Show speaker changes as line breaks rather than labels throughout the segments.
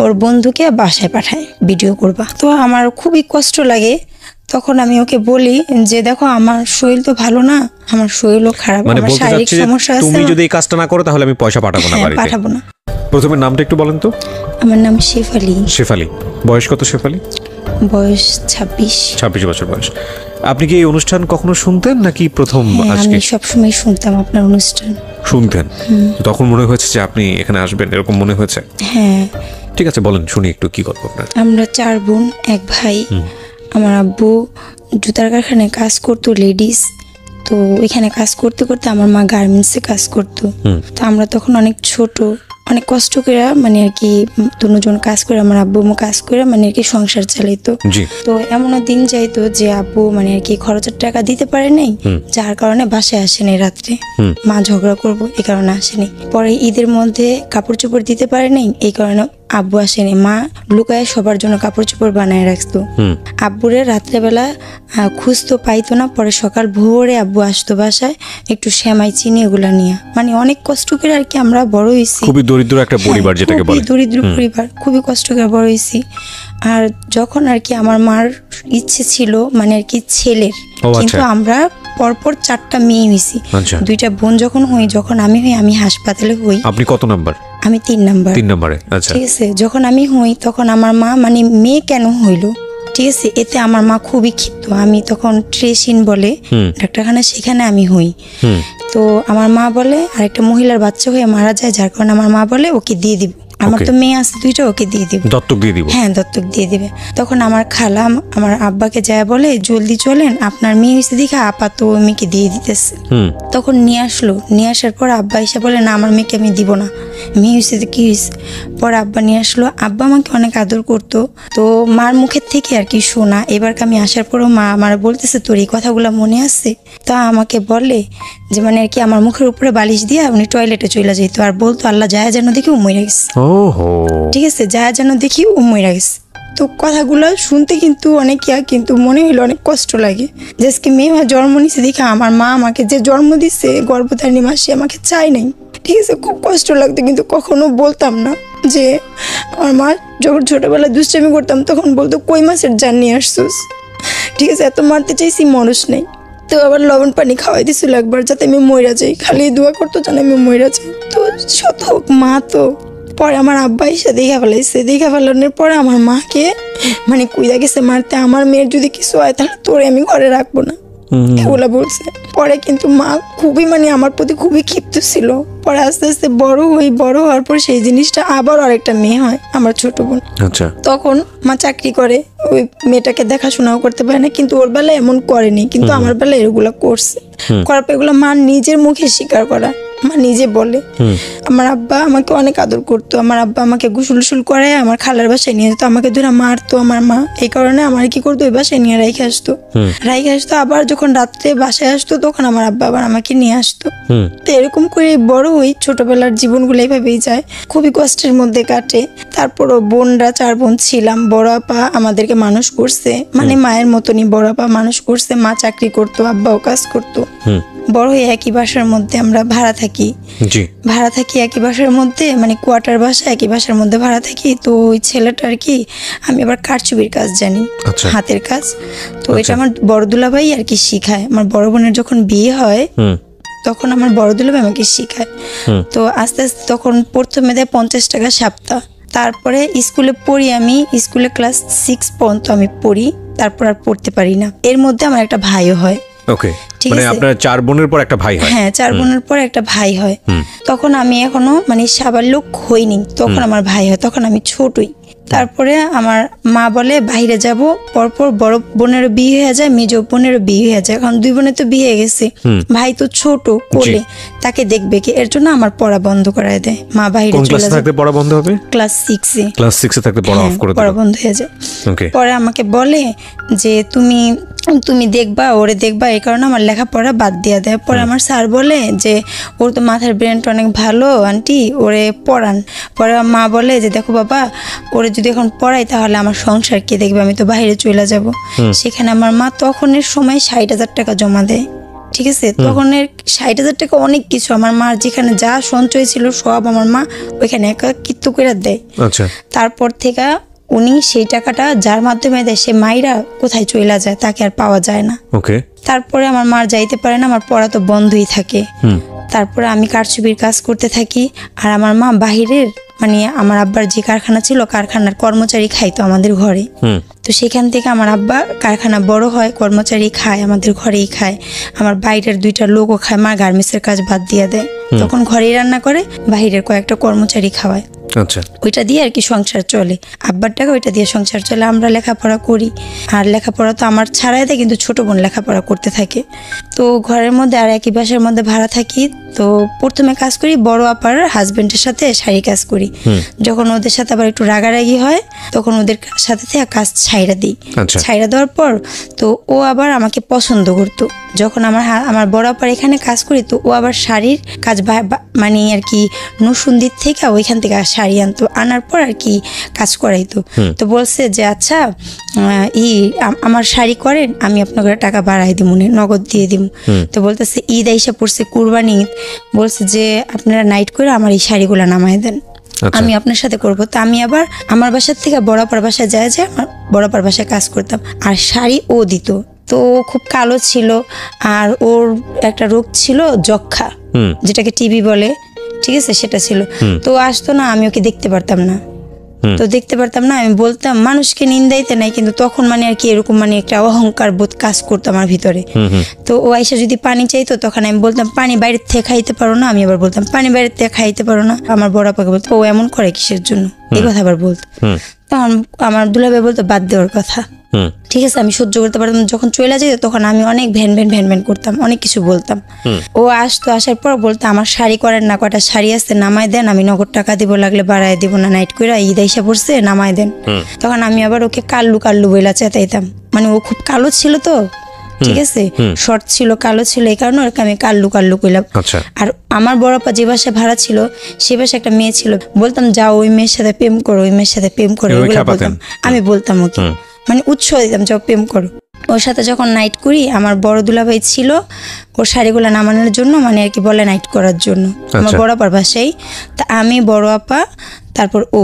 ওর বন্ধুকে বাসায় পাঠায় ভিডিও করবা। তো আমার খুবই কষ্ট লাগে। তখন আমি ওকে বলি যে দেখো আমার শরীর তো ভালো না, আমার শরীরও খারাপ,
মানে
আমার
বলতে
শারীরিক
চাচ্ছি যে
সমস্যা আছে,
তুমি যদি এই কাজটা না করো তাহলে আমি পয়সা পাঠাবো না বাড়িতে।
পাঠাবো না।
প্রথমে নামটা একটু বলেন তো।
আমার নাম শেফালি।
শেফালি, বয়স কত শেফালি?
বয়স 26।
26 বছর বয়স। আপনি কি এই অনুষ্ঠান কখনো শুনতেন নাকি প্রথম আজকে?
আমি সবসময় শুনতাম আপনার অনুষ্ঠান।
শুনতেন? তখন মনে হয়েছে যে আপনি এখানে আসবেন, এরকম মনে হয়েছে?
হ্যাঁ।
ঠিক আছে, বলেন শুনি একটু কি গল্প আপনার।
আমরা 4 বোন 1 ভাই। আমার আব্বু জুতার কারখানায় কাজ করতো, লেডিস। তো ওইখানে কাজ করতে করতে আমার মা গার্মেন্টসে কাজ করতো। তো আমরা তখন অনেক ছোট, অনেক কষ্ট করে মানে আর কি দুজন কাজ করে, আমার আব্বু কাজ করে মানে আর কি সংসার চালাইতো। তো এমনও দিন যাইতো যে আব্বু মানে আর কি খরচের টাকা দিতে পারে নাই, যার কারণে বাসায় আসেনি রাত্রে। মা ঝগড়া করবো এই কারণে আসেনি। পরে ঈদের মধ্যে কাপড় চোপড় দিতে পারে নাই, এই কারণে আব্বু আসেনি। মা লুকায় সবার জন্য কাপড় চোপড় বানায় রাখতো। আব্বুরে রাত্রেবেলা খুঁজতো, পাইতো না। পরে সকাল ভোরে আব্বু আসতো বাসায় একটু সেমাই চিনি এগুলা নিয়ে। মানে অনেক কষ্ট করে আর কি আমরা বড় হয়েছি।
খুবই দরিদ্র একটা পরিবার যেটাকে বলে।
দরিদ্র পরিবার, খুবই কষ্ট করে বড় হয়েছি। আর যখন আর কি আমার মার ইচ্ছে ছিল মানে আর কি ছেলের, কিন্তু আমরা পরপর 4টা মেয়ে হয়েছি। 2টা বোন যখন হই, যখন আমি হই আমি হাসপাতালে হই।
আপনি কত নাম্বার?
আমি 3 নাম্বার।
3 নম্বরে। আচ্ছা,
ঠিক আছে। যখন আমি হই তখন আমার মা মানে মেয়ে কেন হইলো, ঠিক আছে, এতে আমার মা খুবই ক্ষিপ্ত। আমি তখন ট্রেসিন বলে ডাক্তারখানা, সেখানে আমি হই। তো আমার মা বলে আরেকটা মহিলার বাচ্চা হয়ে মারা যায়, যার কারণে আমার মা বলে ওকে দিয়ে দিব। আমার তো মেয়ে আছে 2টা, ওকে দিয়ে দিব,
দত্তক দিয়ে দিব।
হ্যাঁ, দত্তক দিয়ে দিবে। তখন আমার খালা আমার আব্বাকে যায় বলে জলদি চলেন, আপনার মেয়ে হয়েছে দেখে আপা তো মেয়েকে দিয়ে দিতেছে। তখন নিয়ে আসলো। নিয়ে আসার পর আব্বা এসে বলে না আমার মেয়েকে আমি দিব না, মেয়ে হয়েছে তো কি হয়েছে। পরে আব্বা নিয়ে আসলো। আব্বা আমাকে অনেক আদর করতো। তো মার মুখের থেকে আর কি শোনা। এবার আমি আসার পরও মা আমার বলতেছে তোর এই কথাগুলো মনে আছে? তা আমাকে বলে যে মানে আর কি আমার মুখের উপরে বালিশ দিয়ে উনি টয়লেটে চলে যেত আর বলতো আল্লাহ যায় যেন দেখি ও মরে গেছে। ঠিক আছে, যায় যেন দেখি ও মরে গেছে। তো কথাগুলো শুনতে কিন্তু অনেক কিন্তু মনে হইলো অনেক কষ্ট লাগে যে আজকে মেয়ে জন্ম নিছে দেখে আমার মা আমাকে যে জন্ম দিচ্ছে গর্ভধারিণী মাসে আমাকে চাই নাই। ঠিক আছে, খুব কষ্ট লাগতো, কিন্তু কখনো বলতাম না। যে আমার মা যখন ছোটবেলায় দুষ্টামি করতাম তখন বলতো কই মাছের জান নিয়ে আসছোস। ঠিক আছে, এত মারতে চাইছি মানুষ নেই। তো আবার লবণ পানি খাওয়াই দিছিল একবার যাতে আমি মইরা যাই, খালি দোয়া করতো যেন আমি মইরা যাই। তো শত হোক মা। তো পরে আমার আব্বা এসে দেখা ফেলাইছে। দেখা ফেলানোর পরে আমার মাকে মানে কুইদা গেছে মারতে, আমার মেয়ের যদি কিছু হয় তাহলে তোরে আমি ঘরে রাখবো না, এগুলা বলছে। পরে কিন্তু মা খুবই মানে আমার প্রতি খুবই ক্ষিপ্ত ছিল। পরে আস্তে আস্তে বড় হওয়ার পর সেই জিনিসটা আবার আরেকটা মেয়ে হয় আমার ছোট বোন।
আচ্ছা।
তখন মা চাকরি করে, ওই মেয়েটাকে দেখাশোনাও করতে পারে না, কিন্তু ওর বেলায় এমন করেনি, কিন্তু আমার বেলায় এগুলা করছে। করার পর এগুলো মা নিজের মুখে স্বীকার করা, মা নিজে বলে। আমার আব্বা আমাকে অনেক আদর করতো। আমার আব্বা আমাকে গোসল করে আমার খালার বাসায় নিয়ে যেত, আমাকে ধরে মারতো আমার মা। এই কারণে আমার কি করতো, ওই বাসায় নিয়ে রাইখে আসতো। আবার যখন রাত্রে বাসায় আসতো তখন আমার আব্বা আবার আমাকে নিয়ে আসতো। তো এরকম করে বড় হই। ছোটবেলার জীবনগুলো এইভাবেই যায়, খুবই কষ্টের মধ্যে কাটে। তারপরও বোনরা 4 বোন ছিলাম। বড় আপা আমাদেরকে মানুষ করছে, মানে মায়ের মতনই বড় আপা মানুষ করছে। মা চাকরি করতো, আব্বাও কাজ করতো। বড় হয়ে একই বাসার মধ্যে আমরা ভাড়া থাকি। একই বাসার মধ্যে, মানে কোয়ার্টার বাসা, একই বাসার মধ্যে ভাড়া থাকি। তো ওই ছেলেটা আর কি, আমি আবার কারচুপির কাজ জানি, হাতের কাজ। তো এটা আমার বড় দুলাভাই আর কি শিখায়। আমার বড় বোনের যখন বিয়ে হয় তখন আমার বড় দুলাভাই আমাকে শিখায়। তো আস্তে আস্তে তখন প্রথমে দেয় 50 টাকা সপ্তাহ। তারপরে স্কুলে পড়ি, আমি স্কুলে ক্লাস 6 পর্যন্ত আমি পড়ি, তারপর আর পড়তে পারি না। এর মধ্যে আমার একটা ভাইও হয়।
ওকে, মানে আপনার 4 বোনের পর একটা ভাই হয়? হ্যাঁ,
4 বোনের পর একটা ভাই হয়। তখন আমি এখনো মানে সাবালক হইনি, তখন আমার ভাই হয়, তখন আমি ছোটই। তারপরে আমার মা বলে বাইরে যাব, পরপর বড় বোনেরও বিয়ে হয়ে যায়, মেজ বোনেরও বিয়ে হয়ে যায়। কারণ 2 বোনের তো বিয়ে হয়ে গেছে, ভাই তো ছোট কোলে, তাকে দেখবে কি, এর জন্য আমার পড়া বন্ধ করায় দেয় মা। বাইরে
কোন ক্লাসে থাকতে পড়া বন্ধ হবে?
ক্লাস 6-এ।
ক্লাস 6-এ থাকতে পড়া অফ করে দেয়,
পড়া বন্ধ হয়ে যায়। পরে আমাকে বলে যে তুমি দেখবা, ওরে দেখবা, এই কারণে আমার লেখাপড়া বাদ দিয়ে দেয়। পরে আমার স্যার বলে যে ওর তো মাথার ব্রেনটা অনেক ভালো আন্টি, ওরে পড়ান। পরে মা বলে যে দেখো বাবা, ওরে যদি এখন পড়াই তাহলে আমার সংসার কে দেখবে, আমি তো বাইরে চলে যাব। সেখানে আমার মা তখনের সময় 60,000 টাকা জমা দেয়। ঠিক আছে, তখন 60,000 টাকা অনেক কিছু। আমার মার যেখানে যা সঞ্চয় ছিল সব আমার মা ওইখানে একাকিত্ব করে দেয়।
আচ্ছা,
তারপর থেকে উনি সেই টাকাটা যার মাধ্যমে দেয় সে মাইরা কোথায় চলে যায়, তাকে আর পাওয়া যায় না।
ওকে।
তারপরে আমার মা যাইতে পারে না, আমার পড়া তো বন্ধই থাকে। তারপরে আমি কারচুপির কাজ করতে থাকি, আর আমার মা বাহিরের মানে আমার আব্বার যে কারখানা ছিল কারখানার কর্মচারী খাইতো আমাদের ঘরে। তো সেখান থেকে আমার আব্বা কারখানা বড় হয়, কর্মচারী খায়, আমাদের ঘরেই খায়। আমার বাইরের 2টা লোকও খায়, মা গার্মেন্টসের কাজ বাদ দিয়ে দেয়, তখন ঘরেই রান্না করে, বাহিরের কয়েকটা কর্মচারী খাওয়ায়।
আচ্ছা,
ওইটা দিয়ে আর কি সংসার চলে, আব্বার টাকা ওইটা দিয়ে সংসার চলে। আমরা লেখাপড়া করি, আর লেখাপড়া তো আমার ছাড়াই দেয়, কিন্তু ছোট বোন লেখাপড়া করতে থাকে। তো ঘরের মধ্যে আর একই বাসার মধ্যে ভাড়া থাকি। তো প্রথমে কাজ করি বড় আপার হাজবেন্ডের সাথে শাড়ি কাজ করি। যখন ওদের সাথে আবার একটু রাগারাগি হয় তখন ওদের সাথে থেকে কাজ ছাইড়া দিই। ছাইড়া দেওয়ার পর তো ও আবার আমাকে পছন্দ করতো। যখন আমার বড় আপার এখানে কাজ করি তো ও আবার শাড়ির কাজ মানে আর কি নসুন্দির থেকে ওইখান থেকে শাড়ি আনতো, আনার পর আর কি কাজ করাইতো। তো বলছে যে আচ্ছা আমার শাড়ি করেন, আমি আপনাকে টাকা বাড়াই দিব, নগদ দিয়ে দিব। তো বলতেছে ঈদ আইসা পড়ছে, কুরবানি ঈদ, বলছে যে আপনারা নাইট করে আমার এই শাড়িগুলো নামায় দেন, আমি আপনার সাথে করব। তো আমি আবার আমার বাসার থেকে বড়াপার বাসায় যায় আমার বড়াপার বাসায় কাজ করতাম, আর শাড়ি ও দিত। তো খুব কালো ছিল, আর ওর একটা রোগ ছিল যক্ষা, যেটাকে টিবি বলে, ঠিক আছে, সেটা ছিল। তো আসতো না, আমি ওকে দেখতে পারতাম না। তো দেখতে পারতাম না, আমি বলতাম মানুষকে নিন্দাইতে নাই, কিন্তু তখন মানে আর কি এরকম মানে একটা অহংকার বোধ কাজ করতো আমার ভিতরে। তো ও আইসা যদি পানি চাইতো তখন আমি বলতাম পানি বাইরের থেকে খাইতে পারো না, আমি আবার বলতাম পানি বাইরের থেকে খাইতে পারো না। আমার বড় আপাকে বলতো ও এমন করে কিসের জন্য, এই কথা আবার বলতো। তখন আমার দুলাভাই বলতো বাদ দেওয়ার কথা, ঠিক আছে, আমি সহ্য করতে পারতাম। যখন চলে যেত তখন আমি অনেক ভ্যান ভ্যান করতাম, অনেক কিছু বলতাম। ও আসতো, আসার পর বলতো আমার শাড়ি করেন না, কটা শাড়ি আসছে নামায় দেন, আমি নগদ টাকা দিব, লাগলে বাড়ায় দিব না, নাইট করে ঈদ আইসা পড়ছে নামায় দেন। তখন আমি আবার ওকে কাল্লু বইলা চেতাইতাম, মানে ও খুব কালো ছিল তো, ঠিক আছে, শর্ট ছিল, কালো ছিল, এই কারণে ওকে আমি কাল্লু কইলাম। আর আমার বড়পা যে বাসায় ভাড়া ছিল সে বাসায় একটা মেয়ে ছিল, বলতাম যাও ওই মেয়ের সাথে প্রেম করো, ওই মেয়ের সাথে প্রেম করো, আমি বলতাম ওকে, মানে উৎসাহ দিতাম যাও প্রেম করো। ওর সাথে যখন নাইট করি, আমার বড় দুলাভাই ছিল ওর শাড়িগুলো নামানোর জন্য, মানে আর কি বলে নাইট করার জন্য, আমার বড় আপার বাসায়। তা আমি বড় আপা, তারপর ও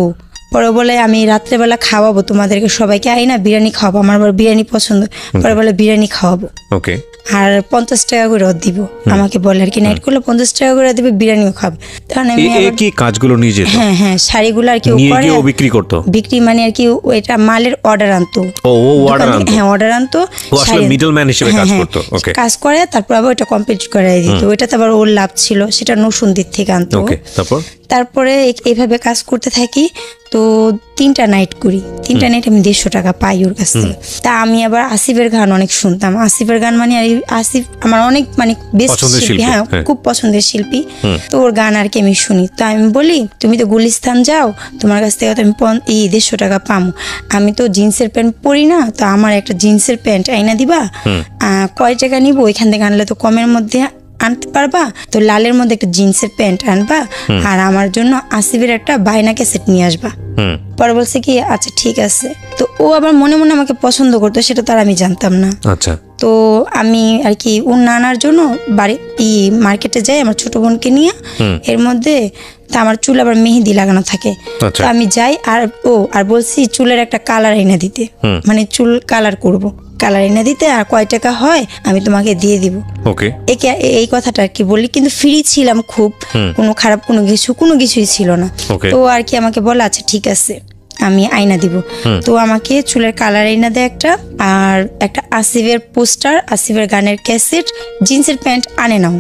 পরে বলে আমি রাত্রেবেলা খাওয়াবো তোমাদেরকে সবাইকে, আই না বিরিয়ানি খাওয়াবো, আমার আবার বিরিয়ানি পছন্দ, পরে বলে বিরিয়ানি খাওয়াবো, ওকে, আর 50 টাকা করে দিব, আমাকে বলে আর কি নাইট করলে 50 টাকা করে দিবে, বিরিয়ানিও খাবে। তখন আমি
কি কাজগুলো নিয়ে যেত,
হ্যাঁ শাড়িগুলো আর কি
বিক্রি করতো,
বিক্রি মানে আর কি এটা মালের অর্ডার আনতো, হ্যাঁ অর্ডার আনতো,
মিডলম্যান হিসেবে কাজ করতো, ওকে, কাজ
করে তারপর আবার ওটা কমপ্লিট করে দিত। ওইটাতে আবার ওর লাভ ছিল, সেটা নসুন্দির থেকে আনতো। তারপরে এইভাবে কাজ করতে থাকি। তো 3টা নাইট করি, 3টা নাইট আমি 150 টাকা পাই ওর কাছ থেকে। তা আমি আবার আসিফের গান অনেক শুনতাম, আসিফের গান মানে আসিফ আমার অনেক মানে বেস্ট শিল্পী, হ্যাঁ খুব পছন্দের শিল্পী। তো ওর গান আর কি আমি শুনি। তো আমি বলি তুমি তো গুলিস্তান যাও, তোমার কাছ থেকে তো আমি 150 টাকা পামো, আমি তো জিন্সের প্যান্ট পরি না, তো আমার একটা জিন্সের প্যান্ট আইনা দিবা, কয় টাকা নিবো, ওইখান থেকে আনলে তো কমের মধ্যে আনতে পারবা, তো লালের মধ্যে একটা জিন্সের প্যান্ট আনবা, আর আমার জন্য আসিফের একটা বায়না ক্যাসেট নিয়ে আসবা। পরে বলছে কি আচ্ছা ঠিক আছে। তো ও আবার মনে মনে আমাকে পছন্দ করতো, সেটা তো আর আমি জানতাম না। আচ্ছা, তো আমি আর কি ওর নানার জন্য বাড়ি মার্কেটে যাই আমার ছোট বোনকে নিয়ে, এর মধ্যে তা আমার চুল আবার মেহেদি লাগানো থাকে, তো আমি যাই আর বলছি চুলের একটা কালার এনে দিতে, মানে চুল কালার করব, কালার এনে দিতে, আর কয় টাকা হয় আমি তোমাকে দিয়ে দিব, ওকে, এই কথাটা আর কি বলি। কিন্তু ফ্রি ছিলাম খুব, কোনো খারাপ কোনো কিছুই ছিল না। তো আর কি আমাকে বলে আচ্ছা ঠিক আছে আমি আয়না দিব। তো আমাকে চুলের কালার আয়না দেয় একটা, আর একটা আসিফের পোস্টার, আসিফের গানের ক্যাসেট, জিন্সের প্যান্ট আনে নাও,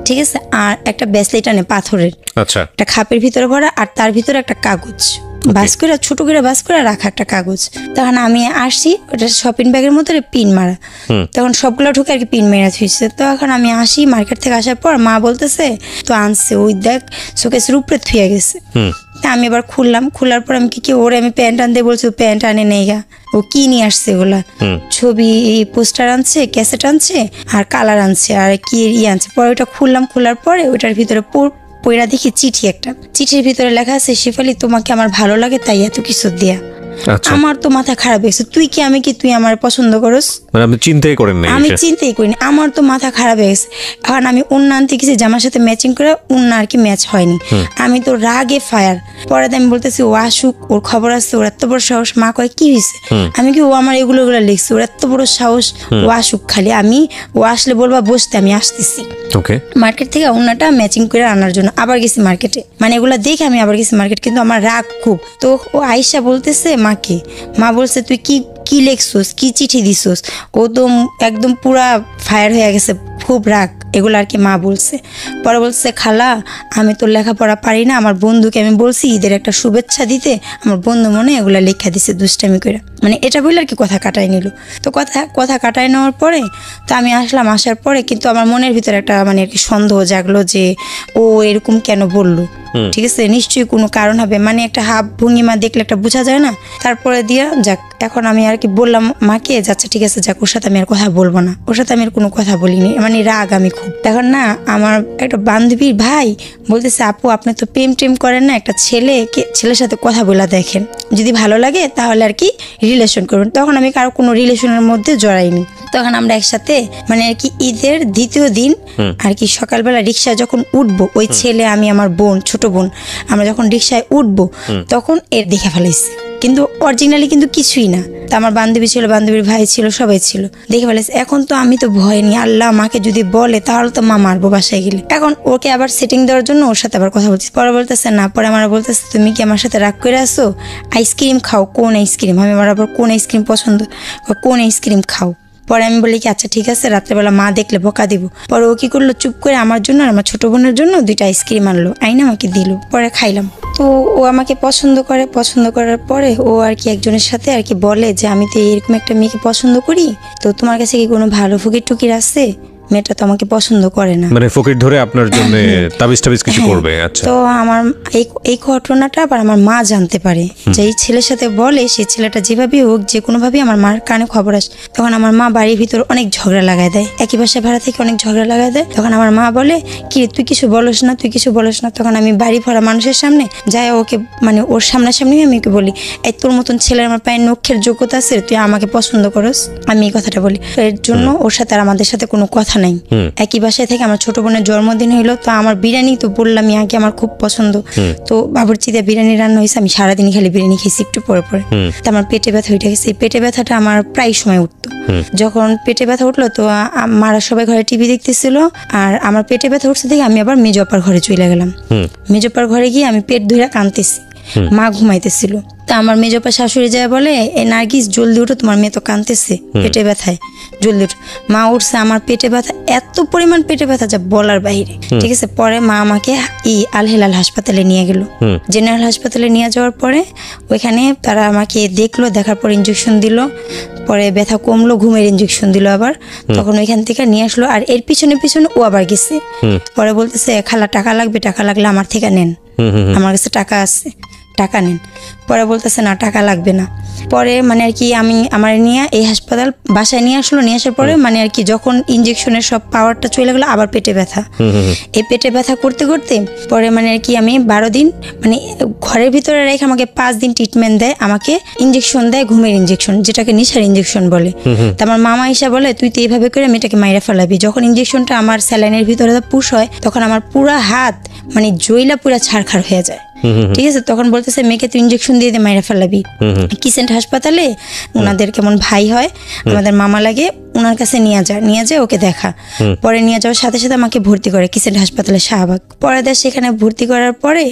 ঠিক আছে, আর একটা ব্রেসলেট আনে পাথরের, আচ্ছা, একটা খাপের ভিতরে ভরা, আর তার ভিতরে একটা কাগজ বাস করে, ছোট করে বাস করে রাখা একটা কাগজ। তখন আমি আসি, ওটা শপিং ব্যাগের মধ্যে পিন মারা, তখন সবগুলো ঢুকে আর কি পিন মেরা থুইছে। তো এখন আমি আসি মার্কেট থেকে আসার পর মা বলতেছে তো আনছে, ওই দেখ শোকেসের উপরে থুয়ে গেছে। আমি এবার খোলার পর আমি কি ওরে আমি প্যান্ট আনতে বলছি, ও প্যান্ট আনে নেই গা, ও কি নিয়ে আসছে এগুলা, ছবি পোস্টার আনছে, ক্যাসেট আনছে, আর কালার আনছে, আর কি আনছে। পরে ওইটা খোলার পরে ওইটার ভিতরে পয়রা দেখি চিঠি, একটা চিঠির ভিতরে লেখা আছে শেফালি তোমাকে আমার ভালো লাগে তাই এত কিছু দেয়া।
আচ্ছা।
আমার তো মাথা খারাপ হয়েছে, তুই কি আমি কি, তুই আমার পছন্দ করস?
মানে আপনি চিন্তাই করেন না?
আমি চিন্তাই করিনি, আমার তো মাথা খারাপ হয়ে গেছে। কারণ আমি উন্না আনতে গেছি জামার সাথে ম্যাচিং করে, উন্না আর কি ম্যাচ হয়নি। আমি তো রাগে ফায়ার। পরে আমি বলতেছি ও আসুক, ওর খবর আসছে, ওর এত বড় সাহস। মা কয় কি হয়েছে? আমি কি ও আমার এগুলো লিখছি, ওর এত বড় সাহস, ও আসুক খালি, আমি ও আসলে বলবা বসতে, আমি আসতেছি।
ওকে।
মার্কেট থেকে উন্নাটা ম্যাচিং করে আনার জন্য আবার গেছি মার্কেটে, মানে এগুলা দেখে আমি আবার গেছি মার্কেট। কিন্তু আমার রাগ খুব। তো ও আয়শা বলতেছে মাকে, মা বলছে তুই কি কি লেখছোস, কি চিঠি দিছোস? ও তো একদম পুরা ফায়ার হয়ে গেছে, খুব রাগ। এগুলো আর কি মা বলছে। পরে বলছে খালা আমি তো লেখাপড়া পারি না, আমার বন্ধুকে আমি বলছি ঈদের একটা শুভেচ্ছা দিতে, আমার বন্ধু মনে এগুলা লেখা দিছে দুষ্টামি করে, মানে এটা বলে আর কি কথা কাটাই নিল। তো কথা কাটাই নেওয়ার পরে তো আমি আসলাম। আসার পরে কিন্তু আমার মনের ভিতরে একটা মানে আর কি সন্দেহ জাগলো যে ও এরকম কেন বললো। ঠিক আছে, নিশ্চয়ই কোনো কারণ হবে, মানে একটা হাব ভঙ্গিমা দেখলে একটা বোঝা যায় না। তারপরে দিয়া যাক, এখন আমি আর কি বললাম মাকে, যাচ্ছে ঠিক আছে যাক, ওর সাথে আমি আর কথা বলবো না, ওর সাথে আমি আর কোনো কথা বলিনি, মানে রাগ আমি খুব। এখন না আমার একটা বান্ধবীর ভাই বলতেছে আপু আপনি তো প্রেম করেন না, একটা ছেলের সাথে কথা বলা দেখেন, যদি ভালো লাগে তাহলে আর কি রিলেশন করবেন। তখন আমি কারো কোনো রিলেশনের মধ্যে জড়াইনি। তখন আমরা একসাথে মানে আর কি ঈদের দ্বিতীয় দিন আর কি সকালবেলা রিক্সায় যখন উঠবো, ওই ছেলে আমি আমার বোন ছোট বোন আমরা যখন রিক্সায় উঠবো তখন এর দেখে ফেলাইছে, কিন্তু অরিজিনালি কিন্তু কিছুই না। তা আমার বান্ধবী ছিল, বান্ধবীর ভাই ছিল, সবাই ছিল, দেখে ফেলেছে। এখন তো আমি তো ভয় নি, আল্লাহ মাকে যদি বলে তাহলে তো মা মারবো বাসায় গেলে। এখন ওকে আবার সেটিং দেওয়ার জন্য ওর সাথে আবার কথা বলছি। পরে বলতেছে না, পরে আমার বলতেছে তুমি কি আমার সাথে রাগ করে আসো, আইসক্রিম খাও। কোন আইসক্রিম? আমি আমার আবার কোন আইসক্রিম পছন্দ, কোন আইসক্রিম খাও। পরে আমি বলি কি আচ্ছা ঠিক আছে, রাত্রেবেলা মা দেখলে বকা দিব। পরে ও কি করলো, চুপ করে আমার জন্য আর আমার ছোট বোনের জন্য 2টা আইসক্রিম আনলো, আইনা আমাকে দিল। পরে খাইলাম। তো ও আমাকে পছন্দ করার পরে ও আর কি একজনের সাথে আর কি বলে যে আমি তো এরকম একটা মেয়েকে পছন্দ করি, তো তোমার কাছে কি কোনো ভালো ফকির টুকির আছে? মেয়েটা তো আমাকে পছন্দ করে না,
মানে ফকির ধরে আপনার জন্য তাবিজ কিছু করবে। আচ্ছা।
তো আমার এই ঘটনাটা আবার আমার মা জানতে পারে, যে এই ছেলের সাথে বলে, সেই ছেলেটা যেভাবেই হোক যে কোনোভাবেই আমার মার কানে খবর আসে। তখন আমার মা বাড়ির ভিতর অনেক ঝগড়া লাগায় দেয়, একই বাসা ভাড়া থেকে অনেক ঝগড়া লাগায় দেয়। তখন আমার মা বলে কি তুই কিছু বলস না, তুই কিছু বলস না। তখন আমি বাড়ি ভরা মানুষের সামনে যাই ওকে মানে ওর সামনাসামনি আমি ওকে বলি, এই তোর মতন ছেলের আমার পায়ের নখের যোগ্যতা আছে, তুই আমাকে পছন্দ করস, আমি এই কথাটা বলি। এর জন্য ওর সাথে আর আমাদের সাথে কোনো কথা নাই। একই বাসায় থেকে আমার ছোট বোনের জন্মদিন হইলো, তো আমার বিরিয়ানি তো বললামই আগে আমার খুব পছন্দ, তো বাবুর্চিতে বিরিয়ানি রান্না হয়েছে, আমি সারাদিন খালি বিরিয়ানি খেয়েছি একটু পরে পরে। তো আমার পেটে ব্যথা উঠে গেছে। পেটে ব্যথাটা আমার প্রায় সময় উঠতো। যখন পেটে ব্যথা উঠলো তো মারা সবাই ঘরে টিভি দেখতেছিল, আর আমার পেটে ব্যথা উঠছে দেখে আমি আবার মেজপার ঘরে চলে গেলাম। মেজপার ঘরে গিয়ে আমি পেট ধরে কাঁদতেছি, মা ঘুমাইতেছিল। তা আমার মেজপা শাশুড়ি যায় বলে এ নার্গিস জলদি উঠো, তোমার মেয়ে তো কাঁদতেছে পেটে ব্যথায়, জলদি উঠো। মা উঠছে, আমার পেটে ব্যথা এত পরিমাণ পেটে ব্যথা যা বলার বাইরে। ঠিক আছে, পরে মা আমাকে আল হেলাল হাসপাতালে নিয়ে গেল। জেনারেল হাসপাতালে নিয়ে যাওয়ার পরে ওইখানে তারা আমাকে দেখলো, দেখার পর ইঞ্জেকশন দিল, পরে ব্যথা কমলো, ঘুমের ইঞ্জেকশন দিল আবার। তখন ওইখান থেকে নিয়ে আসলো, আর এর পিছনে ও আবার গেছে। পরে বলতেছে খালা টাকা লাগবে, টাকা লাগলে আমার থেকে নেন, আমার কাছে টাকা আছে, টাকা নেন। পরে বলতেছে না টাকা লাগবে না। পরে মানে আর কি আমি আমার নিয়ে এই হাসপাতাল বাসায় নিয়ে আসলো। নিয়ে আসার পরে মানে আর কি যখন ইঞ্জেকশনের সব পাওয়ারটা চলে গেলো, আবার পেটে ব্যথা। এই পেটে ব্যথা করতে করতে পরে মানে আর কি আমি 12 দিন মানে ঘরের ভিতরে রেখে আমাকে 5 দিন ট্রিটমেন্ট দেয়, আমাকে ইঞ্জেকশন দেয়, ঘুমের ইঞ্জেকশন, যেটাকে নেশার ইঞ্জেকশন বলে। তো আমার মামা এসে বলে তুই তো এইভাবে করে মেয়েটাকে মাইরা ফেলাবি। যখন ইঞ্জেকশনটা আমার স্যালাইনের ভিতরে পুশ হয়, তখন আমার পুরা হাত মানে জইলা পুরা ছাড়খাড় হয়ে যায়। ঠিক আছে, তখন বলতেছে মেয়েকে তুই ইঞ্জেকশন দিয়ে মাইরা ফেলাবি। কিসেন্ট হাসপাতালে ওনাদের কেমন ভাই হয়, আমাদের মামা লাগে, ওনার কাছে নিয়ে যায় ওকে দেখা। পরে নিয়ে যাওয়ার সাথে সাথে আমাকে ভর্তি করে কিসেন্ট হাসপাতালে শাহবাগ। পরে দেশ সেখানে ভর্তি করার পরে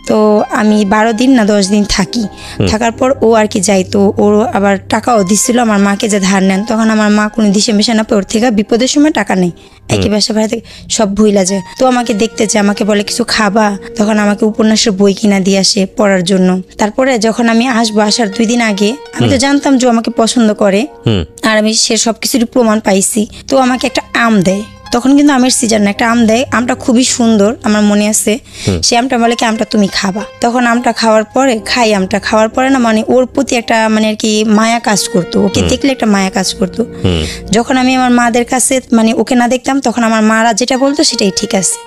তো আমি 12 দিন না 10 দিন থাকি। থাকার পর ও আর কি যাই, তো ওর আবার টাকাও দিচ্ছিল আমার মাকে যে ধার নেন। তখন আমার মা কোনো দিশে মিশে না পেয়ে ওর থেকে বিপদের সময় টাকা নেই, একই বাসা ভাড়া থেকে সব ভুইলা যায়। তো আমাকে দেখতে চায়, আমাকে বলে কিছু খাবা, তখন আমাকে উপন্যাসের বই কিনা দিয়ে আসে পড়ার জন্য। তারপরে যখন আমি আসবো, আসার 2 দিন আগে আমি তো জানতাম যে আমাকে পছন্দ করে, আর আমি সে সবকিছুরই প্রমাণ পাইছি। তো আমাকে একটা আম দেয়, তখন কিন্তু আমের সিজন না, একটা আম দেয়, আমটা খুবই সুন্দর আমার মনে আছে। সে আমটা বলে কি আমটা তুমি খাবা। তখন আমটা খাওয়ার পরে আমটা খাওয়ার পরে না মানে ওর প্রতি একটা মানে আর কি মায়া কাজ করতো, ওকে দেখলে একটা মায়া কাজ করতো। যখন আমি আমার মাদের কাছে মানে ওকে না দেখতাম, তখন আমার মারা যেটা বলতো সেটাই ঠিক আছে,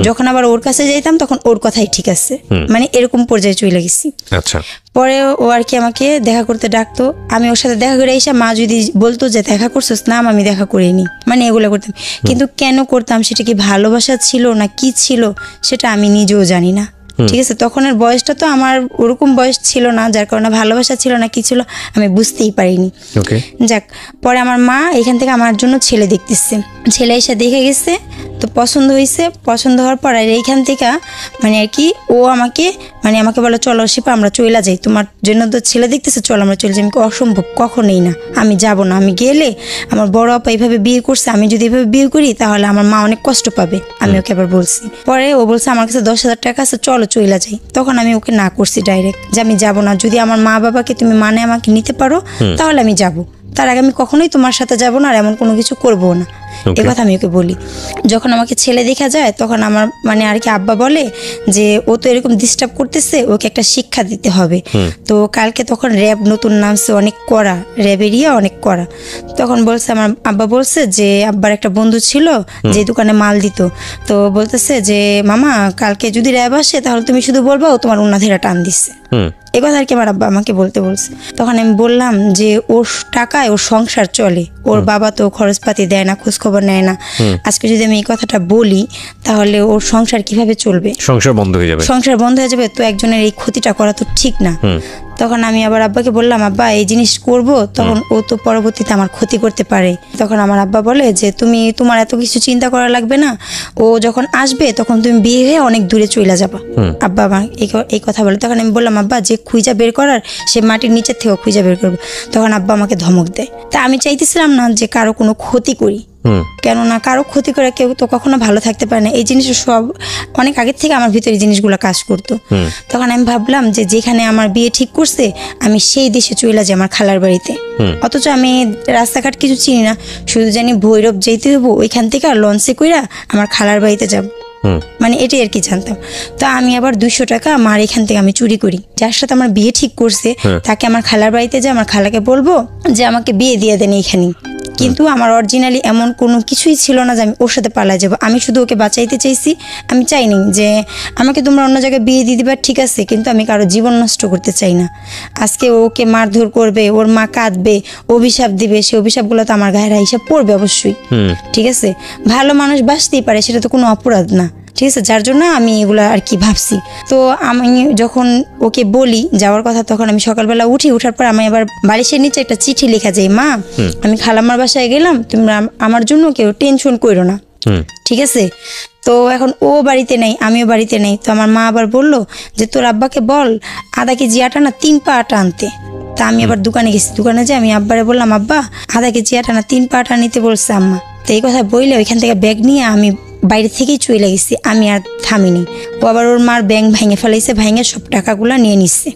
যখন আবার ওর কাছে যাইতাম তখন ওর কথাই ঠিক আছে, মানে এরকম পর্যায়ে চলে গেছি।
আচ্ছা।
পরে ও আর কি আমাকে দেখা করতে ডাকতো, আমি ওর সাথে দেখা করে এসে মা যদি বলতো যে দেখা করছিস, না আমি দেখা করিনি, মানে এগুলো করতাম। কিন্তু কেন করতাম, সেটা কি ভালোবাসা ছিল না কি ছিল সেটা আমি নিজেও জানি না। ঠিক আছে, তখনের বয়সটা তো আমার ওরকম বয়স ছিল না, যার কারণে ভালোবাসা ছিল না কি ছিল আমি বুঝতেই পারিনি। যাক, পরে আমার মা এখান থেকে আমার জন্য ছেলে দেখতেছে, ছেলে এসে দেখে গেছে, তো পছন্দ হয়েছে। পছন্দ হওয়ার পর আর এইখান থেকে মানে আর কি ও আমাকে বলে চলো শিপা আমরা চলে যাই, তোমার জন্য তো ছেলে দেখতেছে, চলো আমরা চলে যাই। আমি অসম্ভব, কখনোই না, আমি যাব না, আমি গেলে আমার বড় আপা এইভাবে বিয়ে করছে, আমি যদি এভাবে বিয়ে করি তাহলে আমার মা অনেক কষ্ট পাবে, আমি ওকে আবার বলছি। পরে ও বলছে আমার কাছে 10,000 টাকা আছে, চলো চলে যাই। তখন আমি ওকে না করছি ডাইরেক্ট, যে আমি যাব না, যদি আমার মা বাবাকে তুমি মানে আমাকে নিতে পারো তাহলে আমি যাব, তার আগে আমি কখনোই তোমার সাথে যাব না, আর এমন কোনো কিছু করবো না, এ কথা আমি ওকে বলি। যখন আমাকে ছেলে দেখা যায় তখন আমার মানে আর কি আব্বা বলে যে ও তো এরকম ডিস্টার্ব করতেছে, ওকে একটা শিক্ষা দিতে হবে। তো কালকে তখন র্যাব নতুন নামছে, অনেক কড়া, র্যাব এরিয়া অনেক কড়া। তখন বলছে আমার আব্বা বলছে যে আব্বার একটা বন্ধু ছিল যে দোকানে মাল দিত, তো বলতেছে যে মামা কালকে যদি র্যাব আসে তাহলে তুমি শুধু বলবা ও তোমার উন্না ধীরা টান দিচ্ছে, এ কথা আর কি আমার আব্বা আমাকে বলতে বলছে। তখন আমি বললাম যে ওর টাকায় ওর সংসার চলে, ওর বাবা তো খরচপাতি দেয় না, খোঁজখবর নেয় না, আজকে যদি আমি এই কথাটা বলি তাহলে ওর সংসার কিভাবে চলবে, সংসার বন্ধ হয়ে যাবে, তো একজনের এই ক্ষতিটা করা তো ঠিক না। তখন আমি আবার আব্বাকে বললাম আব্বা এই জিনিস করব, তখন ও তো পরবর্তীতে আমার ক্ষতি করতে পারে। তখন আমার আব্বা বলে যে তোমার এত কিছু চিন্তা করা লাগবে না, ও যখন আসবে তখন তুমি বিয়ে হয়ে অনেক দূরে চলে যাবা। আব্বা আমার এই কথা বলে। তখন আমি বললাম আব্বা যে খুঁজা বের করার সে মাটির নিচের থেকে খুঁজা বের করবে। তখন আব্বা আমাকে ধমক দেয়। তা আমি চাইতেছিলাম না যে কারো কোনো ক্ষতি করি, কেননা কারো ক্ষতি করে কেউ তো কখনো ভালো থাকতে পারে না, এই জিনিস সব অনেক আগের থেকে আমার ভিতরে জিনিসগুলো কাজ করতো। তখন আমি ভাবলাম যে যেখানে আমার বিয়ে ঠিক করছে আমি সেই দেশে চলে যাই, আমার খালার বাড়িতে। অথচ আমি রাস্তাঘাট কিছু চিনি না, শুধু জানি ভৈরব যেতে হবো, ওইখান থেকে আর লঞ্চে কইরা আমার খালার বাড়িতে যাব, মানে এটাই আর কি জানতাম। তো আমি আবার 200 টাকা আমার এখান থেকে আমি চুরি করি, যার সাথে আমার বিয়ে ঠিক করছে তাকে আমার খালার বাড়িতে যে আমার খালাকে বলবো যে আমাকে বিয়ে দিয়ে দেন এইখানেই। কিন্তু আমার অরিজিনালি এমন কোনো কিছুই ছিল না যে আমি ওর সাথে পালা যাবো, আমি শুধু ওকে বাঁচাইতে চাইছি। আমি চাইনি যে আমাকে তোমরা অন্য জায়গায় বিয়ে দিয়ে দিবা, ঠিক আছে, কিন্তু আমি কারো জীবন নষ্ট করতে চাই না। আজকে ওকে মারধর করবে, ওর মা কাঁদবে, অভিশাপ দিবে, সেই অভিশাপগুলো তো আমার গায়ের হিসাব পড়বে অবশ্যই, ঠিক আছে। ভালো মানুষ বাঁচতেই পারে, সেটা তো কোনো অপরাধ না, ঠিক আছে। যার জন্য আমি এগুলো আর কি ভাবছি। তো আমি যখন ওকে বলি যাওয়ার কথা, তখন আমি সকালবেলা ওঠার পর আমি আবার বালিশের নিচে একটা চিঠি লেখা যাই, মা আমি খালাম্মার বাসায় গেলাম, তোমরা আমার জন্য কেউ টেনশন করো না, ঠিক আছে। তো এখন ও বাড়িতে নেই, আমিও বাড়িতে নেই। তো আমার মা আবার বললো যে তোর আব্বাকে বল আধা কেজি আটা না 3 পা আটা আনতে। তা আমি আবার দোকানে গেছি, দোকানে যে আমি আব্বারে বললাম আব্বা আধা কেজি আটা না 3 পা আটা নিতে বলছে আম্মা। তো এই কথা বললে ওইখান থেকে ব্যাগ নিয়ে আমি বাইরে থেকেই চলে গেছি, আমি আর থামিনি। ও আবার ওর মার ব্যাংক ভেঙে ফেলাইছে, ভেঙে সব টাকাগুলা নিয়ে নিচ্ছে।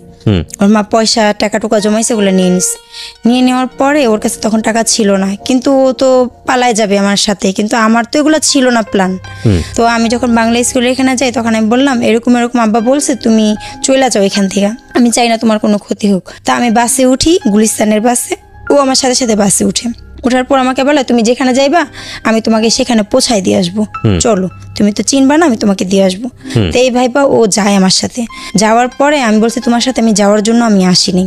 ওর মা পয়সা টাকা টুকা জমাইছে, ওগুলো নিয়ে নিচ্ছে। নিয়ে নেওয়ার পরে ওর কাছে তখন টাকা ছিল না, কিন্তু ও তো পালায় যাবে আমার সাথে, কিন্তু আমার তো এগুলো ছিল না প্ল্যান। তো আমি যখন বাংলা স্কুলে এখানে যাই তখন আমি বললাম এরকম আব্বা বলছে তুমি চলে যাও এখান থেকে, আমি চাই না তোমার কোনো ক্ষতি হোক। তা আমি বাসে উঠি, গুলিস্তানের বাসে, ও আমার সাথে সাথে বাসে উঠে। ওঠার পর আমাকে বলে তুমি যেখানে যাইবা আমি তোমাকে সেখানে পৌঁছায় দিয়ে আসবো, চলো, তুমি তো চিনবা না, আমি তোমাকে দিয়ে আসবো। তো এই ভাইবা ও যায় আমার সাথে। যাওয়ার পরে আমি বলছি তোমার সাথে আমি যাওয়ার জন্য আমি আসিনি।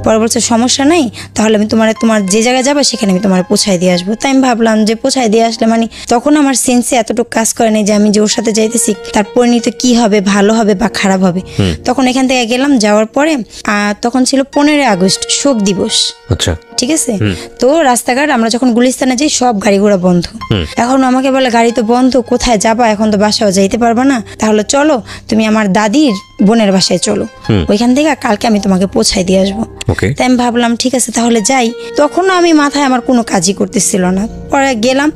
পরে বলছে সমস্যা নাই, তাহলে আমি তোমার যে জায়গায় যাবা সেখানে আমি তোমার পৌঁছায় দিয়ে আসবো। তাই আমি ভাবলাম যে পৌঁছায় দিয়ে আসলে মানে তখন আমার সেন্সে এতটুকু কাজ করে নাই যে আমি যে ওর সাথে যাইতেছি তার পরিণত কি হবে, ভালো হবে বা খারাপ হবে। তখন এখান থেকে গেলাম, যাওয়ার পরে তখন ছিল 15 আগস্ট শোক দিবস, আচ্ছা ঠিক আছে। তো রাস্তাঘাট আমরা যখন গুলিস্তানে যাই সব গাড়ি ঘোড়া বন্ধ। এখন আমাকে বলে গাড়ি তো বন্ধ, কোথায় যাবা, এখন তো বাসাও যাইতে পারবা না, তাহলে চলো তুমি আমার দাদির বোনের বাসায় চলো, ওইখান থেকে কালকে আমি তোমাকে পৌঁছায় দিয়ে আসবো। তাই আমি ভাবলাম ঠিক আছে তাহলে যাই। তখনও আমি মাথায় আমার কোনো কাজই করতেছিল না। পরে গেলাম,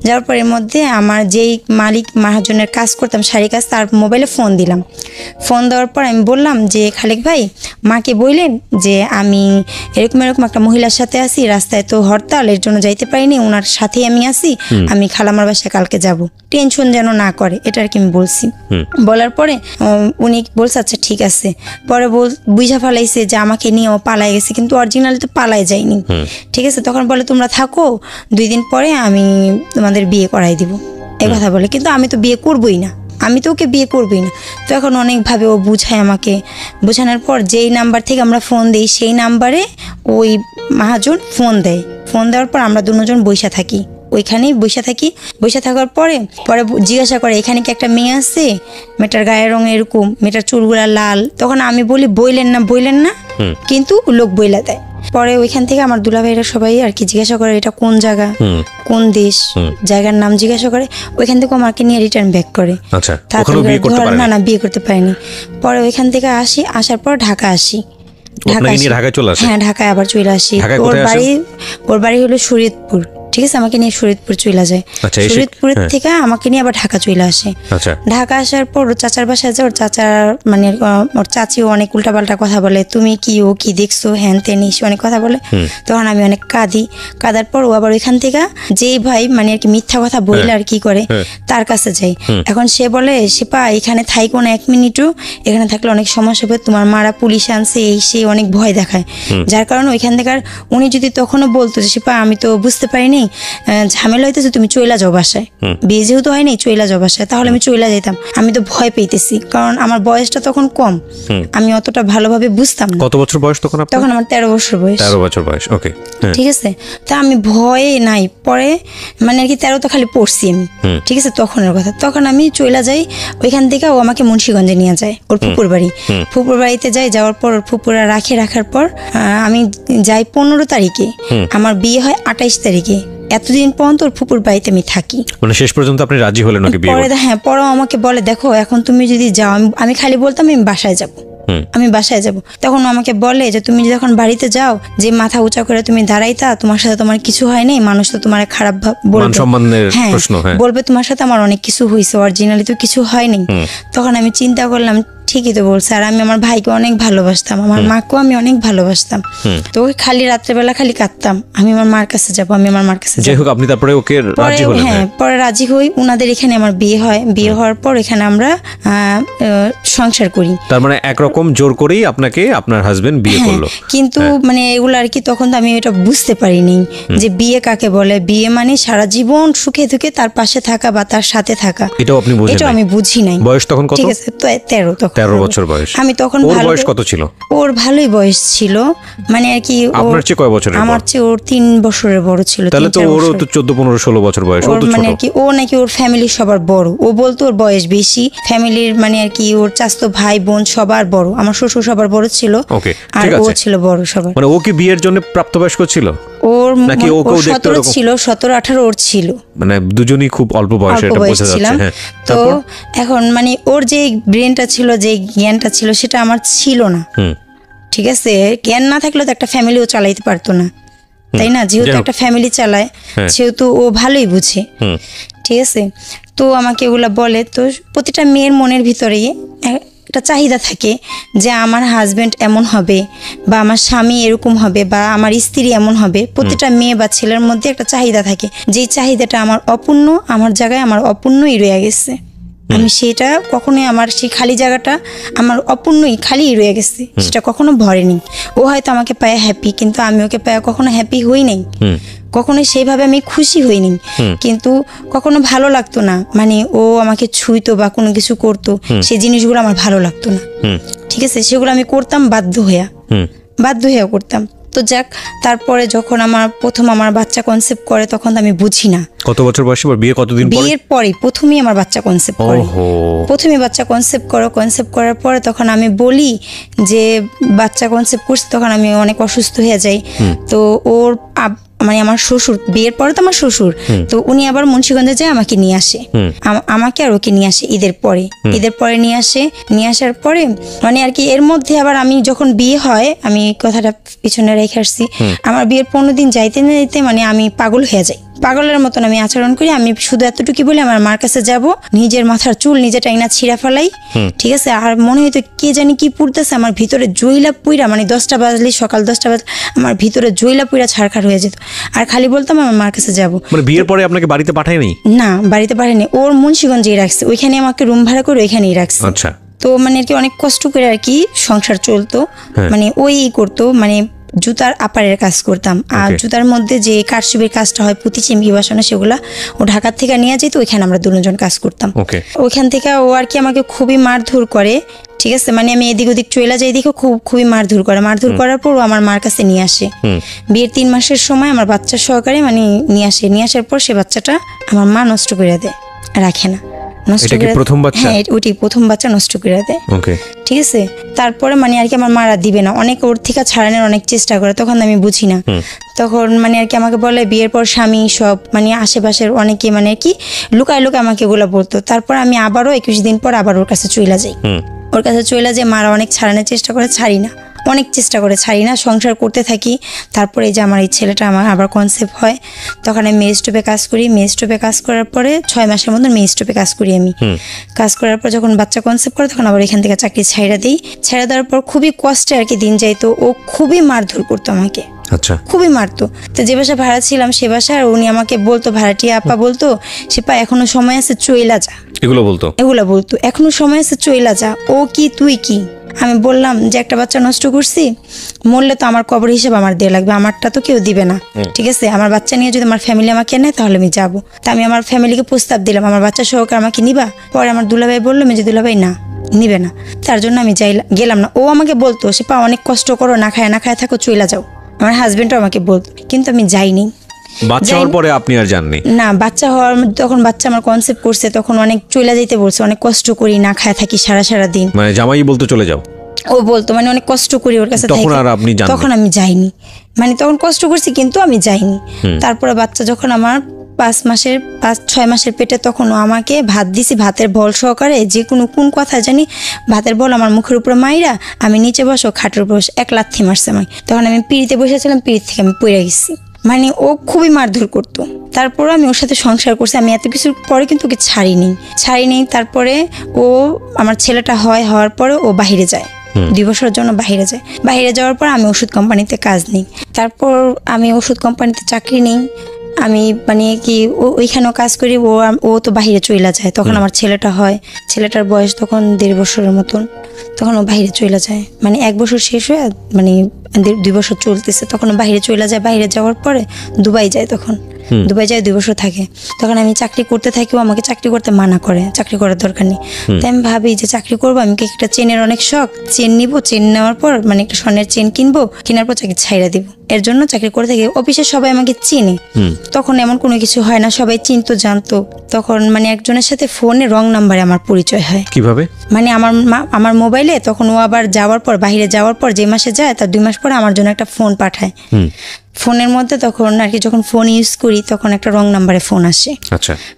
যাওয়ার পরের মধ্যে আমার যেই মালিক মহাজনের কাজ করতাম শাড়ি কাজ, তার মোবাইলে ফোন দিলাম। ফোন দেওয়ার পর আমি বললাম যে খালেক ভাই মাকে বললেন যে আমি এরকম একটা মহিলার সাথে আছি, রাস্তায় তো হরতাল, এর জন্য যাইতে পারিনি, ওনার সাথেই আমি আছি, আমি খালামার বাসায় কালকে যাব, টেনশন যেন না করে, এটা আর কি আমি বলছি। বলার পরে উনি বলছে আচ্ছা ঠিক আছে। পরে বুঝা ফেলাইছে যে আমাকে নিয়ে ও পালাই গেছে, কিন্তু অরিজিনালি তো পালাই যায়নি, ঠিক আছে। তখন বলে তোমরা থাকো, 2 দিন পরে আমি তোমাদের বিয়ে করাই দিব, এই কথা বলে। কিন্তু আমি তো বিয়ে করবই না, আমি তো ওকে বিয়ে করবই না। তো এখন অনেকভাবে ও বুঝায় আমাকে, বোঝানোর পর যেই নাম্বার থেকে আমরা ফোন দিই সেই নাম্বারে ওই মহাজন ফোন দেয়। ফোন দেওয়ার পর আমরা দুজন বইসা থাকি, ওইখানেই বসে থাকি। বসে থাকার পরে জিজ্ঞাসা করে এখানে কি একটা মেয়ে আছে, মেয়েটার গায়ের রং এরকম, মেয়েটার চুলগুলা লাল। তখন আমি বলি বইলেন না, কিন্তু লোক বইলা দেয়। পরে ওইখান থেকে আমার দুলাভাইরা সবাই আর কি জিজ্ঞাসা করে এটা কোন জায়গা, কোন দেশ, জায়গার নাম জিজ্ঞাসা করে। ওইখান থেকে আমাকে নিয়ে রিটার্ন ব্যাক করে। না বিয়ে করতে পারিনি। পরে ওইখান থেকে আসার পর ঢাকা আসি। হ্যাঁ, ঢাকায় আবার চলে আসি। ওর বাড়ি হলো শরীয়তপুর, ঠিক আছে। আমাকে নিয়ে শরীয়তপুর চলে যায়। শরীয়তপুরের থেকে আমাকে নিয়ে আবার ঢাকা চলে আসে। ঢাকা আসার পর ওর চাচার বাসায় যায়। ওর চাচার মানে ওর চাচিও অনেক উল্টাপাল্টা কথা বলে, তুমি কি ও কি দেখছো, হ্যান তেন অনেক কথা বলে। তখন আমি অনেক কাঁদার পর ও আবার ওইখান থেকে যেই ভাই মানে আর কি মিথ্যা কথা বললে আর কি করে তার কাছে যাই। এখন সে বলে শিপা এখানে থাইকো না 1 মিনিটও, এখানে থাকলে অনেক সমস্যা হবে, তোমার মারা পুলিশ আনছে এই সে অনেক ভয় দেখায়। যার কারণে ওইখান থেকে উনি যদি তখনও বলতো যে শিপা আমি তো বুঝতে পারিনি, ঝামেলা হইতেছে, তুমি চইলা যাও বাসায়, বিয়ে যেহেতু হয়নি চইলা যাও বাসায়, তাহলে আমি চইলা যেতাম। আমি তো ভয় পেতেছি, কারণ আমার বয়সটা তখন কম, আমি অতটা ভালোভাবে বুঝতাম না।
কত বছর বয়স তখন?
তখন আমার 13 বছর বয়স।
13 বছর বয়স, ওকে,
ঠিক আছে। তা আমি ভয়ে নাই, পরে মানে আর কি 13 তো খালি পড়ছি আমি, ঠিক আছে, তখনের কথা। তখন আমি চইলা যাই ওইখান থেকে। ও আমাকে মুন্সিগঞ্জে নিয়ে যায়, ওর ফুপুর বাড়ি। ফুপুর বাড়িতে যাই, যাওয়ার পর ওর ফুপুরা রাখার পর আমি যাই 15 তারিখে, আমার বিয়ে হয় 28 তারিখে। এতদিন পর্যন্ত ওর ফুপুর বাড়িতে আমি থাকি।
মানে শেষ পর্যন্ত আপনি রাজি হলেন নাকি বিয়ে করতে?
হ্যাঁ, পরে আমাকে বলে দেখো এখন তুমি যদি যাও, আমি খালি বলতাম আমি বাসায় যাব, আমি বাসায় যাব। তখন আমাকে বলে যে তুমি যখন বাড়িতে যাও, যে মাথা উঁচা করে তুমি দাঁড়াইতা, তোমার সাথে তোমার কিছু হয়নি, মানুষ তো তোমার খারাপ বলবে, বলবে তোমার সাথে আমার অনেক কিছু হয়েছে, অরিজিনালি তো কিছু হয়নি। তখন আমি চিন্তা করলাম ঠিকই তো বলছে। আর আমি আমার ভাইকে অনেক ভালোবাসতাম, আমার মাকেও আমি অনেক ভালোবাসতাম। তো ওই খালি রাত্রেবেলা খালি কাঁদতাম, আমি আমার মার কাছে যাবো, আমি আমার মার কাছে যাবো।
আপনি তারপরে ওকে রাজি হলেন?
হ্যাঁ, পরে রাজি হই। উনাদের এখানে আমার বিয়ে হয়। বিয়ে হওয়ার পর এখানে আমরা সংসার করি।
তার মানে একরকম জোর করেই আপনাকে আপনার হাজবেন্ড বিয়ে করলো।
কিন্তু মানে এগুলো আর কি তখন তো আমি এটা বুঝতে পারিনি যে বিয়ে কাকে বলে। বিয়ে মানে সারা জীবন সুখে দুঃখে তার পাশে থাকা বা তার সাথে থাকা,
এটাও আপনি বুঝেন?
এটা আমি বুঝি নাই।
বয়স তখন কত?
ঠিক আছে, তো
13 বছর বয়স।
আমি তখন
বয়স কত ছিল?
ওর ভালোই বয়স ছিল, মানে আর কি
আপনার চেয়ে কয় বছরের?
আমার চেয়ে ওর 3 বছরের বড় ছিল।
তাহলে তো ওরও তো 14, 15, 16 বছর বয়স। ও তো ছোট।
মানে আর কি ও নাকি ওর ফ্যামিলি সবার বড়। ও বলতো ওর বয়স বেশি, ফ্যামিলির মানে আর কি ওর চাচতো ভাই বোন সবার বড়। আমার শ্বশুর সবার বড় ছিল, আর ও ছিল বড় সবার।
মানে ও কি বিয়ের জন্য প্রাপ্তবয়স্ক ছিল?
ওর নাকি ও 17 ছিল, 17, 18 ওর ছিল।
মানে দুজনেই খুব অল্প বয়সে, এটা বোঝা যাচ্ছে।
তো এখন মানে ওর যে ব্রেনটা ছিল, যে জ্ঞানটা ছিল, সেটা আমার ছিল না। ঠিক আছে, জ্ঞান না থাকলে তো একটা ফ্যামিলিও চালাইতে পারতো না, তাই না? যেহেতু একটা ফ্যামিলি চালায়, সেহেতু ও ভালোই বুঝে। ঠিক আছে, তো আমাকে এগুলা বলে। তো প্রতিটা মেয়ের মনের ভিতরে একটা চাহিদা থাকে যে আমার হাজবেন্ড এমন হবে, বা আমার স্বামী এরকম হবে, বা আমার স্ত্রী এমন হবে। প্রতিটা মেয়ে বা ছেলের মধ্যে একটা চাহিদা থাকে, যেই চাহিদাটা আমার অপূর্ণ, আমার জায়গায় আমার অপূর্ণই রয়ে গেছে। আমি সেটা কখনোই, আমার সেই খালি জায়গাটা আমার অপূর্ণই খালি রয়ে গেছে, সেটা কখনো ভরেনি। ও হয়তো আমাকে পায়ে হ্যাপি, কিন্তু আমি ওকে পায়ে কখনো হ্যাপি হই নাই, কখনো সেইভাবে আমি খুশি হইনি। কিন্তু কখনো ভালো লাগতো না, মানে ও আমাকে ছুঁইতো বা কোনো কিছু করতো, সেই জিনিসগুলো আমার ভালো লাগতো না। ঠিক আছে, সেগুলো আমি করতাম বাধ্য হইয়া করতাম। তো যাক, তারপরে যখন আমার বাচ্চা কনসেপ্ট করে, তখন আমি বুঝি না।
কত বছর বয়সে? বিয়ে কতদিন পরে?
বিয়ের পরে প্রথমেই আমার বাচ্চা কনসেপ্ট করে। প্রথমে বাচ্চা কনসেপ্ট করার পরে তখন আমি বলি যে বাচ্চা কনসেপ্ট করছি, তখন আমি অনেক অসুস্থ হয়ে যাই। তো ওর মানে আমার শ্বশুর, বিয়ের পরে তো আমার শ্বশুর, তো উনি আবার মুন্সিগঞ্জে যায় আমাকে নিয়ে আসে, আমাকে আর ওকে নিয়ে আসে ঈদের পরে নিয়ে আসার পরে মানে আর কি এর মধ্যে আবার আমি যখন বিয়ে হয়, আমি কথাটা পিছনে রেখে আসছি, আমার বিয়ের 15 দিন যাইতে না যাইতে মানে আমি পাগল হয়ে যাই, পাগলের মতন আমি আচরণ করি। আমি শুধু এতটুকু বলি আমার মার কাছে যাব, নিজের মাথার চুল নিজে টাইনা ছিঁড়া ফেলাই, ঠিক আছে। আর মনে হইতো কে জানি কি পুড়তেছে আমার ভিতরে, জইলা পুইরা, মানে 10টা বাজলে, সকাল 10টা বাজলে আমার ভিতরে জইলা পুইরা ছাড়খাড় হয়ে যেত। আর খালি বলতাম আমার মার কাছে যাব।
মানে বিয়ের পরে আপনাকে বাড়িতে পাঠায়নি? না,
বাড়িতে পাঠায়নি। ওর মুন্সিগঞ্জেই রাখছে, ওইখানে আমাকে রুম ভাড়া করে ওইখানেই রাখছে।
আচ্ছা।
তো মানে আর কি অনেক কষ্ট করে আর কি সংসার চলতো, মানে ওই করতো, মানে জুতার আপারের কাজ করতাম। আর জুতার মধ্যে যে কারচুপির কাজটা হয়, পুঁতি চিমকি বসানো, সেগুলা ও ঢাকার থেকে নিয়ে যেত, ওইখানে আমরা দুজন কাজ করতাম। ওইখান থেকে ও আর কি আমাকে খুবই মারধর করে, ঠিক আছে, মানে আমি এদিক ওদিক চলে যাই দেখে খুবই মারধর করার পর ও আমার মার কাছে নিয়ে আসে। বিয়ের 3 মাসের সময় আমার বাচ্চা সহকারে মানে নিয়ে আসার পর সে বাচ্চাটা আমার মা নষ্ট করে দেয়, রাখে না, নষ্ট করে।
প্রথম বাচ্চা?
হ্যাঁ, ওটি প্রথম বাচ্চা নষ্ট করে দেয়। ঠিক আছে, তারপরে মানে আর কি আমার মারা দিবে না, অনেক ওর থেকে ছাড়ানোর অনেক চেষ্টা করে, তখন আমি বুঝি না। তখন মানে আর কি আমাকে বলে বিয়ের পর স্বামী সব মানে আশেপাশের অনেকে মানে কি লুকায় আমাকে এগুলো বলতো। তারপর আমি আবারও 21 দিন পর আবার ওর কাছে চলে যাই। ওর কাছে চলে যে মারা অনেক ছাড়ানোর চেষ্টা করে, অনেক চেষ্টা করে ছাড়ি না, সংসার করতে থাকি। তারপরে এই যে আমার এই ছেলেটা আমার আবার কনসেপ্ট হয়, তখন আমি মেয়ে স্টোভে কাজ করি। মেয়ে স্টোভে কাজ করার পরে 6 মাসের মধ্যে মেয়ে স্টোভে কাজ করি আমি। কাজ করার পর যখন বাচ্চা কনসেপ্ট করে, তখন আবার এখান থেকে চাকরি ছাইড়া দিই। ছাইড়া দেওয়ার পর খুবই কষ্টে আর কি দিন যাইতো। ও খুবই মারধর করতো আমাকে, খুবই মারতো। তো যে বাসা ভাড়া ছিলাম সে বাসায় উনি আমাকে বলতো, ভাড়াটিয়া আপা বলতো, শিপা এখনো সময় আছে, চইলা যা, এগুলো বলতো, এখনো সময় আছে, চইলা যা। ও কি তুই কি? আমি বললাম যে একটা বাচ্চা নষ্ট করছি, মরলে তো আমার কবর হিসেব আমার দেওয়া লাগবে, আমারটা তো কেউ দিবে না, ঠিক আছে, আমার বাচ্চা নিয়ে যদি আমার ফ্যামিলি আমাকে নেয় তাহলে আমি যাবো। তা আমি আমার ফ্যামিলিকে প্রস্তাব দিলাম, আমার বাচ্চা সহকারে আমাকে নিবা? পরে আমার দুলাভাই বললো, মেজে দুলাভাই না, নিবে না, তার জন্য আমি গেলাম না। ও আমাকে বলতো, শিপা অনেক কষ্ট করো, না খায় থাকো, চইলা যাও। আমার হাজবেন্ডও আমাকে বলতো, কিন্তু আমি যাইনি।
বাচ্চা হওয়ার পরে আপনি আর যাননি? না,
বাচ্চা হওয়ার তখন বাচ্চা আমার কনসেপ্ট করছে, তখন অনেক চইলা যাইতে বলছে, অনেক কষ্ট করি, না খায় থাকি সারা দিন।
মানে জামাই বলতো চলে যাও?
ও বলতো, মানে অনেক কষ্ট করি ওর কাছে, তখন আমি যাইনি, মানে তখন কষ্ট করছি কিন্তু আমি যাইনি। তারপরে বাচ্চা যখন আমার 5-6 মাসের পেটে, তখন আমাকে ভাত দিছি, ভাতের বল সহকারে, যে কোনো কোন কথা জানি, ভাতের বল আমার মুখের উপরে মাইরা, আমি নিচে বসো, খাটের উপর বসে 1 লাথি মারছে আমায়। তখন আমি পিড়িতে বসেছিলাম, পিড়ি থেকে আমি পড়ে গেছি। মানে ও খুবই মারধর করতো। তারপর আমি ওর সাথে সংসার করছি, আমি এত কিছুর পরে কিন্তু ওকে ছাড়িনি। তারপরে ও আমার ছেলেটা হওয়ার পরে ও বাহিরে যায়, 2 বছরের জন্য বাহিরে যাওয়ার পর আমি ওষুধ কোম্পানিতে কাজ নিই। তারপর আমি ওষুধ কোম্পানিতে চাকরি নিই। আমি মানে কি ওইখানেও কাজ করি, ও তো বাহিরে চলে যায়। তখন আমার ছেলেটার বয়স তখন 1.5 বছরের মতন, তখন ও বাহিরে চলে যায়। মানে 1 বছর শেষ হয়ে মানে 2 বছর চলতেছে, তখন বাহিরে চলে যায়। বাহিরে যাওয়ার পরে দুবাই যায়, তখন দুবাই যায় 2 বছর থাকে। তখন আমি চাকরি করতে থাকি, ও আমাকে চাকরি করতে মানা করে, চাকরি করার দরকার নেই। তাই আমি ভাবি যে চাকরি করবো, আমি একটা চেনের অনেক শখ, চেন নিবো, চেন নেওয়ার পর মানে একটা স্বর্ণের চেন কিনবো, কেনার পর চাকরি ছাইড়া দিব, এর জন্য চাকরি করে থাকি। অফিসে সবাই আমাকে চিনে, তখন এমন কোনো কিছু হয় না, সবাই চিনতো, জানতো। তখন মানে একজনের সাথে ফোনে রং নাম্বারে আমার পরিচয় হয়।
কিভাবে?
মানে আমার মোবাইলে তখন ও আবার যাওয়ার পর, বাহিরে যাওয়ার পর, যে মাসে যায় তার 2 মাস পরে আমার জন্য একটা ফোন পাঠায়। ফোনের মধ্যে তখন আর কি যখন ফোন ইউজ করি, তখন একটা রং নাম্বারে ফোন আসে।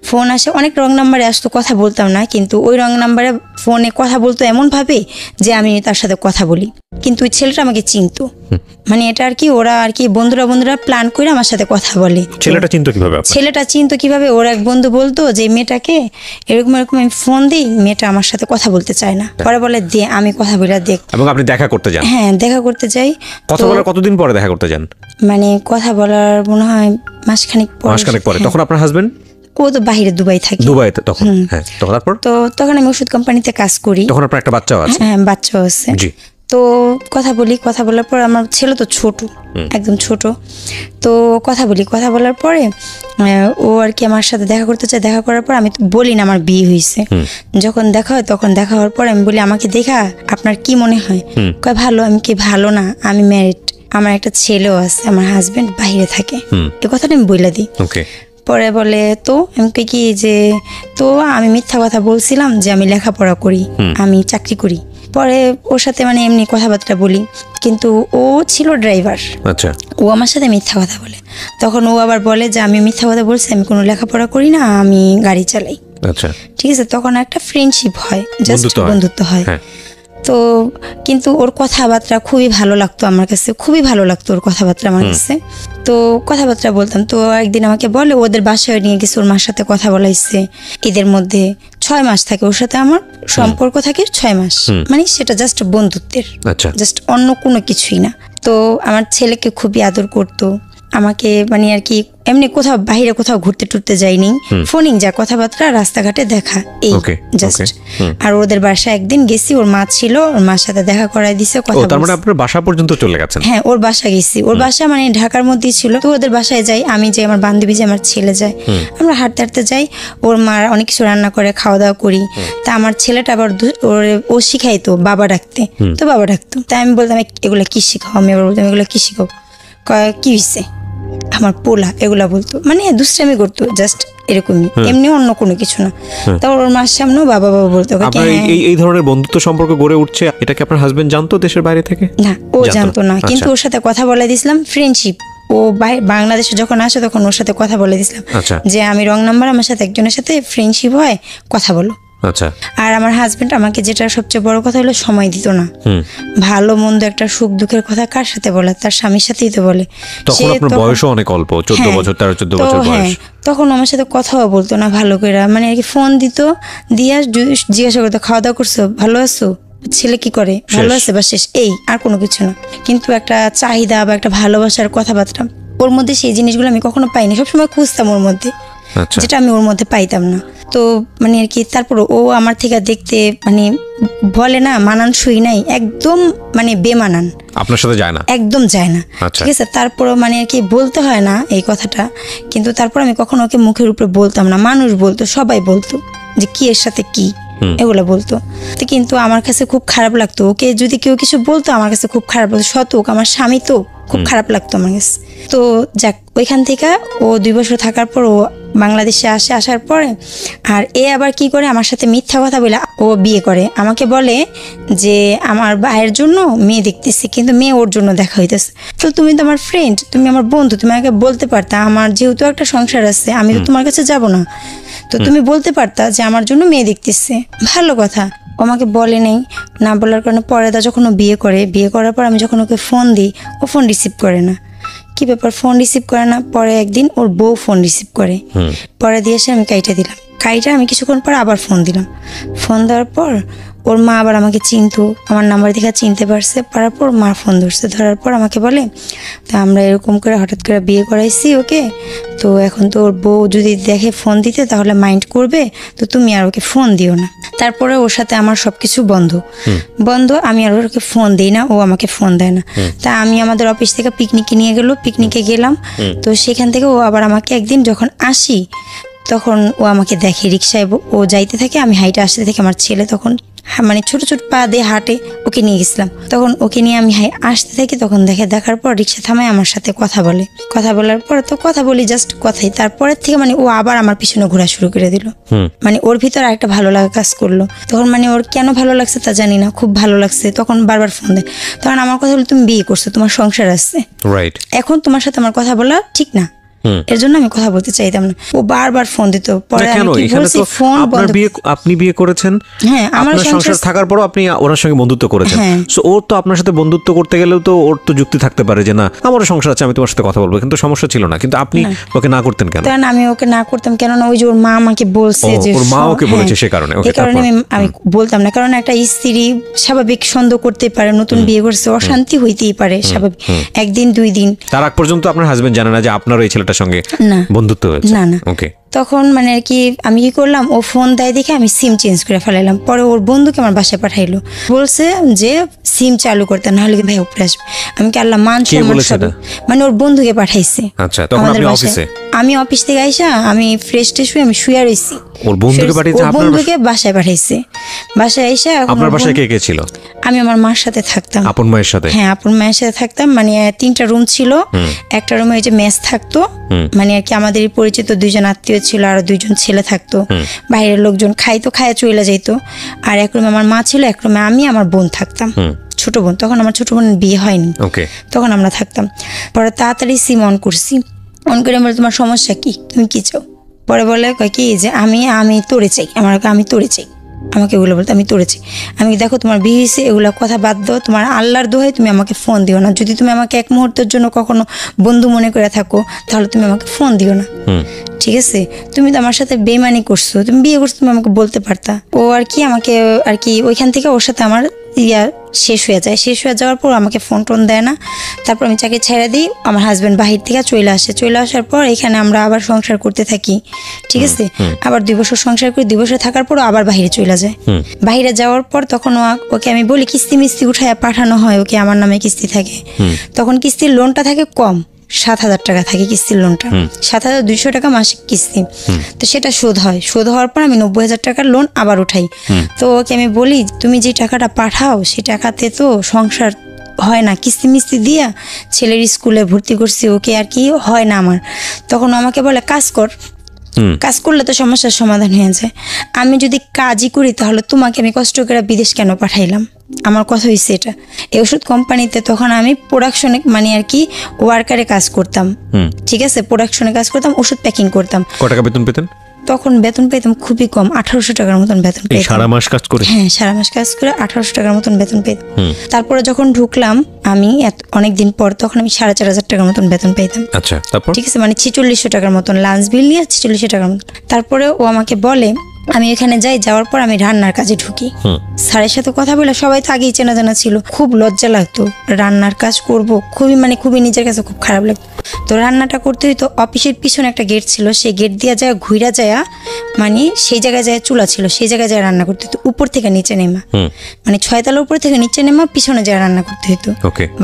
ফোন আসে, অনেক রং নাম্বারে আসতো, কথা বলতাম না, কিন্তু ওই রং নাম্বারে ফোনে কথা বলতো এমন ভাবে যে আমি তার সাথে কথা বলি, কিন্তু ওই ছেলেটা আমাকে চিনতো। মানে এটা আর কি ওরা আর কি বন্ধুরা প্ল্যান করে আমার সাথে কথা বলে। ছেলেটা চিনতো কিভাবে? ওর এক বন্ধু বলতো যে মেয়েটাকে এরকম আমি ফোন দিই, মেয়েটা আমার সাথে কথা বলতে চায় না, পরে বলে দে, আমি কথা বলে দেখ।
এবং আপনি দেখা করতে যান?
হ্যাঁ, দেখা করতে যাই।
কথা বলার কতদিন পরে দেখা করতে যান?
মানে কথা বলার মনে হয় মাসখানেক
পরে। তখন আপনার হাজবেন্ড?
ও তো বাহিরে দুবাই থাকে।
দুবাইতে তখন? হ্যাঁ। তারপর?
তো তখন আমি ওষুধ কোম্পানিতে কাজ করি।
তখন আপনার একটা বাচ্চাও আছে?
হ্যাঁ, বাচ্চাও আছে। জি। তো কথা বলার পর, আমার ছেলে তো ছোট, একদম ছোট। তো কথা বলার পরে ও আর কি আমার সাথে দেখা করতে চায়। দেখা করার পর আমি তো বলি না আমার বিয়ে হয়েছে। যখন দেখা হয়, তখন দেখা হওয়ার পর আমি বলি, আমাকে দেখা আপনার কি মনে হয়? কয় ভালো। আমি কি ভালো না, আমি ম্যারিড, আমার একটা ছেলেও আছে, আমার হাজবেন্ড বাইরে থাকে, এই কথাটা আমি বলে দিই। পরে বলে তো আমি কি যে, তো আমি মিথ্যা কথা বলছিলাম যে আমি লেখাপড়া করি, আমি চাকরি করি। পরে ওর সাথে মানে এমনি কথাবার্তা বলি, কিন্তু ও ছিল ড্রাইভার।
আচ্ছা।
ও আমার সাথে মিথ্যা কথা বলে। তখন ও আবার বলে যে আমি মিথ্যা কথা বলছি, আমি কোনো লেখাপড়া করি না, আমি গাড়ি চালাই। আচ্ছা, ঠিক আছে। তখন একটা ফ্রেন্ডশিপ হয়, জাস্ট বন্ধুত্ব হয়। তো কিন্তু ওর কথাবার্তা খুবই ভালো লাগতো আমার কাছে, খুবই ভালো লাগতো ওর কথাবার্তা আমার কাছে। তো কথাবার্তা বলতাম। তো একদিন আমাকে বলে ওদের বাসায় নিয়ে গেছে, ওর মার সাথে কথা বলাইছে। ঈদের মধ্যে 6 মাস থাকে ওর সাথে আমার সম্পর্ক থাকে, 6 মাস, মানে সেটা জাস্ট বন্ধুত্বের, জাস্ট অন্য কোনো কিছুই না। তো আমার ছেলেকে খুবই আদর করতো, আমাকে মানে আর কি এমনি কোথাও বাইরে কোথাও ঘুরতে টুরতে যাইনি, ফোনিং যা কথাবার্তা রাস্তাঘাটে দেখা এই জাস্ট। আর ওদের বাসায় একদিন গেছি, ওর মা ছিল, ওর মার সাথে দেখা করাই দিছে, কথা
তার মানে আপনার বাসা পর্যন্ত চলে গেছেন?
হ্যাঁ, ওর বাসা গেছি, ওর বাসা মানে ঢাকার মধ্যেই ছিল। তো ওদের বাসায় যাই, আমি যাই, আমার বান্ধবী যাই, আমার ছেলে যায়, আমরা হাঁটতে হাঁটতে যাই। ওর মা অনেক কিছু রান্না করে, খাওয়া দাওয়া করি। তা আমার ছেলেটা আবার ও শিখাইতো বাবা ডাকতে, তো বাবা ডাকতো। তাই আমি বলতাম এগুলা কি শিখাও, আমি আবার বলতাম এগুলা কি শিখাও, কি হয়েছে আমার পোলা, এগুলা বলতো, মানে দুষ্টামি করতো জাস্ট এরকমই, এমনি অন্য কোনো কিছু না। তারপর ওর মার সামনেও বাবা বাবা বলতো।
এই ধরনের বন্ধুত্ব সম্পর্ক গড়ে উঠছে, এটা কি আপনার হাজবেন্ড জানতো দেশের বাইরে থেকে?
না, ও জানতো না, কিন্তু ওর সাথে কথা বলে দিয়েছিলাম, ফ্রেন্ডশিপ। ও বাংলাদেশে যখন আসে তখন ওর সাথে কথা বলে দিয়েছিলাম যে আমি রং নাম্বার, আমার সাথে একজনের সাথে ফ্রেন্ডশিপ হয়, কথা বলো।
আচ্ছা।
আর আমার হাজবেন্ড আমাকে যেটা সবচেয়ে বড় কথা হলো সময় দিত না। ভালো মন্দ একটা সুখ দুঃখের কথা কার সাথে বলে, তার স্বামীর সাথেই তো বলে।
তখন আপনার বয়সও অনেক অল্প, 14 বছর 13-14 বছর বয়স।
তখন আমার সাথে কথাও বলতো না ভালো করে, মানে আর কি ফোন দিত, দিয়া জিজ্ঞাসা করতো খাওয়া দাওয়া করছো, ভালো আছো, ছেলে কি করে, ভালো আছে, বা শেষ, এই আর কোনো কিছু না। কিন্তু একটা চাহিদা বা একটা ভালোবাসার কথাবার্তা ওর মধ্যে, সেই জিনিসগুলো আমি কখনো পাইনি। সবসময় খুঁজতাম ওর মধ্যে, যেটা আমি ওর মধ্যে পাইতাম না। তো মানে আর কি তারপর ও আমার থেকে দেখতে মানে বলে না মানানসই নাই, একদম মানে বেমানান,
আপনার সাথে যায় না,
একদম যায় না। ঠিক আছে, তারপরও মানে আর কি বলতে হয় না এই কথাটা, কিন্তু তারপর আমি কখনো ওকে মুখের উপরে বলতাম না। মানুষ বলতো, সবাই বলতো যে কি এর সাথে কি, এগুলো বলতো। কিন্তু আমার কাছে খুব খারাপ লাগতো, ওকে যদি কেউ কিছু বলতো আমার কাছে খুব খারাপ লাগতো। শতক আমার স্বামী তো, খুব খারাপ লাগতো আমার কাছে। তো যাক, ওইখান থেকে ও 2 বছর থাকার পর ও বাংলাদেশে আসার পরে আর এ আবার কি করে আমার সাথে মিথ্যা কথা বলে ও বিয়ে করে। আমাকে বলে যে আমার ভাইয়ের জন্য মেয়ে দেখতেছি, কিন্তু মেয়ে ওর জন্য দেখা হইতেছে। তো তুমি তো আমার ফ্রেন্ড, তুমি আমার বন্ধু, তুমি আমাকে বলতে পারতা, আমার যেহেতু একটা সংসার আছে আমি তো তোমার কাছে যাব না, তো তুমি বলতে পারতা যে আমার জন্য মেয়ে দেখতেছে, ভালো কথা। আমাকে বলে নেই, না বলার কারণে পরে যখন ও বিয়ে করার পর আমি যখন ওকে ফোন দিই, ও ফোন রিসিভ করে না। কি ব্যাপার, ফোন রিসিভ করে না? পরে একদিন ওর বউ ফোন রিসিভ করে, পরে দিয়ে এসে আমি কাইটা দিলাম। আমি কিছুক্ষণ পর আবার ফোন দিলাম। ফোন দেওয়ার পর ওর মা আবার আমাকে চিনতো, আমার নাম্বার দেখে চিনতে পারছে, পারার পর মা ফোন ধরার পর আমাকে বলে তা আমরা এরকম করে হঠাৎ করে বিয়ে করাইছি ওকে, তো এখন তো ওর বউ যদি দেখে ফোন দিতে তাহলে মাইন্ড করবে, তো তুমি আর ওকে ফোন দিও না। তারপরে ওর সাথে আমার সবকিছু বন্ধ, আমি আর ওকে ফোন দিই না, ও আমাকে ফোন দেয় না। তা আমি আমাদের অফিস থেকে পিকনিকে নিয়ে গেল, পিকনিকে গেলাম। তো সেখান থেকে ও আবার আমাকে একদিন যখন আসি তখন ও আমাকে দেখে রিক্সায়, ও যাইতে থাকে, আমি হাইটে আসতে থাকি। আমার ছেলে তখন মানে ছোট ছোট পা দিয়ে হাঁটে, ওকে নিয়ে গেছিলাম। তখন ওকে নিয়ে আমি আসতে থাকি, তখন দেখার পর রিক্সা থামায়, আমার সাথে কথা বলার পর তো কথা বলি জাস্ট কথাই। তারপরের থেকে মানে ও আবার আমার পিছনে ঘোরা শুরু করে দিল, মানে ওর ভিতরে একটা ভালো লাগা কাজ করলো। তখন মানে ওর কেন ভালো লাগছে তা জানি না, খুব ভালো লাগছে। তখন বারবার ফোন দেয়। তখন আমার কথা হলো তুমি বিয়ে করছো, তোমার সংসার আছে, এখন তোমার সাথে আমার কথা বলা ঠিক না, এর জন্য আমি কথা বলতে চাইতাম না। ও বারবার ফোন দিত। পরে আমি কি বলছি, ফোন বন্ধ।
আপনি বিয়ে করেছেন, হ্যাঁ, আমার সংসার থাকার পরও আপনি ওনার সঙ্গে বন্ধুত্ব করেছেন। সো ওর তো আপনার সাথে বন্ধুত্ব করতে গেলেও তো ওর তো যুক্তি থাকতে পারে যে না আমার সংসার আছে, আমি তোমার সাথে কথা বলবো, কিন্তু সমস্যা ছিল না। কিন্তু আপনি ওকে না করতেন কেন? কারণ
আমি ওকে না করতাম কেননা ওই যে ওর মা আমাকে বলছে, যে
ওর মা ওকে বলেছে, সে কারণে
আমি বলতাম না। কারণ একটা স্ত্রী স্বাভাবিক সন্দেহ করতে পারে, নতুন বিয়ে করছে, অশান্তি হইতেই পারে স্বাভাবিক, একদিন 2 দিন।
তার আগ পর্যন্ত আপনার হাজবেন্ড জানে না যে আপনার ওই ছেলেটার সঙ্গে বন্ধুত্ব হয়েছে?
না। ওকে। তখন মানে আর কি আমি কি করলাম, ও ফোন দেয় দেখে আমি সিম চেঞ্জ করে ফেলাইলাম। পরে ওর বন্ধুকে আমার বাসায় পাঠাইলো, বলছে যে সিম চালু করতে, না হলে ভাই উপরে আসবে। আমি কি আল্লাহ মান সম্মান সব, মানে ওর বন্ধুকে পাঠাইছে।
আচ্ছা, তখন আপনি অফিসে?
আমি অফিস থেকে আইসা আমি ফ্রেশ ট্রেশ হয়ে আমি শুয়ে রইছি।
ওর বন্ধুকে পাঠিয়েছে?
ওর বন্ধুকে বাসায় পাঠাইছে। বাসায় আইসা,
আপনার বাসায় কে কে ছিল?
আমি আমার মার সাথে থাকতাম।
আপন মায়ের সাথে? হ্যাঁ,
আপন মায়ের সাথে থাকতাম। মানে 3টা রুম ছিল, একটা রুমে ওই যে মেস থাকতো, মানে আর কি আমাদের পরিচিত 2জন আত্মীয় ছিল, আর 2জন ছেলে থাকতো, বাইরের লোকজন খাইতো, খায় চলে যাইতো। আর এক রুমে আমার মা ছিল, এক রুমে আমি আমার বোন থাকতাম, ছোট বোন। তখন আমার ছোট বোনের বিয়ে হয়নি, তখন আমরা থাকতাম। পরে তাড়াতাড়ি সিম অন করছি, অন করে বলে তোমার সমস্যা কি, তুমি কি চাও? পরে বলে কি যে আমি তোরে চাই, আমি তোরে চাই, আমাকে এগুলো বলতে আমি তোরে চাই। আমি দেখো তোমার বিয়ে হয়েছে, এগুলো কথা বাদ দাও, তোমার আল্লাহর দোহাই তুমি আমাকে ফোন দিও না। যদি তুমি আমাকে 1 মুহূর্তের জন্য কখনো বন্ধু মনে করে থাকো তাহলে তুমি আমাকে ফোন দিও না, ঠিক আছে? তুমি তো আমার সাথে বেইমানি করছো, তুমি বিয়ে করছো, তুমি আমাকে বলতে পারতা। ও আর কি আমাকে আর কি ওইখান থেকে ওর সাথে আমার শেষ হয়ে যায়। শেষ হয়ে যাওয়ার পর আমাকে ফোন টোন দেয় না। তারপর আমি চাকরি ছেড়ে দিই। আমার হাজব্যান্ড বাহির থেকে চলে আসে। চলে আসার পর এখানে আমরা আবার সংসার করতে থাকি, ঠিক আছে। আবার 2 বছর সংসার করি, 2 বছর থাকার পর আবার বাহিরে চলে যায়। বাহিরে যাওয়ার পর তখন ওকে আমি বলি কিস্তি মিস্তি উঠায় পাঠানো হয়, ওকে আমার নামে কিস্তি থাকে। তখন কিস্তির লোনটা থাকে কম, 7,000 টাকা থাকে কিস্তির লোনটা, 7,200 টাকা মাসিক কিস্তি। তো সেটা শোধ হয়। শোধ হওয়ার পর আমি 90,000 টাকার লোন আবার উঠাই। তো ওকে আমি বলি তুমি যে টাকাটা পাঠাও সেই টাকাতে তো সংসার হয় না, কিস্তি মিস্তি দিয়া ছেলের স্কুলে ভর্তি করছি, ওকে আর কি হয় না আমার। তখন আমাকে বলে কাজ কর, কাজ করলে তো সমস্যার সমাধান হয়ে যায়। আমি যদি কাজই করি তাহলে তোমাকে আমি কষ্ট করে বিদেশ কেন পাঠাইলাম? আমার কথা হয়েছে এটা। এই ওষুধ কোম্পানিতে তখন আমি প্রোডাকশনে মানে আর কি ওয়ার্কারে কাজ করতাম, ঠিক আছে। প্রোডাকশনে কাজ করতাম, ওষুধ প্যাকিং করতাম।
কত টাকা বেতন পেতেন? তখন
বেতন পেতাম খুবই কম, 1800 টাকার মতন বেতন পেতাম।
সারা মাস কাজ করে?
হ্যাঁ, সারা মাস কাজ করে 1800 টাকার মতন বেতন পেতাম। তারপরে যখন ঢুকলাম আমি অনেকদিন পর, তখন আমি 4,500 টাকার মতন বেতন পেতাম।
আচ্ছা, তারপর? ঠিক
আছে, মানে 4600 টাকার মতন লাঞ্চ বিল নিয়ে 4600 টাকার মতন। তারপরে ও আমাকে বলে, আমি এখানে যাই, যাওয়ার পর আমি রান্নার কাজে ঢুকি। স্যারের সাথে কথা বলে, সবাই তো আগেই চেনা জানা ছিল, খুব লজ্জা লাগতো রান্নার কাজ করব, খুবই নিজের কাছে খুব খারাপ লাগতো। তো রান্নাটা করতে হইতো। অফিসের পিছনে একটা গেট ছিল, সেই গেট দিয়ে যায় ঘুরা যায়, মানে সেই জায়গায় যায় চুলা ছিল, সেই জায়গায় যায় রান্না করতে হতো। উপর থেকে নিচে নেমা, মানে 6 তলা উপর থেকে নিচে নেমা, পিছনে যায় রান্না করতে হতো।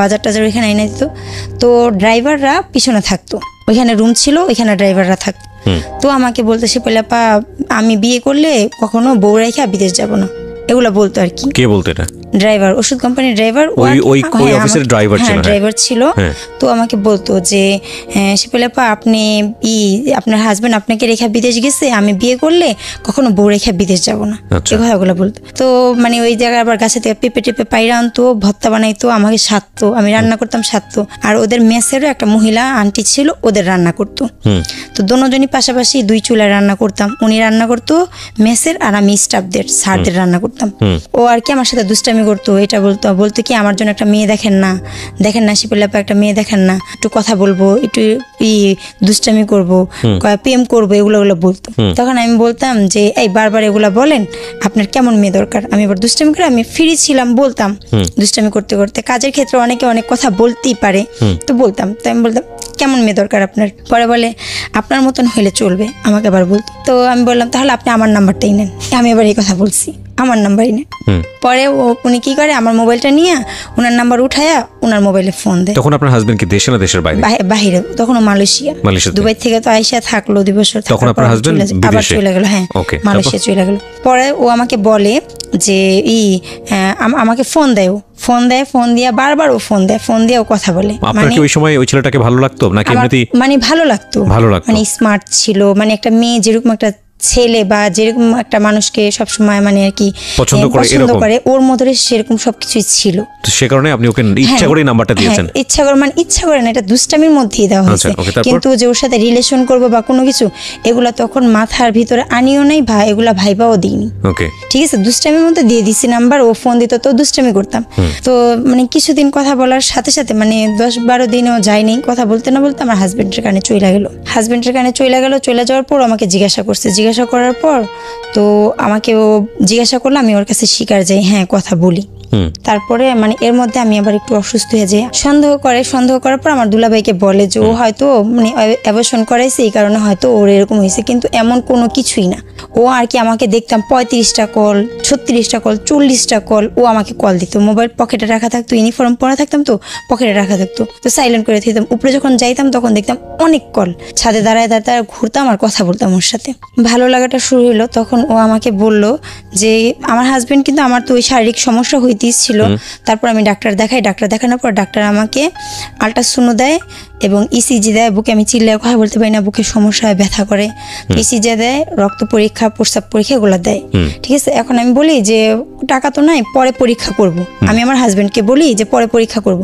বাজার টাজার ওইখানে এনে দিত। তো ড্রাইভাররা পিছনে থাকতো, ওইখানে রুম ছিল, ওইখানে ড্রাইভাররা থাকতো। তো আমাকে বলতেছে পেলাপা আমি বিয়ে করলে কখনো বউ রেখে বিদেশ যাব না, এগুলা বলতো আর কি।
কে বলতো এটা?
ড্রাইভার, ওষুধ কোম্পানির ড্রাইভার,
ওই অফিসের ড্রাইভার ছিল।
ড্রাইভার ছিল। তো আমাকে বলতো যে শিপেলাপা আপনি আপনার হাজবেন্ড আপনাকে রেখা বিদেশ গেছে, আমি বিয়ে করলে কখনো বউ রেখা বিদেশ যাব না, এই কথাগুলো বলতো। তো মানে ওই জায়গায় আবার গাছে থেকে পেঁপে টেপে পায়রা আনতো, ভর্তা বানাইতো, আমাকে সাধতো, আমি রান্না করতাম সাধতো। আর ওদের মেসেরও একটা মহিলা আন্টি ছিল, ওদের রান্না করতো। তো দুজনই পাশাপাশি 2 চুলায় রান্না করতাম। উনি রান্না করতো মেসের, আর আমি স্টাফদের স্যারদের রান্না করতাম। ও আর কি আমার সাথে দুষ্টামি করতো, এটা বলতো কি আমার জন্য একটা মেয়ে দেখেন না শিপেলাপা, একটা মেয়ে দেখেন না, একটু কথা বলবো, একটু দুষ্টামি করবো, প্রেম করবো, এগুলো বলতো। তখন আমি বলতাম যে এই বারবার এগুলা বলেন, আপনার কেমন মেয়ে দরকার? আমি এবার দুষ্টামি করে, আমি ফ্রি ছিলাম, বলতাম দুষ্টামি করতে করতে। কাজের ক্ষেত্রে অনেকে অনেক কথা বলতেই পারে, তো বলতাম। তো আমি বলতাম কেমন মেয়ে দরকার আপনার? পরে বলে আপনার মতন হইলে চলবে, আমাকে আবার বলতো। তো আমি বললাম তাহলে আপনি আমার নাম্বারটাই নেন। আমি এবার এই কথা বলছি, আমার নাম্বারই নেন। পরে উনি কি করে, আমার মোবাইলটা নিয়ে ওনার নাম্বার উঠায়া ওনার মোবাইলে ফোন দেয়।
তখন আপনার হাজবেন্ড কি দেশে না দেশের বাইরে?
বাইরে, তখন মালয়েশিয়া।
দুবাই
থেকে তো আইসা থাকলো 2 বছর,
তখন আপনার হাজবেন্ড
আবার চলে গেল। হ্যাঁ, মালয়েশিয়া চলে গেল। পরে ও আমাকে বলে যে আমাকে ফোন দিয়ে বারবার ও ফোন দিয়ে ও কথা বলে।
আপনার কি ওই সময় ওই ছেলেটাকে ভালো লাগতো নাকি এমনিতেই?
মানে ভালো লাগতো, মানে স্মার্ট ছিল, মানে একটা মেয়ে যেরকম একটা ছেলে বা যেরকম একটা মানুষকে সবসময় মানে আর কি পছন্দ করে, ওর মধ্যে সেরকম সবকিছুই ছিল।
তো সে কারণে আপনি ওকে ইচ্ছা করে নাম্বারটা দিয়েছেন?
ইচ্ছা করে না, এটা দুষ্টামির মধ্যেই দেওয়া হয়েছে। কিন্তু যে ওর সাথে রিলেশন করবো বা কোনো কিছু, এগুলা তখন মাথার ভিতরে আনিও নাই, এগুলা ভাইবাও দিইনি। ঠিক আছে, দুষ্টামির মধ্যে দিয়ে দিছি নাম্বার। ও ফোন দিত তো দুষ্টামি করতাম। তো মানে কিছুদিন কথা বলার সাথে সাথে, মানে 10-12 দিনও যায়নি, কথা বলতে না বলতে আমার হাজবেন্ডের কানে চলে গেল। চলে যাওয়ার পর আমাকে জিজ্ঞাসা করার পর তো আমাকে ও জিজ্ঞাসা করলো, আমি ওর কাছে স্বীকার যাই, হ্যাঁ কথা বলি। তারপরে মানে এর মধ্যে আমি আবার একটু অসুস্থ হয়ে যাই। সন্দেহ করার পর আমার দুলাভাইকে বলে যে ও হয়তো মানে অ্যাবর্শন করাইছে, এই কারণে হয়তো ওর এরকম হয়েছে, কিন্তু এমন কোনো কিছুই না। ও আর কি আমাকে দেখতাম 35টা কল, 36টা কল, 40টা কল ও আমাকে কল দিত। মোবাইল পকেটে রাখা থাকতো, ইউনিফর্ম পরা থাকতাম তো পকেটে রাখা থাকতো, তো সাইলেন্ট করে দিতাম। উপরে যখন যাইতাম তখন দেখতাম অনেক কল, ছাদে দাঁড়ায় ঘুরতাম আর কথা বলতাম ওর সাথে। ভালো লাগাটা শুরু হলো, তখন ও আমাকে বলল যে আমার হাজবেন্ড কিন্তু, আমার তো ওই শারীরিক সমস্যা ছিল। তারপর আমি ডাক্তার দেখানোর পর ডাক্তার আমাকে আল্ট্রাসাউন্ড দেয় এবং ইসিজি দেয়। বুকে আমি চিল্লায় কথা বলতে পারি না, বুকে সমস্যা হয়, ব্যথা করে। ইসিজি দেয়, রক্ত পরীক্ষা, প্রস্রাব পরীক্ষা এগুলো দেয়। ঠিক আছে, এখন আমি বলি যে টাকা তো নাই, পরে পরীক্ষা করব। আমি আমার হাজবেন্ডকে বলি যে পরে পরীক্ষা করব।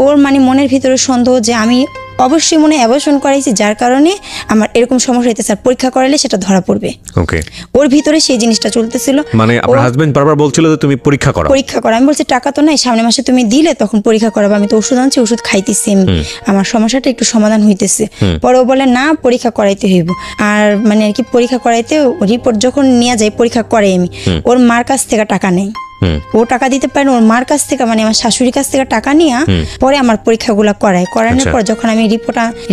ওর মানে মনের ভিতরে সন্দেহ যে আমি অবশ্যই মনে অ্যাবর্শন করাইছি, যার কারণে আমার এরকম সমস্যা হইতেছে, আর পরীক্ষা করাইলে সেটা ধরা পড়বে। ওর ভিতরে সেই জিনিসটা চলতেছিল।
মানে আপনার হাজবেন্ড বারবার বলছিল যে তুমি পরীক্ষা করো।
আমি বলছি টাকা তো নাই, সামনের মাসে তুমি দিলে তখন পরীক্ষা করাবো। আমি তো ওষুধ আনছি, ওষুধ খাইতেছি, আমার সমস্যাটা একটু সমাধান হইতেছে। পরে ও বলে না, পরীক্ষা করাইতে হইব। আর মানে আর কি পরীক্ষা করাইতে রিপোর্ট যখন নিয়ে যাই, পরীক্ষা করে আমি, ওর মার কাছ থেকে টাকা নেই। ও টাকা দিতে পারে না, ওর মার কাছ থেকে মানে আমার শাশুড়ির কাছ থেকে টাকা নিয়ে পরে আমার পরীক্ষাগুলো করানোর পর যখন আমি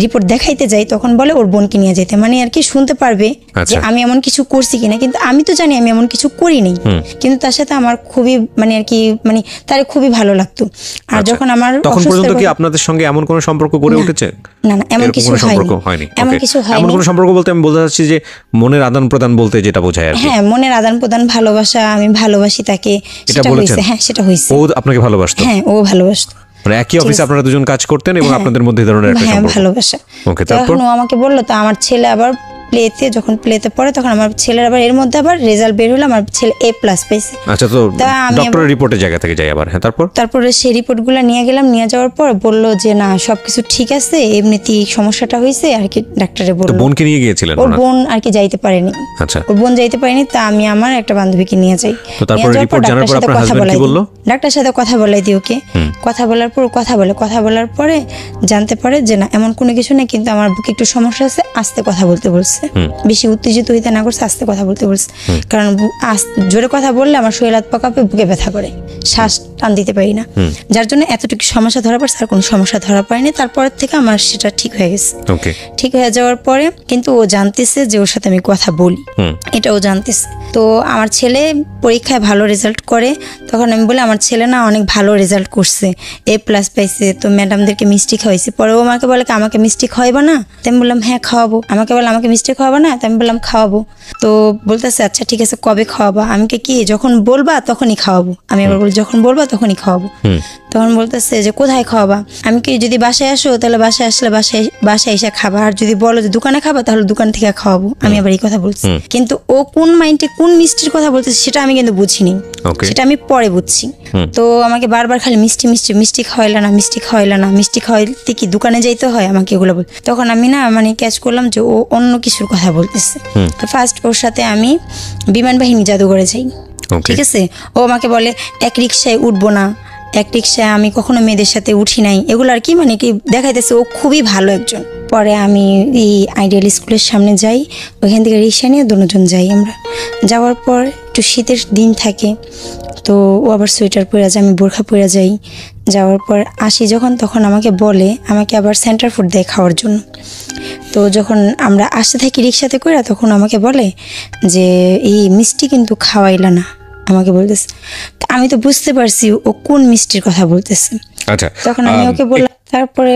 রিপোর্ট দেখাইতে যাই তখন বলে ওর বোনকে নিয়ে যেতে, মানে আর কি শুনতে পারবে যে আমি এমন কিছু করছি কিনা, কিন্তু আমি তো জানি আমি এমন কিছু করিনি, কিন্তু তার সাথে আমার খুবই মানে আর কি মানে তার খুবই ভালো লাগতো। আর যখন আমার
তখন পর্যন্ত কি আপনাদের সঙ্গে এমন কোনো সম্পর্ক গড়ে উঠেছে?
না এমন কিছু হয়নি। এমন কিছু হয়নি।
এমন কোনো সম্পর্ক বলতে আমি বলতে চাচ্ছি যে মনের আদান প্রদান বলতে যেটা বোঝায় আর কি।
হ্যাঁ, মনের আদান প্রদান, ভালোবাসা, আমি ভালোবাসি তাকে, সেটা হয়েছে। হ্যাঁ, সেটা হয়েছে।
ও আপনাকে ভালোবাসতো?
হ্যাঁ, ও ভালোবাসতো।
মানে একই অফিসে আপনারা দুজন কাজ করতেন এবং আপনাদের মধ্যে এই ধরনের একটা সম্পর্ক?
ভালোবাসা।
ওকে, তারপর
ও আমাকে বললো, তো আমার ছেলে আবার যখন প্লেতে পড়ে তখন আমার ছেলের আবার এর মধ্যে আবার রেজাল্ট বের হলো, আমার ছেলে A+ পাইছে।
আচ্ছা, তো ডক্টরের রিপোর্টের জায়গা থেকে যাই আবার। হ্যাঁ, তারপরে সেই রিপোর্টগুলো নিয়ে গেলাম, নিয়ে যাওয়ার পর বললো যে না সবকিছু ঠিক আছে, এমনিতেই সমস্যাটা হয়েছে আর কি, ডাক্তারে বললো। তো বোনকে নিয়ে গিয়েছিলেন?
ওর বোন আর কি যাইতে পারেনি।
আচ্ছা,
ওর বোন যাইতে পারেনি, তা আমি আমার একটা বান্ধবীকে নিয়ে যাই।
তো তারপরে রিপোর্ট জানার পর আপনার হাজবেন্ড কি বললো?
ডাক্তারের সাথে কথা বলাই দিই ওকে। কথা বলার পর কথা বলার পরে জানতে পারে যে না এমন কোনো কিছু নেই, কিন্তু আমার বুকে একটু সমস্যা আছে, আস্তে কথা বলতে বলছে, বেশি উত্তেজিত হইতে না করছে, আস্তে কথা বলতে বলছে। কারণ জোরে কথা বললে আমার শরীর হাত পা কাঁপে, বুকে ব্যথা করে, শ্বাস টান দিতে পারি না, যার জন্য এতটুকু সমস্যা ধরা পড়ছে, আর কোনো সমস্যা ধরা পড়েনি। তারপর থেকে আমার সেটা ঠিক হয়ে গেছে। ঠিক হয়ে যাওয়ার পরে কিন্তু ও জানতেছে যে ওর সাথে আমি কথা বলি, এটা ও জানতেছে। তো আমার ছেলে পরীক্ষায় ভালো রেজাল্ট করে, তখন আমি বলি আমার ছেলে না অনেক ভালো রেজাল্ট করছে, A+ পাইছে, তো ম্যাডামদেরকে মিষ্টি খাওয়াইছে। পরে ও আমাকে বলে আমাকে মিষ্টি খাওয়াইবা না? আমি বললাম হ্যাঁ খাওয়াবো। আমাকে বলে আমাকে মিষ্টি খাওয়াবো না? আমি বললাম খাওয়াবো। তো বলতেছে আচ্ছা ঠিক আছে, কবে খাওয়াবা? আমি কি যখন বলবা তখনই খাওয়াবো। আমি আবার বলি যখন বলবা তখনই খাওয়াবো। তখন বলতেছে যে কোথায় খাওয়াবা? আমি কি যদি বাসায় আসো তাহলে বাসায় আসলে বাসায় এসে খাবা, আর যদি বলো যে দোকানে খাবা তাহলে দোকান থেকে খাওয়াবো। আমি আবার এই কথা বলছি, কিন্তু ও কোন মাইন্ডে কোন মিষ্টির কথা বলতেছে সেটা আমি কিন্তু বুঝিনি, সেটা আমি পরে বুঝছি। তো আমাকে বারবার খালি মিষ্টি খাওয়াইলা না, মিষ্টি খাওয়াইতে কি দোকানে যাইতে হয়, আমাকে এগুলো বল। তখন আমি না মানে ক্যাচ করলাম যে ও অন্য কিছুর কথা বলতেছে। তো ফার্স্ট ওর সাথে আমি বিমান বাহিনী জাদুঘরে যাই, ঠিক আছে। ও আমাকে বলে এক রিক্সায় উঠবো না, এক রিক্সায় আমি কখনো মেয়েদের সাথে উঠি নাই, এগুলো আর কি মানে কি দেখাইতেছে ও খুবই ভালো একজন। পরে আমি এই আইডিয়াল স্কুলের সামনে যাই, ওইখান থেকে রিক্সা নিয়ে দুজন যাই। আমরা যাওয়ার পর একটু শীতের দিন থাকে, তো ও আবার সোয়েটার পরে যায়, আমি বোরখা পরে যাই। যাওয়ার পর আসি যখন, তখন আমাকে বলে আমাকে আবার সেন্টার ফুড দেয় খাওয়ার জন্য। তো যখন আমরা আসতে থাকি রিক্সাতে করে, তখন আমাকে বলে যে এই মিষ্টি কিন্তু খাওয়াইলা না, আমাকে বলতেছে। আমি তো বুঝতে পারছি ও কোন মিষ্টির কথা বলতেছে।
আচ্ছা,
তখন আমি ওকে বললাম, তারপরে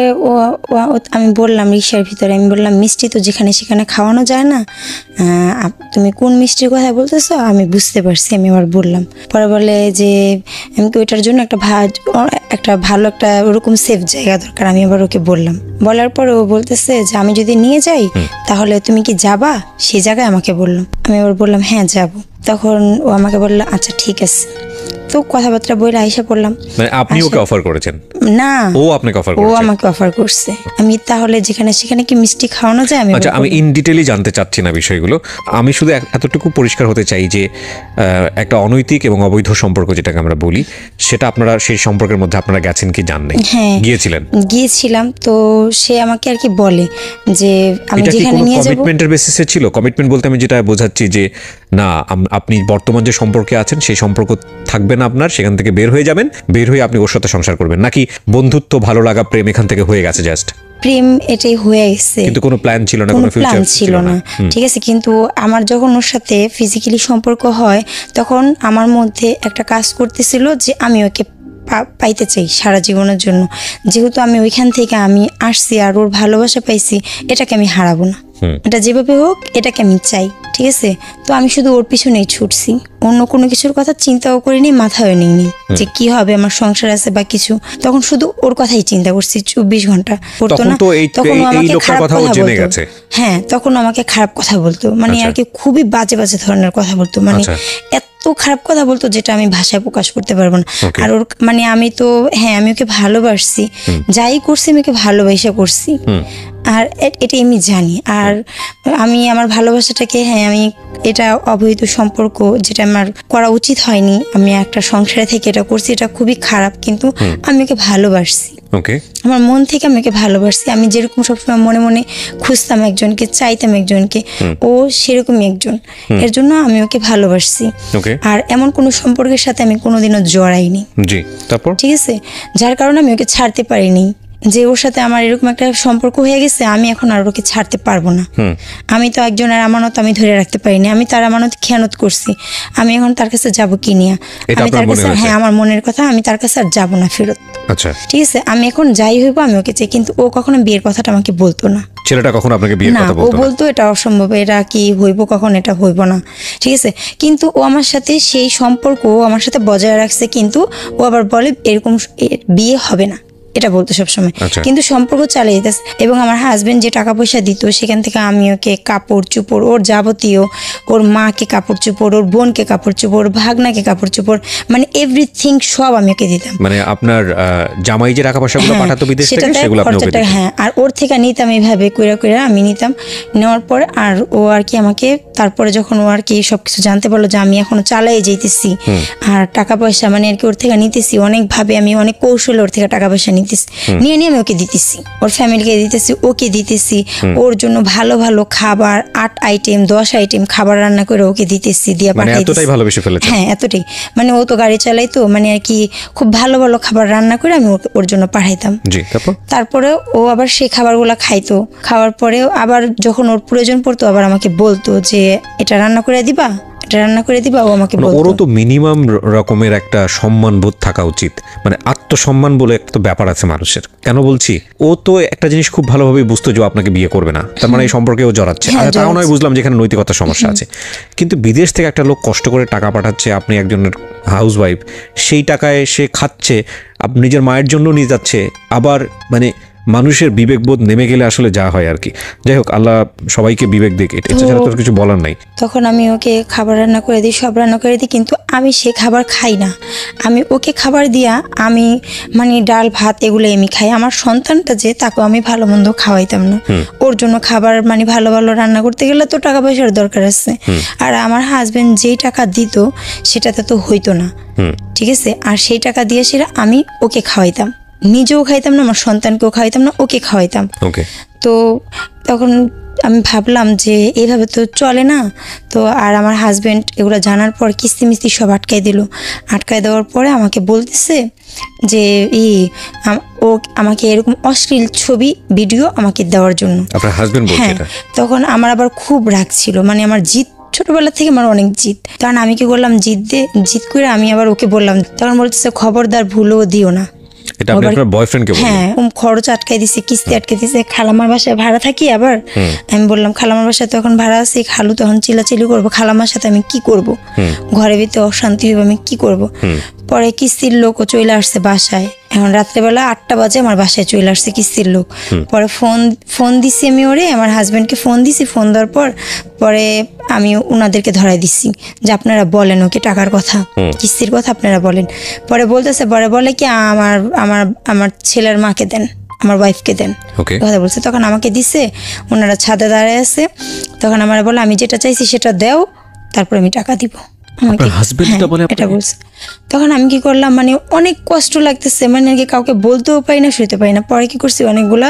আমি বললাম রিক্সার ভিতরে, আমি বললাম মিষ্টি তো যেখানে সেখানে খাওয়ানো যায় না, তুমি কোন মিষ্টির কথা বলতেছো? আমি বুঝতে পারছি, আমি আবার বললাম। পরে বলে যে আমি কি ওইটার জন্য একটা ভালো একটা ওরকম সেফ জায়গা দরকার। আমি আবার ওকে বললাম, বলার পরে ও বলতেছে যে আমি যদি নিয়ে যাই তাহলে তুমি কি যাবা? সেই জায়গায় আমাকে বললো। আমি আবার বললাম হ্যাঁ যাব। তখন ও আমাকে বললো আচ্ছা ঠিক আছে। তো কথাবার্তা বলে আইসা পড়লাম।
মানে আপনি ওকে অফার করেছেন?
না,
ও আপনাকে অফার করেছে?
ও আমাকে অফার করছে। আমি তাহলে যেখানে সেখানে কি মিষ্টি খাওয়ানো যায়?
আচ্ছা, আমি ইন ডিটেইলি জানতে চাচ্ছি না বিষয়গুলো, আমি শুধু এতটুকু পরিষ্কার হতে চাই যে একটা অনৈতিক এবং অবৈধ সম্পর্ক যেটাকে আমরা বলি, সেটা আপনারা সেই সম্পর্কের মধ্যে আপনারা গেছেন কি জান নাই?
হ্যাঁ,
গিয়েছিলাম।
তো সে আমাকে আর কি বলে যে আমি যেখানে নিয়ে যাব।
কমিটমেন্টের বেসিসে ছিল? কমিটমেন্ট বলতে আমি যেটা বোঝাচ্ছি যে না, আপনি বর্তমান যে সম্পর্কে আছেন সেই সম্পর্ক থাকবে না আপনার, সেখান থেকে বের হয়ে যাবেন, বের হয়ে আপনি ওর সাথে সংসার করবেন, নাকি বন্ধুত্ব, ভালো লাগা, প্রেম এখান থেকে হয়ে গেছে? জাস্ট
প্রেম এটাই হয়ে গেছে,
কিন্তু কোনো প্ল্যান ছিল না, কোনো ফিউচার
ছিল না। ঠিক আছে, কিন্তু আমার যখন ওর সাথে ফিজিক্যালি সম্পর্ক হয় তখন আমার মধ্যে একটা কাজ করতেছিল যে আমি ওকে পাইতে চাই সারা জীবনের জন্য। যেহেতু আমি ওইখান থেকে আমি আসছি আর ওর ভালোবাসা পাইছি, এটাকে আমি হারাবো না, এটা যেভাবে হোক এটাকে আমি চাই। ঠিক আছে, তো আমি শুধু ওর পিছনেই ছুটছি, অন্য কোনো কিছুর কথা চিন্তাও করিনি, মাথায় নিইনি যে কি হবে, আমার সংসার আছে বা কিছু। তখন শুধু ওর কথাই চিন্তা করছি 24 ঘন্টা। করতো না, তখন আমাকে খারাপ কথা বলতো। হ্যাঁ, তখন আমাকে খারাপ কথা বলতো, মানে আর কি খুবই বাজে বাজে ধরনের কথা বলতো, মানে এত খারাপ কথা বলতো যেটা আমি ভাষায় প্রকাশ করতে পারবো না। আর ওর মানে আমি তো আমি ওকে ভালোবাসছি, যাই করছি আমি ওকে ভালোবাসা করছি। আর এটা আমি জানি। আর আমি আমার ভালোবাসাটাকে, হ্যাঁ আমি এটা অবৈধ সম্পর্ক, যেটা আমার করা উচিত হয়নি, আমি একটা সংসারে থেকে এটা করছি, এটা খুবই খারাপ, কিন্তু আমি ওকে ভালোবাসছি। আমার মন থেকে আমি ওকে ভালোবাসছি। আমি যেরকম সবসময় মনে মনে খুঁজতাম একজনকে, চাইতাম একজনকে, ও সেরকমই একজন। এর জন্য আমি ওকে ভালোবাসছি। আর এমন কোনো সম্পর্কের সাথে আমি কোনোদিনও জড়াইনি। ঠিক আছে, যার কারণে আমি ওকে ছাড়তে পারিনি, যে ওর সাথে আমার এরকম একটা সম্পর্ক হয়ে গেছে, আমি এখন আর ওকে ছাড়তে পারবো না। আমি তো একজনের আমানত আমি ধরে রাখতে পারিনি, আমি তার আমানত খেয়ানত করছি। আমি এখন তার কাছে যাবো কি নিয়ে? আমি তার কাছে, হ্যাঁ আমার মনের কথা, আমি তার কাছে আর যাবো না ফেরত। ঠিক আছে, আমি এখন যাই হইব আমি ওকে চাই, কিন্তু ও কখনো বিয়ের কথাটা আমাকে বলতো না।
ছেলেটা কখনো আপনাকে বিয়ের কথা বলতো না?
ও বলতো এটা অসম্ভব, এটা কি হইব, কখন এটা হইব না। ঠিক আছে, কিন্তু ও আমার সাথে সেই সম্পর্ক ও আমার সাথে বজায় রাখছে, কিন্তু ও আবার বলে এরকম বিয়ে হবে না, এটা বলতো সবসময়, কিন্তু সম্পর্ক চালিয়ে যেতেছে। এবং আমার হাজবেন্ড যে টাকা পয়সা দিত, সেখান থেকে আমি ওকে কাপড় চোপড়, ওর যাবতীয়, ওর মাকে কাপড় চোপড়, ওর বোনকে কাপড় চোপড়, ভাগনাকে কাপড় চোপড়, মানে এভরিথিং সব আমি ওকে দিতাম।
মানে আপনার জামাই যে টাকা পয়সাগুলো পাঠাতো বিদেশ থেকে, সেগুলো আপনি ওকে দিতেন?
হ্যাঁ, আর ওর থেকে নিতাম এইভাবে কইরা কইরা আমি নিতাম। নেওয়ার পরে আর ও আর কি আমাকে, তারপরে যখন ও আর কি সবকিছু জানতে পারলো যে আমি এখনো চালাই যাইতেছি আর টাকা পয়সা মানে আর কি ওর থেকে নিতেছি, অনেকভাবে আমি অনেক কৌশলে ওর থেকে টাকা পয়সা নিতেছি, নিয়ে নিয়ে আমি ওকে দিতেছি, ওর ফ্যামিলিকে দিতেছি, ওকে দিতেছি, ওর জন্য ভালো ভালো খাবার 8 আইটেম 10 আইটেম খাবার রান্না করে ওকে দিতেছি, দিয়ে পাঠাইতেছি।
এতটাই ভালোবেসে ফেলেছে?
হ্যাঁ এতটাই, মানে ও তো গাড়ি চালাইতো, মানে আর কি খুব ভালো ভালো খাবার রান্না করে আমি ওর জন্য পাঠাইতাম। তারপরে ও আবার সেই খাবারগুলো খাইতো, খাওয়ার পরেও আবার যখন ওর প্রয়োজন পড়তো আবার আমাকে বলতো যে এটা রান্না করে দিবা, রান্না করে দিবা। ও আমাকে বলতো,
ওরও তো মিনিমাম রকমের একটা সম্মান বোধ থাকা উচিত, মানে আত্মসম্মান বলে একটা ব্যাপার আছে মানুষের। কেন বলছি, ও তো একটা জিনিস খুব ভালোভাবে বুঝতো যে আপনাকে বিয়ে করবে না, তার মানে এই সম্পর্কে ও জড়াচ্ছে। তাও নয় বুঝলাম যেখানে নৈতিকতার সমস্যা আছে, কিন্তু বিদেশ থেকে একটা লোক কষ্ট করে টাকা পাঠাচ্ছে, আপনি একজনের হাউস ওয়াইফ, সেই টাকায় সে খাচ্ছে, নিজের মায়ের জন্য নিয়ে যাচ্ছে, আবার মানে মানুষের বিবেকবোধ নেমে গেলে আসলে যা হয় আর কি। যাই হোক, আল্লাহ সবাইকে বিবেক দিক, এছাড়া তোর কিছু বলার নাই।
তখন আমি ওকে খাবার রান্না করে দিই, সব রান্না করে দিই, কিন্তু আমি সে খাবার খাই না। আমি ওকে খাবার দিয়া আমি মানে ডাল ভাত এগুলো আমি খাই। আমার সন্তানটা যে, তাকে আমি ভালো মন্দ খাওয়াইতাম না। ওর জন্য খাবার মানে ভালো ভালো রান্না করতে গেলে তো টাকা পয়সার দরকার আছে, আর আমার হাজবেন্ড যেই টাকা দিত সেটাতে তো হইতো না। ঠিক আছে, আর সেই টাকা দিয়ে সেটা আমি ওকে খাওয়াইতাম, নিজেও খাইতাম না, আমার সন্তানকেও খাওয়াইতাম না, ওকে খাওয়াইতাম। তো তখন আমি ভাবলাম যে এইভাবে তো চলে না। তো আর আমার হাজবেন্ড এগুলো জানার পর কিস্তি মিস্তি সব আটকাই দিল। আটকাই দেওয়ার পরে আমাকে বলতেছে যে ও আমাকে এরকম অশ্লীল ছবি ভিডিও আমাকে দেওয়ার জন্য। হ্যাঁ, তখন আমার আবার খুব রাগ ছিল, মানে আমার জিদ ছোটবেলা থেকে আমার অনেক জিদ। কারণ আমি কি করলাম, জিদ করে আমি আবার ওকে বললাম, তখন বলতেছে খবরদার ভুলও দিও না।
এটা আপনি আপনার বয়ফ্রেন্ডকে বললেন?
হ্যাঁ, খরচ আটকাই দিছে, কিস্তি আটকাই দিছে। খালামার বাসায় ভাড়া থাকি, আবার আমি বললাম খালামার বাসায় তখন ভাড়া আছি, খালু তখন চিলাচিলি করবো, খালামার সাথে আমি কি করব, ঘরে ভিতরে অশান্তি হইব, আমি কি করব। পরে কিস্তির লোকও চলে আসছে বাসায়, এখন রাত্রেবেলা 8টা বাজে আমার বাসায় চলে আসছে কিস্তির লোক। পরে ফোন দিছি আমি ওরে, আমার হাজবেন্ডকে ফোন দিছি। ফোন দেওয়ার পরে আমি ওনাদেরকে ধরাই দিচ্ছি যে আপনারা বলেন ওকে টাকার কথা, কিস্তির কথা আপনারা বলেন। পরে বলতেছে, পরে বলে কি আমার ছেলের মাকে দেন, আমার ওয়াইফকে দেন, কথা বলছে। তখন আমাকে দিছে, ওনারা ছাদে দাঁড়ায় আছে। তখন আমার বলে আমি যেটা চাইছি সেটা দাও, তারপর আমি টাকা দিব। এটা বলছে। তখন আমি কি করলাম, মানে অনেক কষ্ট লাগতেছে, মানে কাউকে বলতেও পারি না, শুতে পারি না। পরে কি করছি, অনেকগুলা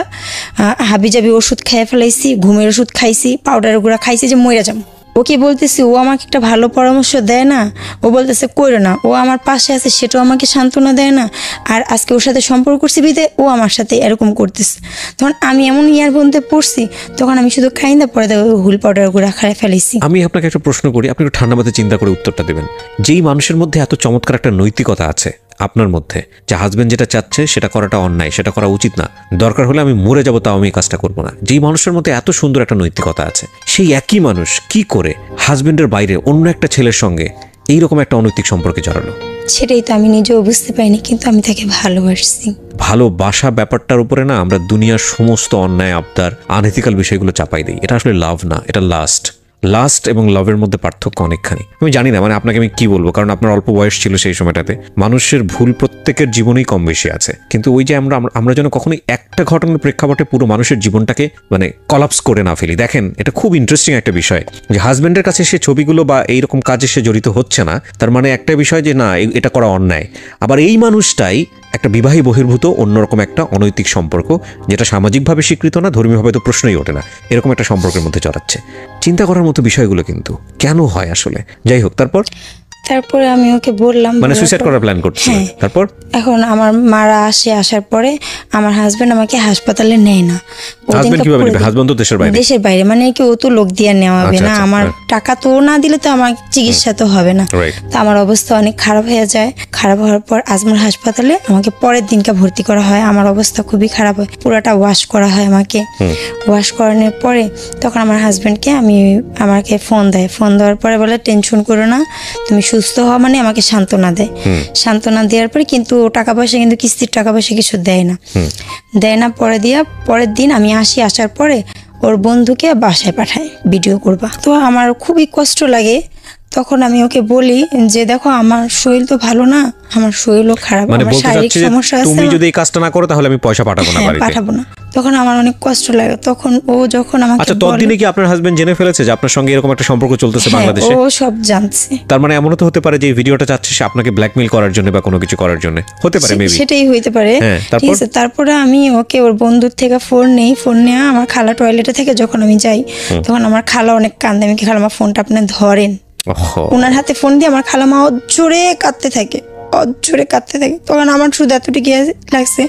হাবিজাবি ওষুধ খেয়ে ফেলাইছি, ঘুমের ওষুধ খাইছি, পাউডারের গুঁড়া খাইছি যে মইরা যাবো। ওকে বলতেছি, ও আমাকে একটা ভালো পরামর্শ দেয় না, ও বলতেছে কইরো না, ও আমার পাশে আছে সেটাও আমাকে সান্ত্বনা দেয় না, আর আজকে ওর সাথে সম্পর্ক করছি বিদে ও আমার সাথে এরকম করতেছে। তখন আমি এমন ইয়ার বন্ধে পড়ছি, তখন আমি শুধু খাই না, পরে হুল পাউডার গুঁড়া খাই ফেলেছি।
আমি আপনাকে একটা প্রশ্ন করি, আপনি একটু ঠান্ডা মাথায় চিন্তা করে উত্তরটা দেবেন। যেই মানুষের মধ্যে এত চমৎকার একটা নৈতিকতা আছে আপনার মধ্যে, যে হাজবেন্ড যেটা চাচ্ছে সেটা করাটা অন্যায়, সেটা করা উচিত না, দরকার হলে আমি মরে যাবো তাও আমি এই কাজটা করবো না, যেই মানুষের মধ্যে এত সুন্দর একটা নৈতিকতা আছে, সেই একই মানুষ কি করে হাজবেন্ডের বাইরে অন্য একটা ছেলের সঙ্গে এইরকম একটা অনৈতিক সম্পর্কে জড়ালো?
সেটাই তো আমি নিজেও বুঝতে পারিনি, কিন্তু আমি তাকে ভালোবাসছি।
ভালোবাসা ব্যাপারটার উপরে না আমরা দুনিয়ার সমস্ত অন্যায়, আবদার, আনএথিক্যাল বিষয়গুলো চাপাই দিই। এটা আসলে লাভ না, এটা লাস্ট। লাস্ট এবং লাভের মধ্যে পার্থক্য অনেকখানি। আমি জানি না মানে আপনাকে আমি কি বলবো, কারণ আপনার অল্প বয়স ছিল সেই সময়টাতে। মানুষের ভুল প্রত্যেকের জীবনেই কম বেশি আছে, কিন্তু ওই যে আমরা যেন কখনোই একটা ঘটনার প্রেক্ষাপটে পুরো মানুষের জীবনটাকে মানে কলাপস করে না ফেলি। দেখেন, এটা খুব ইন্টারেস্টিং একটা বিষয় যে হাজব্যান্ডের কাছে সে ছবিগুলো বা এইরকম কাজে সে জড়িত হচ্ছে না, তার মানে একটা বিষয় যে না এটা করা অন্যায়। আবার এই মানুষটাই একটা বিবাহী বহির্ভূত অন্যরকম একটা অনৈতিক সম্পর্ক, যেটা সামাজিকভাবে স্বীকৃত না, ধর্মীয়ভাবে তো প্রশ্নই ওঠে না, এরকম একটা সম্পর্কের মধ্যে জড়াচ্ছে। চিন্তা করার মতো বিষয়গুলো কিন্তু কেন হয় আসলে। যাই হোক,
তারপরে আমি ওকে বললাম,
মানে সুইসাইড করার প্ল্যান করছে। তারপর
এখন আমার মারা আসার পরে আমার হাজবেন্ড আমাকে হাসপাতালে নেয় না।
হাজবেন্ড কিভাবে নেবে? হাজবেন্ড তো দেশের বাইরে,
মানে কি ও তো লোক দিয়ে নেওয়া হবে না, আমার টাকা তো না দিলে তো আমার চিকিৎসা তো হবে না। তো আমার অবস্থা অনেক খারাপ হয়ে যায়। খারাপ হওয়ার পর আজমল হাসপাতালে আমাকে পরের দিনকে ভর্তি করা হয়। আমার অবস্থা খুবই খারাপ হয়, পুরোটা ওয়াশ করা হয় আমাকে। ওয়াশ করানোর পরে তখন আমার হাজবেন্ডকে আমাকে ফোন দেওয়ার পরে বলে টেনশন করো না, তুমি সুস্থ হওয়া, মানে আমাকে সান্ত্বনা সান্ত্বনা দেওয়ার পরে কিন্তু টাকা পয়সা, কিন্তু কিস্তির টাকা পয়সা কিছু দেয় না। পরের দিন আমি আসার পরে ওর বন্ধুকে বাসায় পাঠায় ভিডিও করবা। তো আমার খুবই কষ্ট লাগে। তখন আমি ওকে বলি যে দেখো আমার শরীর তো ভালো না, আমার শরীরও খারাপ, আমার শারীরিক সমস্যা আছে,
তুমি যদি এই কাজটা না করো তাহলে আমি পয়সা পাঠাবো না,
পাঠাবো না। তখন আমার অনেক কষ্ট লাগে। তখন ও যখন আমাকে
আচ্ছা, ততদিনে কি আপনার হাজবেন্ড জেনে ফেলেছে যে আপনার সঙ্গে এরকম একটা সম্পর্ক চলতেছে বাংলাদেশে?
ও সব জানছে।
তার মানে এমনও তো হতে পারে যে এই ভিডিওটা চাচ্ছে সে আপনাকে ব্ল্যাকমেইল করার জন্য বা কোনো কিছু করার জন্য, হতে পারে মেবি,
সেটাই হইতে পারে। ঠিক আছে, তারপরে আমি ওকে ওর বন্ধুর থেকে ফোন নিয়ে আমার খালা টয়লেটে থেকে যখন আমি যাই, তখন আমার খালা অনেক কান্দে। আমি কি খালা, আমার ফোনটা আপনি ধরেন। ওনার হাতে ফোন দিয়ে আমার খালামা জোরে কাঁদতে থাকে। তখন আমার শুধু এতটুকু লাগছে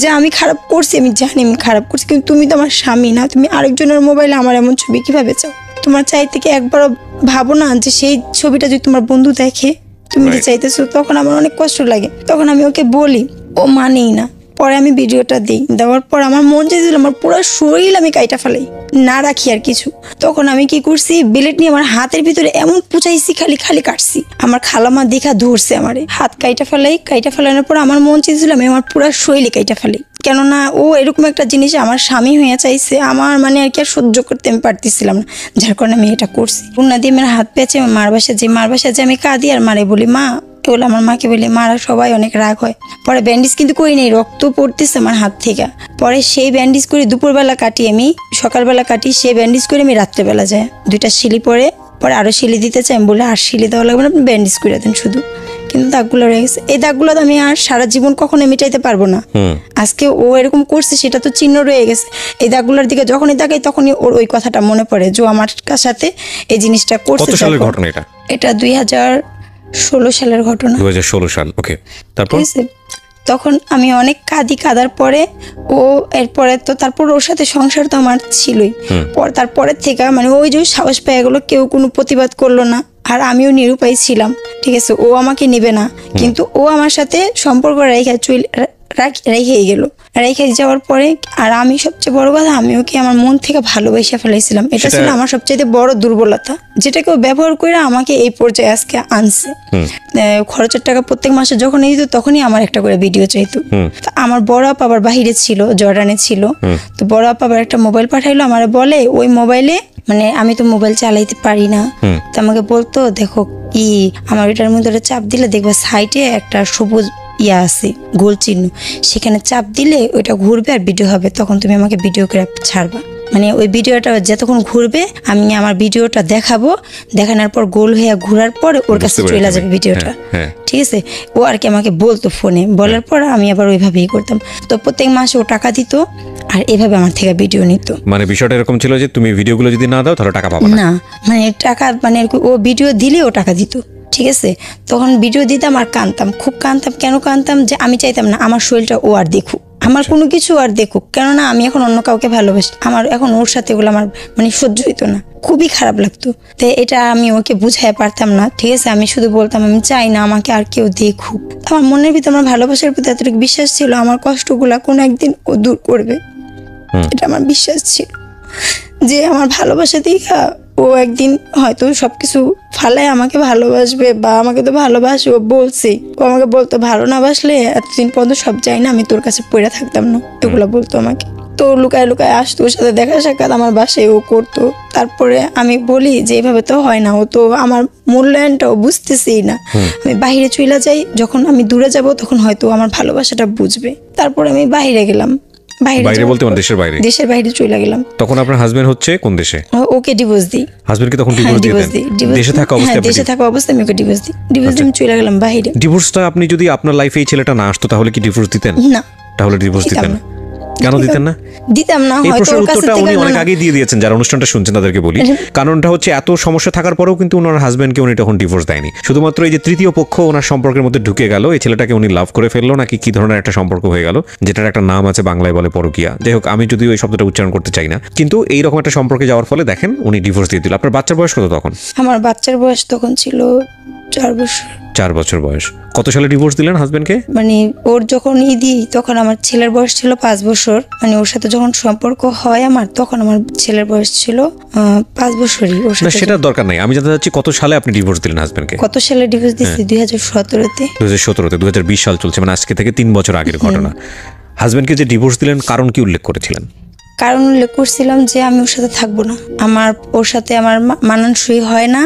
যে আমি খারাপ করছি, আমি জানি আমি খারাপ করছি, কিন্তু তুমি তো আমার স্বামী না, তুমি আরেকজনের মোবাইলে আমার এমন ছবি কিভাবে চাও? তোমার চাইতে কি একবারও ভাবো না যে সেই ছবিটা যদি তোমার বন্ধু দেখে তুমি যে চাইতেছো? তখন আমার অনেক কষ্ট লাগে। তখন আমি ওকে বলি, ও মানেই না। পরে আমি ভিডিওটা দেওয়ার পর আমার মন চাইছিল আমার পুরো শরীর আমি কাইটা ফেলাই, না রাখি আর কিছু। তখন আমি কি করছি, বিলেট নিয়ে আমার হাতের ভিতরে এমন পুচাইছি, খালি কাটছি। আমার খালামা দেখা ধরছে আমারে, হাত কাইটা ফেলানোর পর আমার মন চাইছিল আমি আমার পুরো শরীরে কাইটা ফেলাই। কেননা ও এরকম একটা জিনিস আমার স্বামী হয়ে চাইছে, আমার মানে আর কি আর সহ্য করতে আমি পারতেছিলাম না, যার কারণে আমি এটা করছি। উন্না দিয়ে আমার হাত পেয়েছে মার বাসায় যে আমি কাঁদি আর মারে বলি মা, এগুলো আমার মাকে বলি, মারা সবাই অনেক রাগ হয়। পরে ব্যান্ডেজ কিন্তু করি নেই, রক্ত পড়তেছে আমার হাত থেকে। পরে সেই ব্যান্ডেজ করে দুপুরবেলা কাটি, আমি সকালবেলা কাটি, সেই ব্যান্ডেজ করে আমি রাত্রেবেলা যাই। 2টা শিলি পরে আরো শিলি দিতে চাই, আমি বলে আর শিলি দেওয়া লাগবে না, আপনি ব্যান্ডেজ করে দেন শুধু। কিন্তু দাগগুলো রয়ে গেছে। এই দাগগুলো তো আমি আর সারা জীবন কখনো মিটাইতে পারবো না। আজকে ও এরকম করছে সেটা তো চিহ্ন রয়ে গেছে। এই দাগগুলোর দিকে যখনই তাকাই তখনই ওর ওই কথাটা মনে পড়ে যে আমার সাথে এই জিনিসটা করছে।
কত সালের ঘটনা এটা?
2016 সালের ঘটনা।
2016 সাল, ওকে। তারপর
তখন আমি অনেক কাদার পরে তারপর ওর সাথে সংসার তো আমার ছিলই। তারপরের থেকে মানে ওই যে সাহস পেয়ে গেলো, কেউ কোনো প্রতিবাদ করলো না, আর আমিও নিরুপায় ছিলাম। ঠিক আছে, ও আমাকে নিবে না, কিন্তু ও আমার সাথে সম্পর্ক রেখে যাওয়ার পরে, আর আমি সবচেয়ে বড় কথা, আমি ওকে আমার মন থেকে ভালোবেসে ফেলাইছিলাম। এটা ছিল আমার সবচেয়ে বড় দুর্বলতা, যেটাকে ও ব্যবহার করে আমাকে এই পর্যায়ে আজকে আনছে। খরচের টাকা প্রত্যেক মাসে যখন দিত তখনই আমার একটা করে ভিডিও চাইতো। আমার বড় আপা আবার বাহিরে ছিল, জর্ডানে ছিল। তো বড় আপা আবার একটা মোবাইল পাঠাইলো, আমার বলে ওই মোবাইলে, মানে আমি তো মোবাইল চালাইতে পারি না, তো আমাকে বলতো দেখো কি আমার এটার মধ্যে চাপ দিলে দেখবা সাইডে একটা সবুজ আছে গোল চিহ্ন, সেখানে চাপ দিলে ওইটা ঘুরবে আর ভিডিও হবে, তখন তুমি আমাকে ভিডিও করে ছাড়বা। মানে ওই ভিডিওটা যতক্ষণ ঘুরবে আমি আমার ভিডিওটা দেখানোর পর গোল হয়ে ঘোরার পর ওর কাছে চলে যাবে ভিডিওটা। ঠিক আছে, ও আর কি আমাকে বলতো ফোনে, বলার পর আমি আবার ওইভাবেই করতাম। তো প্রত্যেক মাসে ও টাকা দিত আর এভাবে আমার থেকে ভিডিও নিত।
মানে বিষয়টা এরকম ছিল যে তুমি ভিডিওগুলো যদি না দাও তাহলে টাকা পাবে না।
মানে টাকা মানে ও ভিডিও দিলে ও টাকা দিত। ঠিক আছে, তখন ভিডিও দিতাম আর খুব কাঁদতাম। কেন কাঁদতাম? যে আমি চাইতাম না আমার শরীরটা ও আর দেখুক, আমার কোনো কিছু আর দেখুক, কেননা আমি এখন অন্য কাউকে ভালোবাসি, আমার এখন ওর সাথে ওগুলো আমার মানে সহ্য হইতো না, খুবই খারাপ লাগতো। তো এটা আমি ওকে বুঝাই পারতাম না। ঠিক আছে, আমি শুধু বলতাম আমি চাই না আমাকে আর কেউ দেখুক। আমার মনের ভিতরে আমার ভালোবাসার প্রতি এতটুকু বিশ্বাস ছিল, আমার কষ্টগুলা কোনো একদিন ও দূর করবে, এটা আমার বিশ্বাস ছিল। যে আমার ভালোবাসা দেখা ও একদিন হয়তো সবকিছু ফালায় আমাকে ভালোবাসবে, বা আমাকে তো ভালোবাসে, ও বলছে, ও আমাকে বলতো ভালো না বাসলে এতদিন পর্যন্ত সব যাই না, আমি তোর কাছে পড়ে থাকতাম না, এগুলো বলতো আমাকে। তো লুকায় লুকায় আসতো, ওর সাথে দেখা সাক্ষাৎ আমার বাসায় ও করতো। তারপরে আমি বলি যে এভাবে তো হয় না, ও তো আমার মূল্যায়নটাও বুঝতেছেই না। আমি বাইরে চলে যাই, যখন আমি দূরে যাব তখন হয়তো আমার ভালোবাসাটা বুঝবে। তারপরে আমি বাইরে গেলাম,
বাইরে বলতে মানে দেশের বাইরে
চলে গেলাম।
তখন আপনার হাজবেন্ড হচ্ছে কোন দেশে?
ওকে ডিভোর্স দিই।
হাজবেন্ডকে তখন ডিভোর্স দিয়ে দেন? দেশে থাকা
অবস্থায় আমি ওকে ডিভোর্স দিই। ডিভোর্স দিয়ে চলে গেলাম বাইরে।
ডিভোর্সটা আপনি যদি আপনার লাইফে এই ছেলেটা না আসতো তাহলে কি ডিভোর্স দিতেন?
না।
তাহলে ডিভোর্স দিতেন না? কেন দিতেন না?
দিতাম না।
এই প্রশ্নের উত্তরটা উনি অনেক আগেই দিয়ে দিয়েছেন, যারা অনুষ্ঠানটা শুনছেন তাদেরকে বলি। কারণটা হচ্ছে এত সমস্যা থাকার পরেও কিন্তু ওনার হাজবেন্ডকে উনি তখন ডিভোর্স দেয়নি। শুধুমাত্র এই যে তৃতীয় পক্ষ ওনার সম্পর্কের মধ্যে ঢুকে গেল, এই ছেলেটাকে উনি লাভ করে ফেললো নাকি কি ধরনের একটা সম্পর্ক হয়ে গেল, যেটার একটা নাম আছে বাংলায় বলে পরকীয়া। যাই হোক, আমি যদিও এই শব্দটা উচ্চারণ করতে চাই না, কিন্তু এইরকম একটা সম্পর্কে যাওয়ার ফলে দেখেন উনি ডিভোর্স দিয়ে দিল। আপনার বাচ্চার বয়স কত তখন?
আমার বাচ্চার বয়স তখন ছিল 4 বছর।
4 বছর বয়স। কত সালে ডিভোর্স দিলেন হাজবেন্ডকে?
মানে ওর যখন দিই তখন আমার ছেলের বয়স ছিল 5 বছর। মানে ওর সাথে যখন সম্পর্ক হয় আমার, তখন আমার ছেলের বয়স ছিল 5 বছরই। ওর সাথে
সেটা দরকার নাই, আমি জানতে চাচ্ছি কত সালে আপনি ডিভোর্স দিলেন হাজবেন্ডকে?
কত সালে ডিভোর্স দিয়েছি? 2017-তে।
2017-তে, 2020 সাল চলছে, মানে আজকে থেকে 3 বছর আগের ঘটনা। হাজবেন্ডকে যে ডিভোর্স দিলেন কারণ কি উল্লেখ করেছিলেন?
কারণ উল্লেখ করছিলাম যে আমি ওর সাথে থাকবো না, আমার ওর সাথে আমার মানানসই হয় না।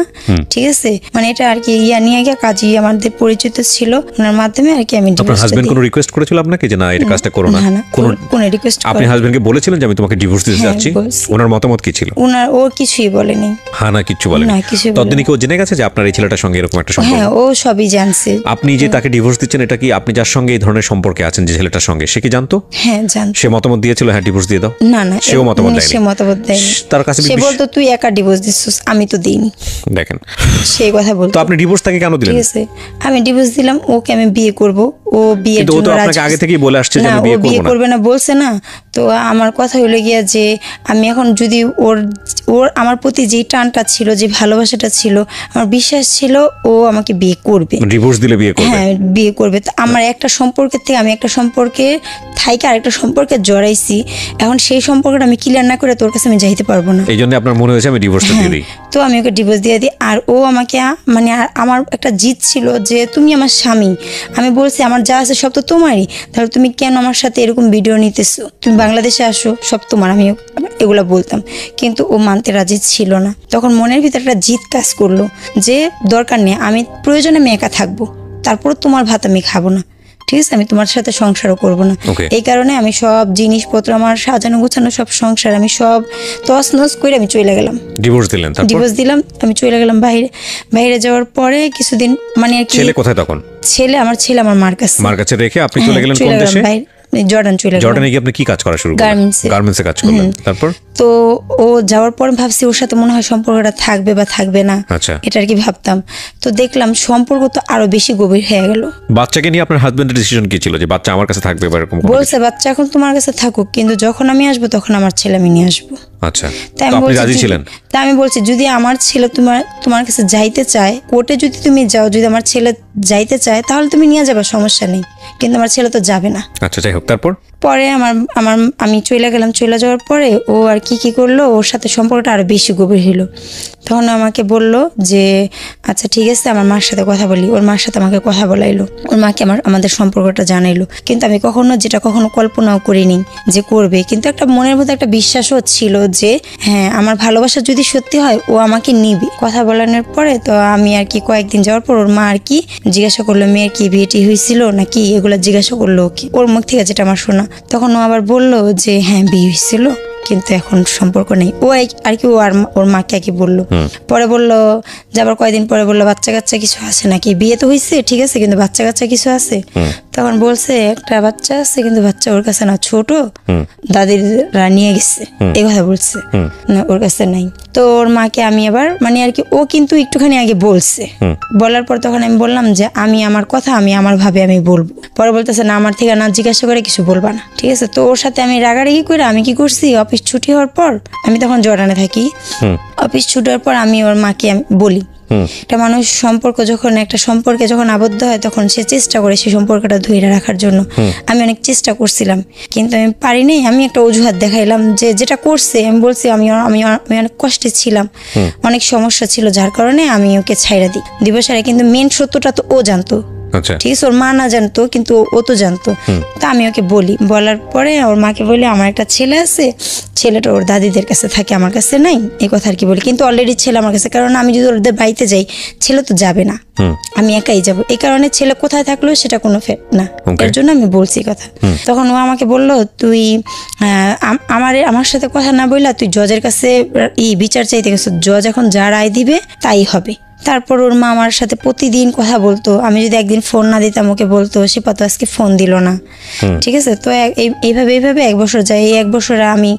ঠিক আছে, মানে এটা আর কি নিয়ে গিয়ে কাজী আমাদের পরিচিত ছিল, ওনার মাধ্যমে আর কি আমি ডিভোর্স দিই।
আপনার হাজবেন্ড কোনো রিকোয়েস্ট করেছিল আপনাকে যে না এটা কাজটা করো না?
কোনো রিকোয়েস্ট?
আপনি হাজবেন্ডকে বলেছিলেন যে আমি তোমাকে ডিভোর্স দিতে যাচ্ছি? ওনার মতামত কি ছিল?
ও কিছুই বলেনি।
হ্যাঁ না, কিছু বলেনি। ততদিনই কি ও জেনে গেছে যে আপনার এই ছেলেটার সঙ্গে এরকম একটা সম্পর্ক?
হ্যাঁ, ও সবই জানছে।
আপনি যে তাকে ডিভোর্স দিচ্ছেন, এটা কি আপনি যার সঙ্গে এই ধরনের সম্পর্কে আছেন যে ছেলেটার সঙ্গে, সে কি জানতো?
হ্যাঁ, জানতো।
সে মতামত দিয়েছিল হ্যাঁ ডিভোর্স দিয়ে দাও?
না না,
সেও মতামত দেয়নি।
সে মতামত দেয়নি।
তার কাছে
সে বলতো তুই একা ডিভোর্স দিছিস, আমি তো দেইনি।
দেখেন,
সেই কথা বলতো।
তো আপনি ডিভোর্স তাকে কেন দিলেন?
ঠিক আছে, আমি ডিভোর্স দিলাম, ওকে আমি বিয়ে করব। ও বিয়ের জন্য
আপনাকে আগে থেকেই বলে আসছে যে আমি বিয়ে
করবে না বলছে না। তো আমার কথা হলো গিয়া যে আমি এখন যদি ওর আমার প্রতি যে টানটা ছিল, যে ভালোবাসাটা ছিল, আমার বিশ্বাস ছিল ও আমাকে বিয়ে করবে।
ডিভোর্স দিলে বিয়ে করবে?
হ্যাঁ, বিয়ে করবে। তো আমার একটা সম্পর্কের থেকে আমি একটা সম্পর্কে থাইকে আরেকটা সম্পর্কে জড়াইছি, এখন সেই সম্পর্কটা আমি ক্লিয়ার না করে তোর কাছে আমি যাইতে পারবো না।
এই জন্য আপনার মনে হয়েছে আমি ডিভোর্সটা দিয়ে দিই।
তো আমি ওকে ডিভোর্স দিয়ে দিই। আর ও আমাকে মানে আমার একটা জিদ ছিল যে তুমি আমার স্বামী, আমি বলছি আমার যা আছে সব তো তোমারই, তাহলে তুমি কেন আমার সাথে এরকম ভিডিও নিতেছো, তুমি বাংলাদেশে আসো, সব তোমার। আমি এগুলা বলতাম, কিন্তু ও মানতে রাজি ছিল না। তখন মনের ভিতরে একটা জিদ কাজ করলো যে দরকার নেই, আমি প্রয়োজনে আমি একা থাকবো, তারপর তোমার ভাত আমি খাবো না, ঠিক আছে, আমি তোমার সাথে সংসারও করবো না। এই কারণে আমি সব জিনিসপত্র, আমার সাজানো গোছানো সব সংসার, আমি সব তছনছ করে আমি চলে গেলাম।
ডিভোর্স দিলেন?
ডিভোর্স দিলাম, আমি চলে গেলাম বাইরে যাওয়ার পরে কিছুদিন, মানে আর কি।
ছেলে কোথায় তখন?
ছেলে আমার মার কাছে
রেখে আপনি চলে গেলেন কোন দেশে?
জর্ডানে
গিয়ে আপনি কি কাজ করা শুরু করলেন? গার্মেন্টসে কাজ করলেন। তারপর
তো ও যাওয়ার পর ভাবছি ওর সাথে মনে হয় সম্পর্কটা থাকবে বা থাকবে না, এটা আর কি ভাবতাম। তো দেখলাম সম্পর্ক তো আরো বেশি গভীর হয়ে গেল।
বাচ্চাকে নিয়ে আপনার হাজবেন্ডের ডিসিশন কি ছিল যে বাচ্চা আমার কাছে থাকবে বা এরকম?
বলছে বাচ্চা এখন তোমার কাছে থাকুক, কিন্তু যখন আমি আসবো তখন আমার ছেলে আমি নিয়ে আসবো।
আচ্ছা, আপনি রাজি ছিলেন?
তা আমি বলছি যদি আমার ছেলে তোমার কাছে যাইতে চায়, কোর্টে যদি তুমি যাও, যদি আমার ছেলে যাইতে চায় তাহলে তুমি নিয়ে যাবে, সমস্যা নেই, কিন্তু আমার ছেলে তো যাবে না।
আচ্ছা, যাই হোক। তারপর
পরে আমি চলে গেলাম। চলে যাওয়ার পরে ও আর কি করলো, ওর সাথে সম্পর্কটা আরো বেশি গভীর হলো। তখন আমাকে বললো যে আচ্ছা ঠিক আছে, আমার মার সাথে কথা বলি। ওর মার সাথে আমাকে কথা বলাইলো, ওর মাকে আমাদের সম্পর্কটা জানাইলো। কিন্তু আমি কখনো কল্পনাও করিনি যে করবে, কিন্তু একটা মনের মধ্যে একটা বিশ্বাসও ছিল যে হ্যাঁ আমার ভালোবাসা যদি সত্যি হয় ও আমাকে নিবে। কথা বলানোর পরে তো আমি আর কি কয়েকদিন যাওয়ার পর ওর মা আর কি জিজ্ঞাসা করলো মেয়ের কি বিয়েটি হয়েছিল নাকি, এগুলো জিজ্ঞাসা করলো ওর মুখ থেকে, যেটা আমার শোনা। তখন ও আবার বললো যে হ্যাঁ বিয়ে হয়েছিল, কিন্তু এখন সম্পর্ক নেই। ও আর কি ওর মাকে আর কি বললো। পরে বললো যাবার কয়েকদিন পরে বললো বাচ্চা কাচ্চা কিছু আছে নাকি, বিয়ে তো হয়েছে ঠিক আছে, কিন্তু বাচ্চা কাচ্চা কিছু আছে। তখন বলছে একটা বাচ্চা আছে, কিন্তু বাচ্চা ওর কাছে না, ছোট, দাদিরা নিয়ে গেছে, এই কথা বলছে, ওর কাছে নাই। তো ওর মাকে আমি আবার মানে আর কি, ও কিন্তু একটুখানি আগে বলছে, বলার পর তখন আমি বললাম যে আমি আমার কথা আমি আমার ভাবে আমি বলবো। পরে বলতেছে না, আমার থেকে না জিজ্ঞাসা করে কিছু বলবা না, ঠিক আছে। তো ওর সাথে আমি রাগারাগি করে আমি কি করছি, অফিস ছুটি হওয়ার পর, আমি তখন জর্ডানে থাকি, অফিস ছুটি হওয়ার পর আমি ওর মাকে বলি, একটা মানুষ একটা সম্পর্কে যখন আবদ্ধ হয় তখন সে চেষ্টা করে সেই সম্পর্কটা ধরে রাখার জন্য। আমি অনেক চেষ্টা করছিলাম, কিন্তু আমি পারিনি। আমি একটা অজুহাত দেখাইলাম যে যেটা করছে, আমি বলছি আমি অনেক কষ্টে ছিলাম, অনেক সমস্যা ছিল, যার কারণে আমি ওকে ছাইড়া দিই সারে। কিন্তু মেন সত্যটা তো ও জানতো ঠিক আছে, ওর মা না জানতো কিন্তু ও তো জানতো। তো আমি ওকে বলি, বলার পরে ওর মাকে বলি আমার একটা ছেলে আছে, ছেলেটা ওর দাদিদের কাছে থাকে, আমার কাছে নাই, এই কথা আর কি বলি। কিন্তু অলরেডি ছেলে আমার কাছে, কারণ আমি যদি ওদের বাড়িতে যাই ছেলে তো যাবে না, আমি একাই যাব, এই কারণে ছেলে কোথায় থাকলো সেটা কোনো ফ্যাক্ট না, এর জন্য আমি বলছি কথা। তখন ও আমাকে বলল তুই আমার সাথে কথা না বললা তুই জজের কাছে বিচার চাইতে গেছো, জজ এখন যা রায় দিবে তাই হবে। তারপর ওর মা আমার সাথে প্রতিদিন কথা বলতো, আমি যদি একদিন ফোন না দিতাম ওকে বলতো শিপা তো আজকে ফোন দিল না, ঠিক আছে। তো এইভাবে 1 বছর যায়, এই 1 বছরে আমি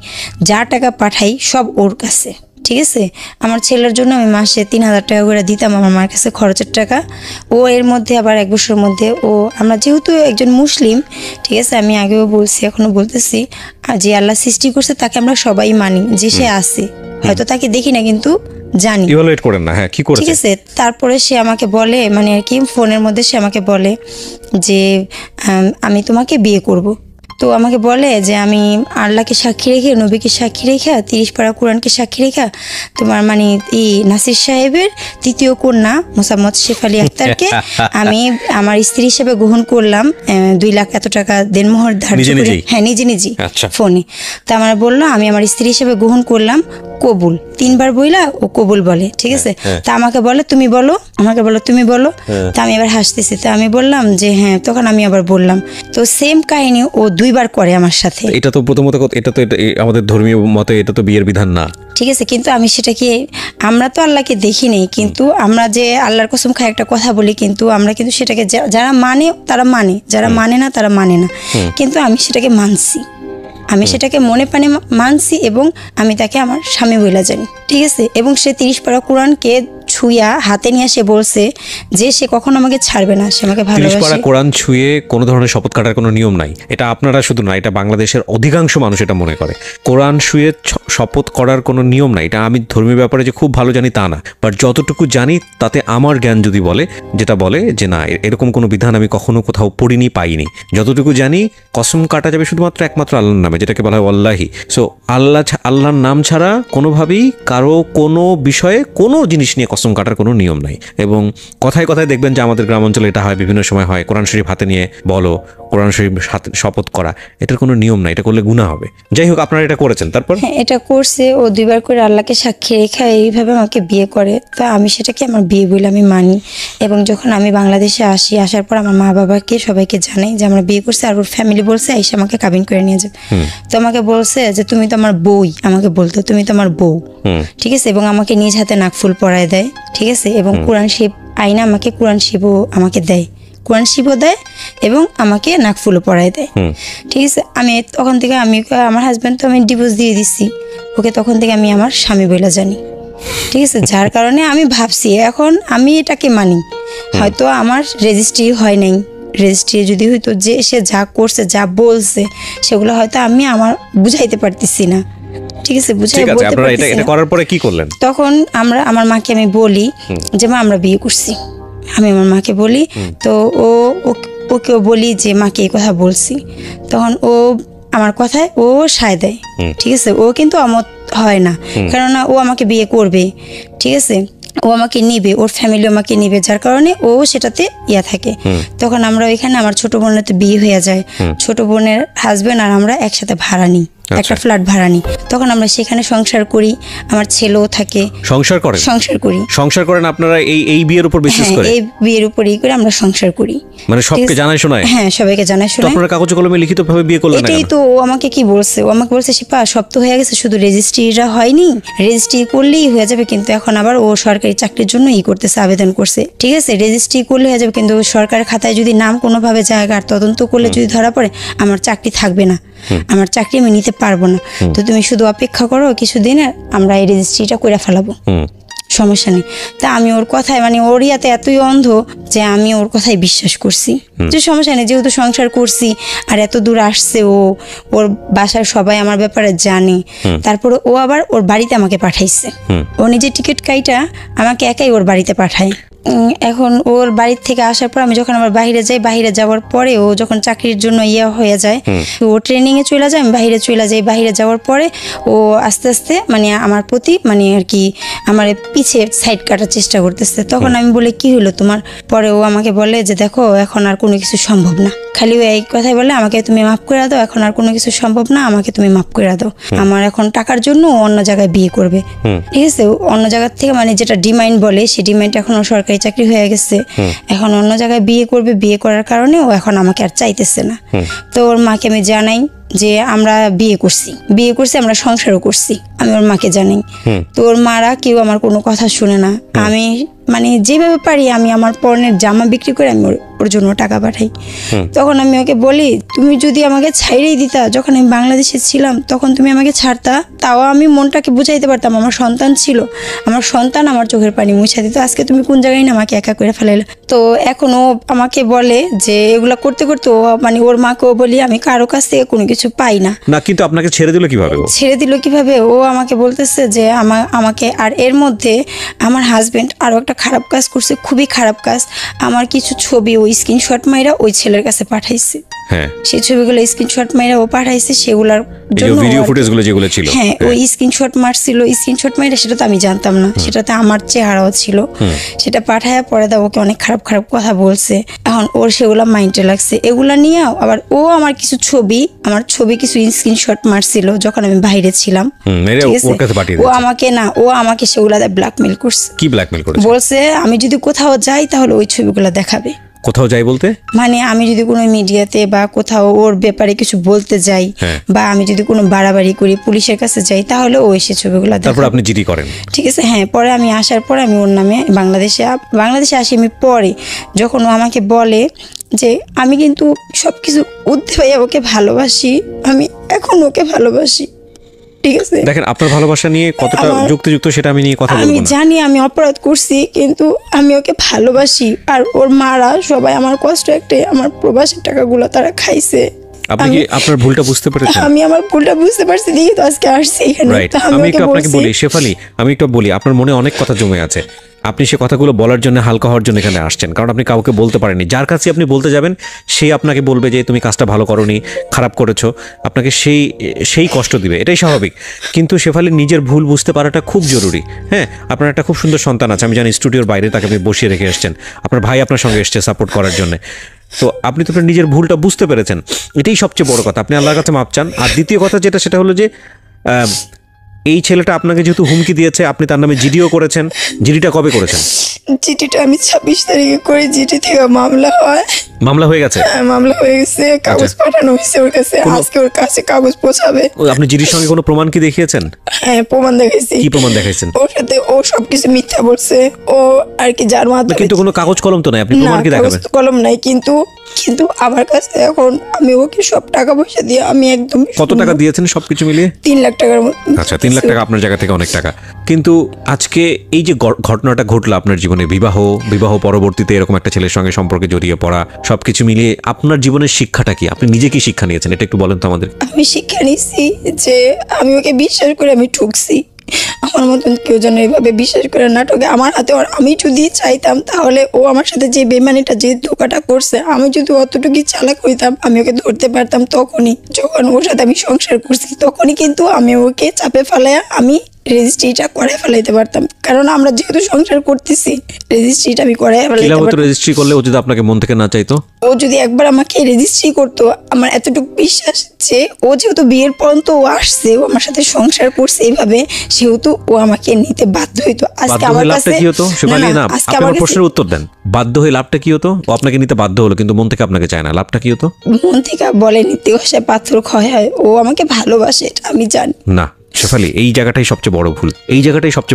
যা টাকা পাঠাই সব ওর কাছে, ঠিক আছে। আমার ছেলের জন্য আমি মাসে 3000 টাকা করে দিতাম আমার মার কাছে খরচের টাকা। ও এর মধ্যে আবার 1 বছরের মধ্যে আমরা যেহেতু একজন মুসলিম, ঠিক আছে, আমি আগেও বলছি এখনো বলতেছি, যে আল্লাহ সৃষ্টি করছে তাকে আমরা সবাই মানি যে সে আছে, হয়তো তাকে দেখি না কিন্তু জানি,
ইভালুয়েট করেন না। হ্যাঁ, কি করেছে?
ঠিক আছে। তারপরে সে আমাকে বলে, মানে আর কি ফোনের মধ্যে সে আমাকে বলে যে আমি তোমাকে বিয়ে করব। তো আমাকে বলে যে আমি আল্লাহকে সাক্ষী রেখে, নবীকে সাক্ষী রেখা, 30 পারা কোরআনকে সাক্ষী রেখা তোমার মানে এই নাসির সাহেবের 3য় কন্যা মোসাম্মদ শেফালি আক্তারকে আমি আমার স্ত্রী হিসেবে গ্রহণ করলাম, 2 লাখ এত টাকা দেনমোহর ধার্য করে, হ্যাঁ নিজে ফোনে। তা আমার বললো আমি আমার স্ত্রী হিসেবে গ্রহণ করলাম, কবুল 3 বার বইলা ও কবুল বলে, ঠিক আছে। তা আমাকে বলে তুমি বলো, আমাকে বলো তুমি বলো। তা আমি এবার হাসতেছি, তা আমি বললাম যে হ্যাঁ, তখন আমি আবার বললাম। তো সেম কাহিনী ও 2 বার করে আমার সাথে।
এটা তো প্রথমত এটা তো আমাদের ধর্মীয় মতে এটা তো বিয়ের বিধান না,
ঠিক আছে। কিন্তু আমি সেটাকে, আমরা তো আল্লাহকে দেখি নেই, কিন্তু আমরা যে আল্লাহর কসম খাই একটা কথা বলি, কিন্তু আমরা কিন্তু সেটাকে যারা মানে তারা মানে, যারা মানে না তারা মানে না, কিন্তু আমি সেটাকে মানছি, আমি সেটাকে মনে প্রাণে মানছি এবং আমি তাকে আমার স্বামী বলে জানি, ঠিক আছে। এবং সে 30 পারা কোরআনকে ছুঁয়া হাতে নিয়ে সে বলছে যে সে কখনো আমাকে ছাড়বে না, সে আমাকে ভালোবাসে।
30 পারা কোরআন ছুঁয়ে কোনো ধরনের শপথ কাটার কোনো নিয়ম নাই, এটা আপনারা শুধু না, এটা বাংলাদেশের অধিকাংশ মানুষ এটা মনে করে। কোরআন ছুঁয়ে শপথ করার কোনো নিয়ম নাই, এটা আমি ধর্মীয় ব্যাপারে যে খুব ভালো জানি তা না, বাট যতটুকু জানি তাতে আমার জ্ঞান যদি বলে, যেটা বলে যে না এরকম কোনো বিধান আমি কখনো কোথাও পড়িনি পাইনি, যতটুকু জানি কসম কাটা যাবে শুধুমাত্র একমাত্র আল্লাহর নামে, যেটাকে বলা হয় ওয়াল্লাহি। সো আল্লাহর নাম ছাড়া কোনোভাবেই কারো কোনো বিষয়ে কোনো জিনিস নিয়ে কসম কাটার কোনো নিয়ম নাই। এবং কথায় কথায় দেখবেন যে আমাদের গ্রাম অঞ্চলে এটা হয়, বিভিন্ন সময় হয়, কোরআন শরীফ হাতে নিয়ে বলো, কোরআন শরীফ শপথ করা, এটার কোনো নিয়ম নাই, এটা করলে গুনাহ হবে। যাই হোক, আপনারা এটা করেছেন, তারপর
এটা করছে ও 2 বার করে আল্লাহকে সাক্ষী রেখে এইভাবে আমাকে বিয়ে করে। তো আমি সেটাকে আমার বিয়ে বলে আমি মানি। এবং যখন আমি বাংলাদেশে আসি, আসার পর আমার মা বাবাকে সবাইকে জানাই যে আমরা বিয়ে করছি, আর ওর ফ্যামিলি বলছে আইসা আমাকে কাবিন করে নিয়ে যাবে। তো আমাকে বলছে যে তুমি তো আমার বউই, আমাকে বলতো তুমি তো আমার বউ, ঠিক আছে। এবং আমাকে নিজ হাতে নাকফুল পরায় দেয়, ঠিক আছে। এবং কোরআন শিব আইনা আমাকে কোরআন শিবও আমাকে দেয়, কোরআন শিবও দেয় এবং আমাকে নাকফুলও পরায় দেয়, ঠিক আছে। আমি তখন থেকে আমার হাজব্যান্ড তো আমি ডিভোর্স দিয়ে দিচ্ছি, ওকে তখন থেকে আমি আমার স্বামী বলে জানি, ঠিক আছে। যার কারণে আমি ভাবছি এখন আমি এটাকে মানি। হয়তো আমার রেজিস্ট্রি হয় নাই, রেজিস্ট্রি যদি হইতো যে সে যা করছে যা বলছে সেগুলো হয়তো আমি আমার বুঝাইতে পারতেছি না, ঠিক আছে, বুঝাই বলতে পারতেছি না।
করার পরে কি করলেন?
তখন আমার মাকে আমি বলি যে মা আমরা বিয়ে করছি, আমি আমার মাকে বলি। তো ওকেও বলি যে মাকে এই কথা বলছি। তখন ও আমার কথায় ও সায় দেয়, ঠিক আছে। ও কিন্তু অমত হয় না, কেননা ও আমাকে বিয়ে করবে, ঠিক আছে, ও আমাকে নিবে, ওর ফ্যামিলি আমাকে নিবে, যার কারণে ও সেটাতে থাকে। তখন আমরা ওইখানে আমার ছোট বোনের তো বিয়ে হয়ে যায়, ছোট বোনের হাজবেন্ড আর আমরা একসাথে ভাড়া নিই, একটা ফ্ল্যাট ভাড়া নিই। তখন আমরা সেখানে সংসার করি, আমার ছেলেও থাকে।
সংসার করেন আপনারা এই বিয়ের উপর বিশ্বাস করে?
এই বিয়ের উপরই করে আমরা সংসার করি,
মানে সবকে জানাই শোনায়? হ্যাঁ,
সবাইকে জানাই শোনায়।
আপনারা কাগজে কলমে লিখিতভাবে বিয়ে করলেন?
এটাই তো ও আমাকে কি বলছে, ও আমাকে বলছে শিপা সব তো হয়ে গেছে, শুধু রেজিস্ট্রিটা হয়নি, রেজিস্ট্রি করলেই হয়ে যাবে। কিন্তু এখন আবার ও সরকারি চাকরির জন্য করতেছে, আবেদন করছে, ঠিক আছে। রেজিস্ট্রি করলে হয়ে যাবে, কিন্তু সরকারের খাতায় যদি নাম কোনোভাবে জায়গা আর তদন্ত করলে যদি ধরা পড়ে আমার চাকরি থাকবে না, আমার চাকরি আমি নিতে পারবো না। তো তুমি শুধু অপেক্ষা করো কিছুদিন, আমরা এই রেজিস্ট্রিটা করে ফেলাবো, সমস্যা নেই। তা আমি ওর কথায় মানে ওর ইয়াতে এতই অন্ধ যে আমি ওর কথায় বিশ্বাস করছি যে সমস্যা নেই, যেহেতু সংসার করছি আর এত দূর আসছে, ওর বাসার সবাই আমার ব্যাপারে জানে। তারপরে ও আবার ওর বাড়িতে আমাকে পাঠাইছে, ও নিজে টিকিট কাইটা আমাকে একাই ওর বাড়িতে পাঠায়। এখন ওর বাড়ির থেকে আসার পর আমি যখন আবার বাইরে যাই, বাইরে যাওয়ার পরে ও যখন চাকরির জন্য হয়ে যায়, তো ও ট্রেনিং এ চলে যায়, আমি বাইরে চলে যাই। বাইরে যাওয়ার পরে ও আস্তে আস্তে মানে আমার প্রতি মানে আর কি আমার পিছে সাইড কাটার চেষ্টা করতেছে। তখন আমি বলে কি হলো তোমার? পরে ও আমাকে বলে যে দেখো এখন আর কোনো কিছু সম্ভব না, খালি ও এই কথাই বলে আমাকে তুমি মাফ করে দাও, এখন আর কোনো কিছু সম্ভব না, আমাকে তুমি মাফ করে দাও। আমার এখন টাকার জন্য ও অন্য জায়গায় বিয়ে করবে, ঠিক আছে? অন্য জায়গা থেকে মানে যেটা ডিমান্ড বলে সেই ডিমান্ড এখন ও সরকারি চাকরি হয়ে গেছে, এখন অন্য জায়গায় বিয়ে করবে। বিয়ে করার কারণে ও এখন আমাকে আর চাইতেছে না। তো ওর মাকে আমি জানাই যে আমরা বিয়ে করছি, আমরা সংসারও করছি, আমি ওর মাকে জানাই। তো ওর মারা কেউ আমার কোনো কথা শুনে না। আমি মানে যেভাবে পারি আমি আমার পরনের জামা বিক্রি করে আমি ওর জন্য টাকা পাঠাই। তখন আমি ওকে বলি তুমি যদি আমাকে ছাইড়েই দিতা, যখন আমি বাংলাদেশে ছিলাম তখন তুমি আমাকে ছাড়তা, তাও আমি মনটাকে বুঝাইতে পারতাম। আমার সন্তান ছিল, আমার সন্তান আমার চোখের পানি মুছা দিত। আজকে তুমি কোন জায়গায় না আমাকে একা করে ফেলাইলে। তো এখন ও আমাকে বলে যে এগুলা করতে করতে ও মানে ওর মাকেও বলি আমি কারো কাছ থেকে কোনো কিছু পাই না।
না কিন্তু আপনাকে ছেড়ে দিল কিভাবে?
ও আমাকে বলতেছে যে আমাকে আর এর মধ্যে আমার হাজবেন্ড আরো একটা খারাপ কাজ করছে, খুবই খারাপ কাজ। আমার কিছু ছবি ওই স্ক্রিনশট মাইরা ওই ছেলের কাছে পাঠাইছে। হ্যাঁ, সেই ছবিগুলো স্ক্রিনশট মাইরা ও পাঠাইছে, সেগুলোর জন্য
ভিডিও ফুটেজগুলো যেগুলো ছিল,
হ্যাঁ ওই স্ক্রিনশট মারছিল। স্ক্রিনশট মাইরা সেটা তো আমি জানতাম না, সেটাতে আমার চেহারাও ছিল। সেটা পাঠায় পরে দাও ওকে অনেক খারাপ খারাপ কথা বলছে। এখন ওর সেগুলো মাইন্ডে লাগছে। এগুলা নিয়ে আবার ও আমার কিছু ছবি কিছু স্ক্রিনশট মারছিল যখন আমি বাইরে ছিলাম। ও আমাকে সেগুলাতে ব্ল্যাকমেল করছে।
কি ব্ল্যাকমেল করেছে?
বলছে আমি যদি কোথাও যাই তাহলে ওই ছবিগুলো দেখাবে।
কোথাও যাই বলতে
মানে আমি যদি কোনো মিডিয়াতে বা কোথাও ওর ব্যাপারে কিছু বলতে যাই বা আমি যদি কোনো বাড়াবাড়ি করি পুলিশের কাছে যাই তাহলে ও এসে ছবিগুলো দেখাবে।
তারপর আপনি জিডি করেন?
ঠিক আছে, হ্যাঁ। পরে আমি আসার পর আমি ওর নামে বাংলাদেশে আসি। আমি পরে যখন ও আমাকে বলে যে আমি কিন্তু সবকিছু উঠতে ভাইয়া ওকে ভালোবাসি, আমি এখন ওকে ভালোবাসি, ঠিক আছে?
দেখেন আপনার ভালোবাসা নিয়ে কতটা যুক্তিযুক্ত সেটা আমি নিয়ে কথা বলবো না।
আমি জানি আমি অপরাধ করছি, কিন্তু আমি ওকে ভালোবাসি। আর ওর মারা সবাই আমার কষ্ট একটাই, আমার প্রবাসের টাকাগুলো তারা খাইছে।
আপনি কি আপনার ভুলটা বুঝতে পেরেছেন?
আমি আমার ভুলটা বুঝতে পারছি, দেখি তো আজকে আসছি এখানে।
আমি একটু আপনাকে বলি শেফালি, আমি একটু বলি, আপনার মনে অনেক কথা জমে আছে। আপনি সে কথাগুলো বলার জন্য হালকা হওয়ার জন্য এখানে আসছেন, কারণ আপনি কাউকে বলতে পারেননি। যার কাছে আপনি বলতে যাবেন সে আপনাকে বলবে যে তুমি কাজটা ভালো করোনি, খারাপ করেছো, আপনাকে সেই কষ্ট দিবে, এটাই স্বাভাবিক। কিন্তু শেফালি নিজের ভুল বুঝতে পারাটা খুব জরুরি। হ্যাঁ, আপনার একটা খুব সুন্দর সন্তান আছে, আমি জানি স্টুডিওর বাইরে তাকে আপনি বসিয়ে রেখে এসছেন, আপনার ভাই আপনার সঙ্গে এসছে সাপোর্ট করার জন্য। তো আপনি তো নিজের ভুলটা বুঝতে পেরেছেন, এটাই সবচেয়ে বড় কথা। আপনি আল্লাহর কাছে মাপ চান। আর দ্বিতীয় কথা সেটা হলো যে এই ছেলেটা আপনাকে যেহেতু হুমকি দিয়েছে, আপনি তার নামে জিডিও করেছেন। জিডিটা কবে করেছেন?
জিডিটা আমি 26 তারিখে করে, জিডি থেকে মামলা হয়।
মামলা হয়ে গেছে?
মামলা হয়ে গেছে, কাগজ পাঠানো হয়েছে ওর কাছে, আজকে ওর কাছে কাগজ পৌঁছাবে।
আপনি জিডির সঙ্গে কোনো প্রমাণ কি দেখিয়েছেন?
হ্যাঁ, প্রমাণ দেখাইছি।
কি প্রমাণ দেখাইছেন?
ওর সাথে ও সবকিছু মিথ্যা বলছে, ও আর কি যার মাধ্যমে।
কিন্তু কোনো কাগজ কলম তো নাই, আপনি প্রমাণ কি দেখাবেন?
কাগজ কলম নাই, কিন্তু আমার কাছে এখন আমি ওকে সব টাকা পয়সা দিয়ে আমি একদম।
কত টাকা দিয়েছেন সবকিছু মিলিয়ে?
3 লাখ টাকার মতো।
আচ্ছা, 3 লাখ টাকা আপনার জায়গা থেকে অনেক টাকা। কিন্তু আজকে এই যে ঘটনাটা ঘটলো আপনার জীবনে, বিবাহ পরবর্তীতে এরকম একটা ছেলের সঙ্গে সম্পর্কে জড়িয়ে পড়া, সবকিছু মিলিয়ে আপনার জীবনের শিক্ষাটা কি? আপনি নিজে কি শিক্ষা নিয়েছেন এটা একটু বলেন তো আমাদের।
আমি শিক্ষা নিয়েছি যে আমি ওকে বিশ্বাস করে আমি ঠকছি। আমার মতন কেউ যেন এভাবে বিশ্বাস করে নাটকে আমার হাতে। আমি যদি চাইতাম তাহলে ও আমার সাথে যে বেমানিটা, যে ধোকাটা করছে, আমি যদি অতটুকু চালাক হইতাম আমি ওকে ধরতে পারতাম তখনই, যখন ওর সাথে আমি সংসার করছি তখনই। কিন্তু আমি ওকে চাপে ফেলাইয়া আমি রেজিস্ট্রিটা করে ফেলাইতে পারতাম, কারণ আমরা যেহেতু সংসার করতেছি রেজিস্ট্রিটা আমি করে ফেলাইতে পারতাম।
রেজিস্ট্রি করলে ও যদি আপনাকে মন থেকে না চাইতো,
ও যদি একবার আমাকে রেজিস্ট্রি করতো, আমার এতটুকু বিশ্বাস যে ও যেহেতু বিয়ের পর্যন্ত ও আসছে, ও আমার সাথে সংসার করছে এইভাবে, সেহেতু ও আমাকে নিতে বাধ্য হইতো। আজকে আমার কাছে
কি হতো শেফালি? না, আপনার প্রশ্নের উত্তর দেন। বাধ্য হয়ে লাভটা কি হতো? ও আপনাকে নিতে বাধ্য হলো কিন্তু মন থেকে আপনাকে চায় না, লাভটা কি হতো?
মন থেকে বলে নিতে বসে পাথর ক্ষয় হয়। ও আমাকে ভালোবাসে, এটা আমি জানি না।
শেফালি, এই জায়গাটাই সবচেয়ে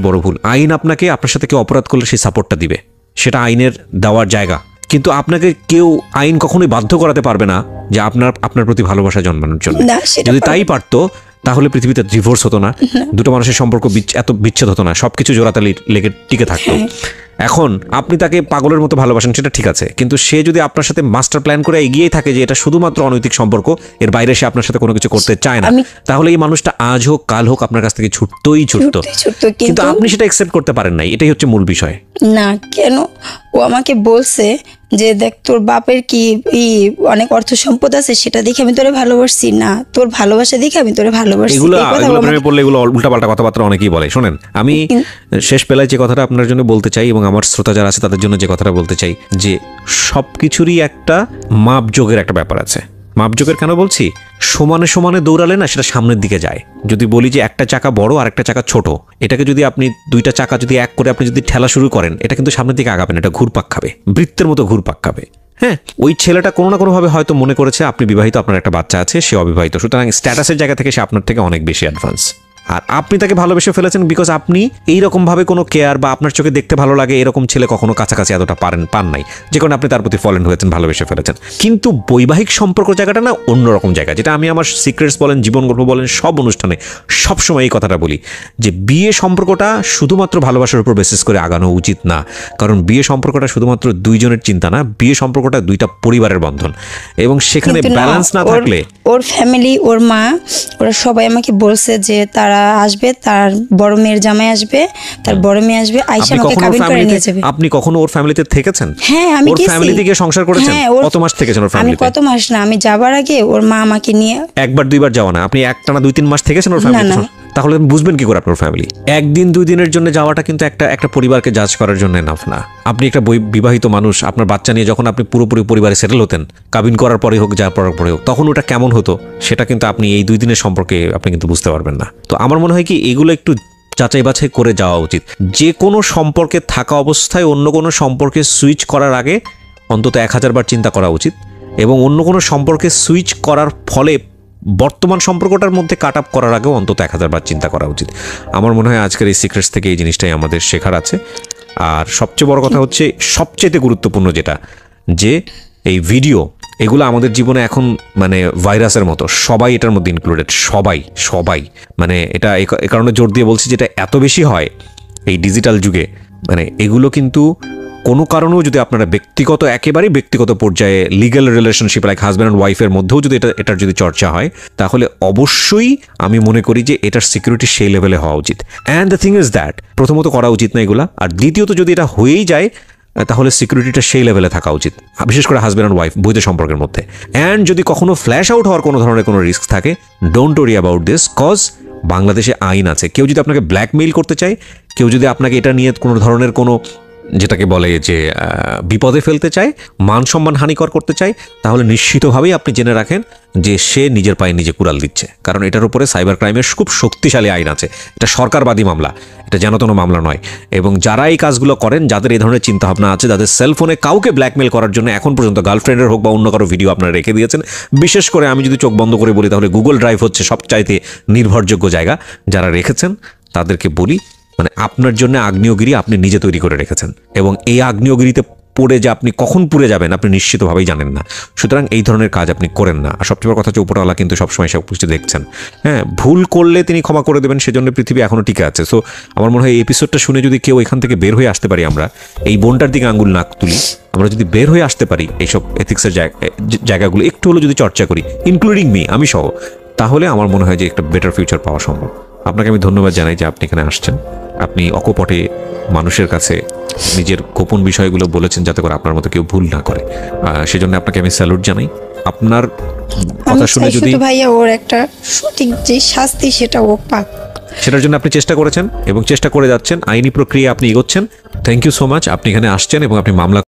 বড় ভুল। আইন আপনাকে, আপনার সাথে কেউ অপরাধ করলে সেই সাপোর্টটা দিবে, সেটা আইনের দেওয়ার জায়গা। কিন্তু আপনাকে কেউ আইন কখনোই বাধ্য করাতে পারবে না যে আপনার প্রতি ভালোবাসা জন্মানোর জন্য। যদি তাই পারতো তাহলে পৃথিবীতে ডিভোর্স হতো না, দুটো মানুষের সম্পর্ক এত বিচ্ছেদ হতো না, সবকিছু জোড়াতালি লেগে টিকে থাকতো। এখন আপনি তাকে পাগলের মতো ভালোবাসেন, সেটা ঠিক আছে, কিন্তু সে যদি আপনার সাথে মাস্টার প্ল্যান করে এগিয়েই থাকে যে এটা শুধুমাত্র অনৈতিক সম্পর্ক, এর বাইরে সে আপনার সাথে কোনো কিছু করতে চায় না, তাহলে এই মানুষটা আজ হোক কাল হোক আপনার কাছ থেকে ছুটতো, কিন্তু আপনি সেটা অ্যাকসেপ্ট করতে পারেন নাই। এটাই হচ্ছে মূল বিষয়।
না কেন, ও আমাকে বলছে যে দেখ তোর বাপের কি অনেক অর্থ সম্পদ আছে, সেটা দেখে আমি তোরে ভালোবাসছি না, তোর ভালোবাসা দেখে আমি তোরে ভালোবাসছি।
এগুলো প্রেমে পড়লে এগুলো উল্টাপাল্টা কথাবার্তা অনেকেই বলে। শোনেন, আমি শেষ বেলায় যে কথাটা আপনার জন্য বলতে চাই এবং আমার শ্রোতা যারা আছে তাদের জন্য যে কথাটা বলতে চাই, যে সবকিছুরই একটা মাপযোগের একটা ব্যাপার আছে। মাপযোগের কেন বলছি, সমানে সমানে দৌড়ালে না সেটা সামনের দিকে যায়। যদি বলি যে একটা চাকা বড় আর একটা চাকা ছোট, এটাকে যদি আপনি দুইটা চাকা যদি এক করে আপনি যদি ঠেলা শুরু করেন, এটা কিন্তু সামনের দিকে আগাবেন, এটা ঘুরপাক খাবে, বৃত্তের মতো ঘুরপাক খাবে। হ্যাঁ, ওই ছেলেটা কোনো না কোনোভাবে হয়তো মনে করেছে আপনি বিবাহিত, আপনার একটা বাচ্চা আছে, সে অবিবাহিত, সুতরাং স্ট্যাটাসের জায়গা থেকে সে আপনার থেকে অনেক বেশি অ্যাডভান্স। আর আপনি তাকে ভালোবেসে ফেলেছেন বিকজ আপনি এইরকম ভাবে কোনো কেয়ার বা আপনার চোখে দেখতে ভালো লাগে এরকম ছেলে কখনো কাছাকাছি এতটা পান নাই, যে কারণে আপনি তার প্রতি ফলেন হয়েছেন, ভালোবেসে ফেলেছেন। কিন্তু বৈবাহিক সম্পর্ক জায়গাটা না অন্যরকম জায়গা, যেটা আমি আমার সিক্রেটস বলেন, জীবন গল্প বলেন, সব অনুষ্ঠানে সবসময় এই কথাটা বলি যে বিয়ে সম্পর্কটা শুধুমাত্র ভালোবাসার উপর বেসিস করে আগানো উচিত না। কারণ বিয়ে সম্পর্কটা শুধুমাত্র দুইজনের চিন্তা না, বিয়ে সম্পর্কটা দুইটা পরিবারের বন্ধন, এবং সেখানে ব্যালেন্স না থাকলে
ওর ফ্যামিলি, ওর মা, ওরা সবাই আমাকে বলছে যে তারা আসবে, তার বড় মেয়ের জামাই আসবে, তার বড় মেয়ে আসবে, আয়েশা আমাকে কাবিন করে নিয়ে যাবে।
আপনি কখনো ওর ফ্যামিলিতে থেকেছেন?
হ্যাঁ, আমি
ওর ফ্যামিলিতে গিয়ে সংসার করেছেন? কত মাস থেকেছেন ওর ফ্যামিলিতে?
আমি কত মাস না, আমি যাবার আগে ওর মা আমাকে নিয়ে
একবার দুইবার যাওয়া না, আপনি একটানা 2-3 মাস থেকেছেন ওর ফ্যামিলিতে। তাহলে বুঝবেন কি করে আপনার ফ্যামিলি? একদিন 2 দিনের জন্য যাওয়াটা কিন্তু একটা পরিবারকে জাজ করার জন্য এনাফ না। আপনি একটা বিবাহিত মানুষ, আপনার বাচ্চা নিয়ে যখন আপনি পুরোপুরি পরিবারে সেটেল হতেন, কাবিন করার পরে হোক, যাওয়ার পরে হোক, তখন ওটা কেমন হতো সেটা কিন্তু আপনি এই 2 দিনের সম্পর্কে আপনি কিন্তু বুঝতে পারবেন না। তো আমার মনে হয় কি এগুলো একটু যাচাই বাছাই করে যাওয়া উচিত। যে কোনো সম্পর্কে থাকা অবস্থায় অন্য কোনো সম্পর্কে সুইচ করার আগে অন্তত 1000 বার চিন্তা করা উচিত, এবং অন্য কোনো সম্পর্কে সুইচ করার ফলে বর্তমান সম্পর্কটার মধ্যে কাট আপ করার আগেও অন্তত 1000 বার চিন্তা করা উচিত। আমার মনে হয় আজকের এই সিক্রেটস থেকে এই জিনিসটাই আমাদের শেখার আছে। আর সবচেয়ে বড় কথা হচ্ছে, সবচেয়ে গুরুত্বপূর্ণ যেটা, যে এই ভিডিও এগুলো আমাদের জীবনে এখন মানে ভাইরাসের মতো, সবাই এটার মধ্যে ইনক্লুডেড, সবাই মানে এটা এ কারণে জোর দিয়ে বলছি, যেটা এত বেশি হয় এই ডিজিটাল যুগে, মানে এগুলো কিন্তু কোনো কারণেও যদি আপনারা একেবারেই ব্যক্তিগত পর্যায়ে legal relationship like husband and ওয়াইফের মধ্যেও যদি এটার যদি চর্চা হয়, তাহলে অবশ্যই আমি মনে করি যে এটার সিকিউরিটি সেই লেভেলে হওয়া উচিত। And the thing is that প্রথমত করা উচিত না এগুলা, আর দ্বিতীয়ত যদি এটা হয়েই যায় তাহলে সিকিউরিটিটা সেই লেভেলে থাকা উচিত, বিশেষ করে হাজব্যান্ড অ্যান্ড ওয়াইফ বৈধ সম্পর্কের মধ্যে। অ্যান্ড যদি কখনো ফ্ল্যাশ আউট হওয়ার কোনো ধরনের কোনো রিস্ক থাকে, don't worry about this, cause বাংলাদেশে আইন আছে। কেউ যদি আপনাকে ব্ল্যাকমেইল করতে চায়, কেউ যদি আপনাকে এটা নিয়ে কোনো ধরনের কোনো যেটাকে বলে যে বিপদে ফেলতে চায়, মান সম্মান হানিকর করতে চায়, তাহলে নিশ্চিতভাবেই আপনি জেনে রাখেন যে সে নিজের পায়ে নিজে কুড়াল দিচ্ছে। কারণ এটার উপরে সাইবার ক্রাইমের খুব শক্তিশালী আইন আছে। এটা সরকারবাদী মামলা, এটা যেনতন মামলা নয়। এবং যারা এই কাজগুলো করেন, যাদের এই ধরনের চিন্তাভাবনা আছে, যাদের সেলফোনে কাউকে ব্ল্যাকমেল করার জন্য এখন পর্যন্ত গার্লফ্রেন্ডের হোক বা অন্য কারো ভিডিও আপনারা রেখে দিয়েছেন, বিশেষ করে আমি যদি চোখ বন্ধ করে বলি তাহলে গুগল ড্রাইভ হচ্ছে সবচাইতে নির্ভরযোগ্য জায়গা। যারা রেখেছেন তাদেরকে বলি, মানে আপনার জন্য আগ্নেয়গিরি আপনি নিজে তৈরি করে রেখেছেন, এবং এই আগ্নেয়গিরিতে পড়ে যে আপনি কখন পুড়ে যাবেন আপনি নিশ্চিতভাবেই জানেন না। সুতরাং এই ধরনের কাজ আপনি করেন না। আর সবচেয়ে বড় কথা হচ্ছে, উপরওয়ালা কিন্তু সবসময় সব কিছু দেখছেন। হ্যাঁ, ভুল করলে তিনি ক্ষমা করে দেবেন, সেজন্য পৃথিবী এখনো টিকে আছে। সো আমার মনে হয় এই এপিসোডটা শুনে যদি কেউ এখান থেকে বের হয়ে আসতে পারি, আমরা এই বোনটার দিকে আঙ্গুল না তুলি, আমরা যদি বের হয়ে আসতে পারি, এইসব এথিক্সের জায়গাগুলো একটু হলেও যদি চর্চা করি, ইনক্লুডিং মি, আমি সহ, তাহলে আমার মনে হয় যে একটা বেটার ফিউচার পাওয়া সম্ভব। আপনাকে আমি ধন্যবাদ জানাই যে আপনি এখানে আসছেন। আপনি অকপটে মানুষের কাছে নিজের গোপন বিষয়গুলো বলেছেন, যাতে করে আপনার মতো কেউ ভুল না করে। সেজন্য আপনাকে আমি স্যালুট জানাই। আপনার কথা শুনে যদি
ভাইয়া ওর একটা সঠিক যে শাস্তি সেটা ও পাক,
সেটার জন্য আপনি চেষ্টা করেছেন এবং চেষ্টা করে যাচ্ছেন, আইনি প্রক্রিয়া আপনি এগোচ্ছেন। Thank you so much. আপনি এখানে আসছেন এবং আপনি মামলা